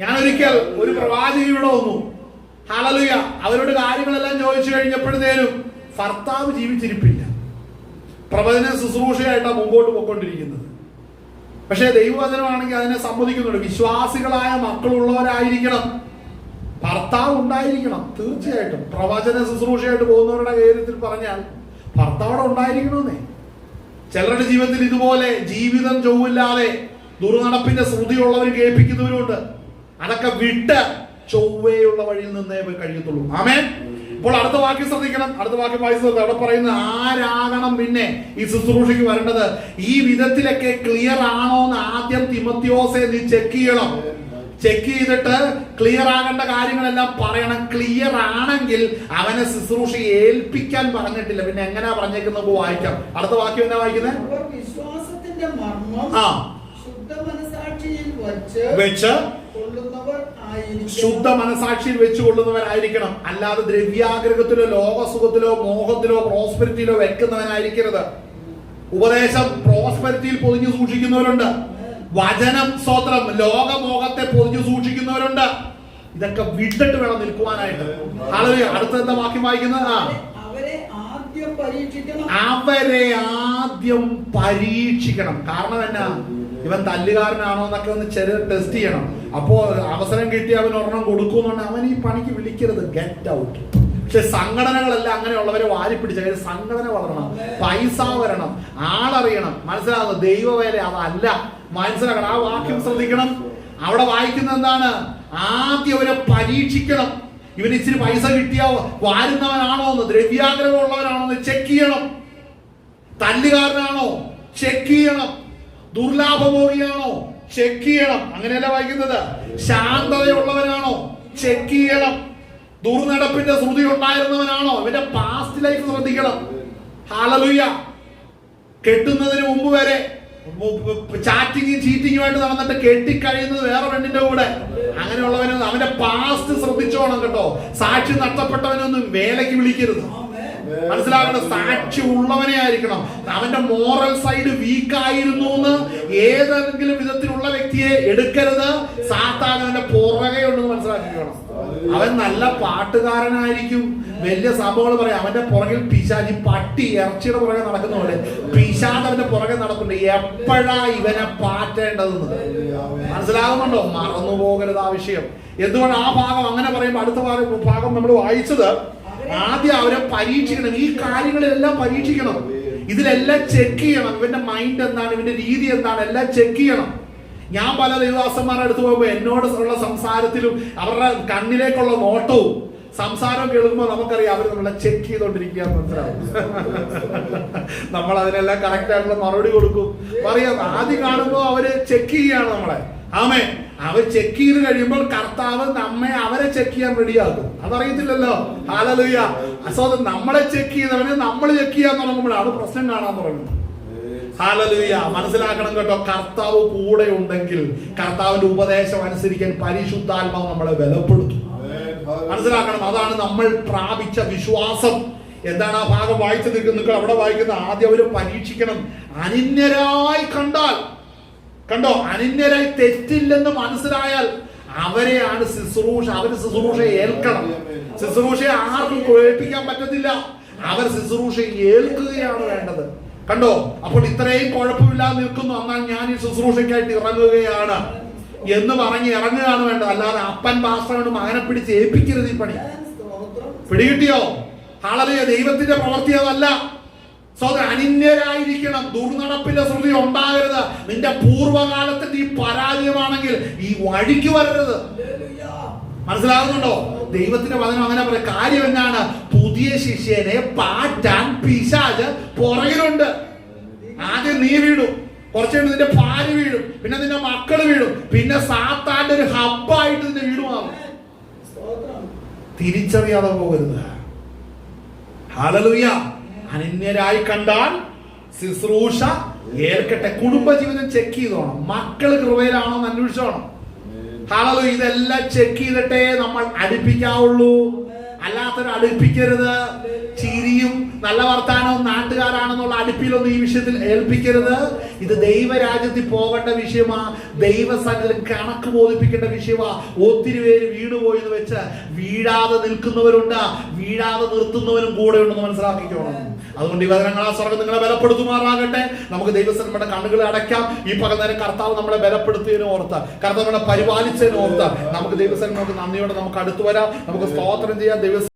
ഞാനൊരിക്കൽ ഒരു പ്രവാചകൻ ഇവിടെ വന്നു. ഹല്ലേലൂയ. അവരോട് കാര്യങ്ങളെല്ലാം ചോദിച്ചു കഴിഞ്ഞപ്പോഴത്തേനും ഭർത്താവ് ജീവിച്ചിരിപ്പില്ല. പ്രവചന ശുശ്രൂഷയായിട്ടാണ് മുമ്പോട്ട് പോയിക്കൊണ്ടിരിക്കുന്നത്. പക്ഷേ ദൈവവചനമാണെങ്കിൽ അതിനെ സമ്മതിക്കുന്നുണ്ട്. വിശ്വാസികളായ മക്കളുള്ളവരായിരിക്കണം, ഭർത്താവ് ഉണ്ടായിരിക്കണം. തീർച്ചയായിട്ടും പ്രവചന ശുശ്രൂഷയായിട്ട് പോകുന്നവരുടെ കാര്യത്തിൽ പറഞ്ഞാൽ ഭർത്താവ് ഉണ്ടായിരിക്കണമെന്നേ. ചിലരുടെ ജീവിതത്തിൽ ഇതുപോലെ ജീവിതം ചൊവ്വില്ലാതെ ദുർനടപ്പിന്റെ ശ്രുതിയുള്ളവർ കേൾപ്പിക്കുന്നവരുണ്ട്. അതൊക്കെ വിട്ട് ചൊവ്വയുള്ള വഴിയിൽ നിന്നേ പോയി കഴിയത്തുള്ളൂ. ആമേൻ. ഇപ്പോൾ അടുത്ത വാക്യം ശ്രദ്ധിക്കണം. അടുത്ത വാക്യം വായിച്ചത് അവിടെ പറയുന്നത് ആരാകണം പിന്നെ ഈ ശുശ്രൂഷയ്ക്ക് വരേണ്ടത്? ഈ വിധത്തിലൊക്കെ ക്ലിയർ ആണോ എന്ന് ആദ്യം തിമോത്തിയോസെ നീ ചെക്ക് ചെയ്യണം. ചെക്ക് ചെയ്തിട്ട് ക്ലിയർ ആകേണ്ട കാര്യങ്ങളെല്ലാം പറയണം. ക്ലിയർ ആണെങ്കിൽ അവനെ ശുശ്രൂഷ ഏൽപ്പിക്കാൻ പറഞ്ഞിട്ടില്ല. പിന്നെ എങ്ങനെയാ പറഞ്ഞേക്കുന്നത്? വായിക്കാം. അടുത്ത വാക്യം എന്നാ വായിക്കുന്നത്? വിശ്വാസത്തിന്റെ മർമ്മം ശുദ്ധ മനസാക്ഷിയിൽ വെച്ച് ശുദ്ധ മനസാക്ഷിയിൽ വെച്ചുകൊള്ളുന്നവരായിരിക്കണം. അല്ലാതെ ദ്രവ്യാഗ്രഹത്തിലോ ലോകസുഖത്തിലോ മോഹത്തിലോ പ്രോസ്പെരിറ്റിയിലോ വെക്കുന്നവനായിരിക്കരുത്. ഉപദേശം പ്രോസ്പെരിറ്റിയിൽ പൊതിഞ്ഞു സൂക്ഷിക്കുന്നവരുണ്ട്. വചനം സ്തോത്രം ലോകമോഹത്തെ പൊതിഞ്ഞു സൂക്ഷിക്കുന്നവരുണ്ട്. ഇതൊക്കെ വിട്ടിട്ട് വേണം നിൽക്കുവാനായിട്ട്. ഹല്ലേലൂയ. അടുത്ത വാക്യം വായിക്കുന്നത് അവരെ ആദ്യം പരീക്ഷിക്കണം. കാരണം എന്നാ? ഇവൻ തല്ലുകാരനാണോ എന്നൊക്കെ ഒന്ന് ചെറിയ ടെസ്റ്റ് ചെയ്യണം. അപ്പോ അവസരം കിട്ടി അവൻ ഒരെണ്ണം കൊടുക്കുന്നുണ്ടെങ്കിൽ അവൻ ഈ പണിക്ക് വിളിക്കരുത്, ഗെറ്റ് ഔട്ട്. പക്ഷെ സംഘടനകളെല്ലാം അങ്ങനെയുള്ളവരെ വാരിപ്പിടിച്ച സംഘടന വളരണം, പൈസ വരണം, ആളറിയണം. മനസ്സിലാകുന്നു? ദൈവവേല അതല്ല. മനസ്സിലാക്കണം. ആ വാക്യം ശ്രദ്ധിക്കണം. അവിടെ വായിക്കുന്നത് എന്താണ്? ആദ്യം അവരെ പരീക്ഷിക്കണം. ഇവൻ ഇച്ചിരി പൈസ കിട്ടിയാ വാരുന്നവനാണോ എന്ന്, ദ്രവ്യാഗ്രഹം ഉള്ളവനാണോ എന്ന് ചെക്ക് ചെയ്യണം. തല്ലുകാരനാണോ ചെക്ക് ചെയ്യണം. ദുർലാഭമോഹിയാണോ ചെക്ക് ചെയ്യണം. അങ്ങനെയല്ല വായിക്കുന്നത്. ശാന്തതയുള്ളവനാണോ ചെക്ക് ചെയ്യണം. ദുർനടപ്പിന്റെ ശ്രുതി ഉണ്ടായിരുന്നവനാണോ? ഇവന്റെ പാസ്റ്റ് ലൈഫ് ശ്രദ്ധിക്കണം. ഹല്ലേലൂയ. കെട്ടുന്നതിന് മുമ്പ് വരെ ചാറ്റിങ്ങും ചീറ്റിങ്ങുമായിട്ട് നടന്നിട്ട് കെട്ടിക്കഴിയുന്നത് വേറെ പെണ്ണിന്റെ കൂടെ, അങ്ങനെയുള്ളവനൊന്നും അവന്റെ പാസ്റ്റ് ശ്രദ്ധിച്ചോണം കേട്ടോ. സാക്ഷി നഷ്ടപ്പെട്ടവനൊന്നും വേലയ്ക്ക് വിളിക്കരുത്. മനസ്സിലാക്കണം. സാക്ഷി ഉള്ളവനെ ആയിരിക്കണം. അവന്റെ മോറൽ സൈഡ് വീക്ക് ആയിരുന്നു എന്ന് ഏതെങ്കിലും വിധത്തിലുള്ള വ്യക്തിയെ എടുക്കരുത്. സാത്താൻ അവന്റെ പുറകെ ഉണ്ടെന്ന് മനസ്സിലാക്കിക്കണം. അവൻ നല്ല പാട്ടുകാരനായിരിക്കും, വലിയ സംഭവങ്ങൾ പറയാം. അവന്റെ പുറകിൽ പിശാചി പട്ടി ഇറച്ചിയുടെ പുറകെ നടക്കുന്ന പോലെ പിശാച് അവന്റെ പുറകെ നടക്കുന്നുണ്ട്. എപ്പോഴാ ഇവനെ പാറ്റേണ്ടതെന്ന് മനസ്സിലാകുന്നുണ്ടോ? മറന്നു പോകരുത് ആ വിഷയം. എന്തുകൊണ്ട് ആ ഭാഗം അങ്ങനെ പറയുമ്പോൾ അടുത്ത ഭാഗം നമ്മൾ വായിച്ചത് ആദ്യം അവരെ പരീക്ഷിക്കണം. ഈ കാര്യങ്ങളെല്ലാം പരീക്ഷിക്കണം. ഇതിലെല്ലാം ചെക്ക് ചെയ്യണം. ഇവന്റെ മൈൻഡ് എന്താണ്, ഇവന്റെ രീതി എന്താണ്, എല്ലാം ചെക്ക് ചെയ്യണം. ഞാൻ പല ദൈവദാസന്മാരുടെ അടുത്ത് പോകുമ്പോൾ എന്നോട് ഉള്ള സംസാരത്തിലും അവരുടെ കണ്ണിലേക്കുള്ള നോട്ടവും സംസാരവും കേൾക്കുമ്പോൾ നമുക്കറിയാം അവർ നമ്മളെ ചെക്ക് ചെയ്തോണ്ടിരിക്കുക മനസ്സിലാവും. നമ്മൾ അതിനെല്ലാം കറക്റ്റ് ആയിട്ടുള്ള മറുപടി കൊടുക്കും. പറയാം. ആദ്യം കാണുമ്പോൾ അവര് ചെക്ക് ചെയ്യാണ് നമ്മളെ. ആമേ. അവർ ചെക്ക് ചെയ്ത് കഴിയുമ്പോൾ കർത്താവ് നമ്മെ അവരെ ചെക്ക് ചെയ്യാൻ റെഡിയാക്കും. അതറിയത്തില്ലല്ലോ. ഹല്ലേലൂയ. സോ നമ്മളെ ചെക്ക് ചെയ്തവനെ നമ്മൾ ചെക്ക് ചെയ്യാൻ തുടങ്ങുമ്പോഴാണ് പ്രശ്നം കാണാൻ തുടങ്ങുന്നത്. ഹല്ലേലൂയ. മനസ്സിലാക്കണം കേട്ടോ. കർത്താവ് കൂടെ ഉണ്ടെങ്കിൽ കർത്താവിന്റെ ഉപദേശം അനുസരിക്കാൻ പരിശുദ്ധാത്മാവ് നമ്മളെ ബലപ്പെടുത്തും. മനസ്സിലാക്കണം. അതാണ് നമ്മൾ പ്രാപിച്ച വിശ്വാസം. എന്താണ് ആ ഭാഗം വായിച്ചു നിൽക്കുന്നത്? അവിടെ വായിക്കുന്ന ആദ്യം അവര് പരീക്ഷിക്കണം. അനിന്യരായി കണ്ടാൽ കണ്ടോ, അനന്യരായി തെറ്റില്ലെന്ന് മനസ്സിലായാൽ അവരെയാണ് ശുശ്രൂഷ, അവര് ശുശ്രൂഷ ഏൽക്കണം. ശുശ്രൂഷയെ ആർക്കും ഏൽപ്പിക്കാൻ പറ്റത്തില്ല. അവർ ശുശ്രൂഷ ഏൽക്കുകയാണ് വേണ്ടത്. കണ്ടോ, അപ്പോൾ ഇത്രയും കുഴപ്പമില്ലാതെ നിൽക്കുന്നു, എന്നാൽ ഞാൻ ഈ ശുശ്രൂഷയ്ക്കായിട്ട് ഇറങ്ങുകയാണ് എന്ന് പറഞ്ഞ് ഇറങ്ങുകയാണ് വേണ്ടത്. അല്ലാതെ അപ്പൻ പാസ്റ്ററോട് മകനെ പിടിച്ച് ഏൽപ്പിക്കരുത് ഈ പണി. പിടികിട്ടിയോ? ഹല്ലേലൂയ. ദൈവത്തിന്റെ പ്രവൃത്തി അതല്ല. സഹോദരൻ, അനിന്യരായിരിക്കണം. ദുർനടപ്പിന്റെ ശ്രുതി ഉണ്ടാകരുത്. നിന്റെ പൂർവ്വകാലത്തിന്റെ ഈ പരാജയമാണെങ്കിൽ ഈ വഴിക്ക് വരരുത്. മനസ്സിലാകുന്നുണ്ടോ? ദൈവത്തിന്റെ വചനം അങ്ങനെ പറയും. കാര്യം എന്നാണ്? പുതിയ ശിഷ്യനെ പാറ്റാൻ പിശാച് പുറകിലുണ്ട്. ആദ്യം നീ വീഴും, കുറച്ചു കഴിഞ്ഞ് നിന്റെ ഭാര്യ വീഴും, പിന്നെ നിന്റെ മക്കള് വീഴും, പിന്നെ സാത്താന്റെ ഒരു ഹബ്ബായിട്ട് നിന്റെ വീട് മാറും. തിരിച്ചറിയാതെ പോകരുത്. ഹല്ലേലൂയ. അനന്യരായി കണ്ടാൽ ശുശ്രൂഷ ഏൽക്കട്ടെ. കുടുംബജീവിതം ചെക്ക് ചെയ്തോണം. മക്കള് കൃപയിലാണോ എന്ന് അന്വേഷിച്ചോണം. ഹല്ലേലൂയ. ഇതെല്ലാം ചെക്ക് ചെയ്തിട്ടേ നമ്മൾ അടുപ്പിക്കാവുള്ളൂ. അല്ലാത്തൊരു അടുപ്പിക്കരുത്. ചിരിയും നല്ല വർത്താനവും നാട്ടുകാരാണെന്നുള്ള അടുപ്പിലൊന്നും ഈ വിഷയത്തിൽ ഏൽപ്പിക്കരുത്. ഇത് ദൈവരാജ്യത്തിൽ പോകേണ്ട വിഷയമാ. ദൈവസന്നിധിയിൽ കണക്ക് ബോധിപ്പിക്കേണ്ട വിഷയമാ. ഒത്തിരി പേര് വീണുപോയി എന്ന് വെച്ച് വീഴാതെ നിൽക്കുന്നവരുണ്ട്, വീഴാതെ നിർത്തുന്നവരും കൂടെ ഉണ്ടെന്ന് മനസ്സിലാക്കിക്കോണം. അതുകൊണ്ട് ഈ വചനങ്ങൾ ആ സ്വർഗ്ഗം നിങ്ങളെ ബലപ്പെടുത്തുമാറാകട്ടെ. നമുക്ക് ദൈവസന്നിധിയുടെ കണ്ണുകളെ അടയ്ക്കാം. ഈ പകൽനേരം കർത്താവ് നമ്മളെ ബലപ്പെടുത്തിയതിന് ഓർത്ത്, കർത്താവ് നമ്മളെ പരിപാലിച്ചതിന് ഓർത്ത് നമുക്ക് ദൈവസന്നിധി നമുക്ക് നന്ദിയോടെ നമുക്ക് അടുത്തു വരാം. നമുക്ക് സ്തോത്രം ചെയ്യാം. ദൈവ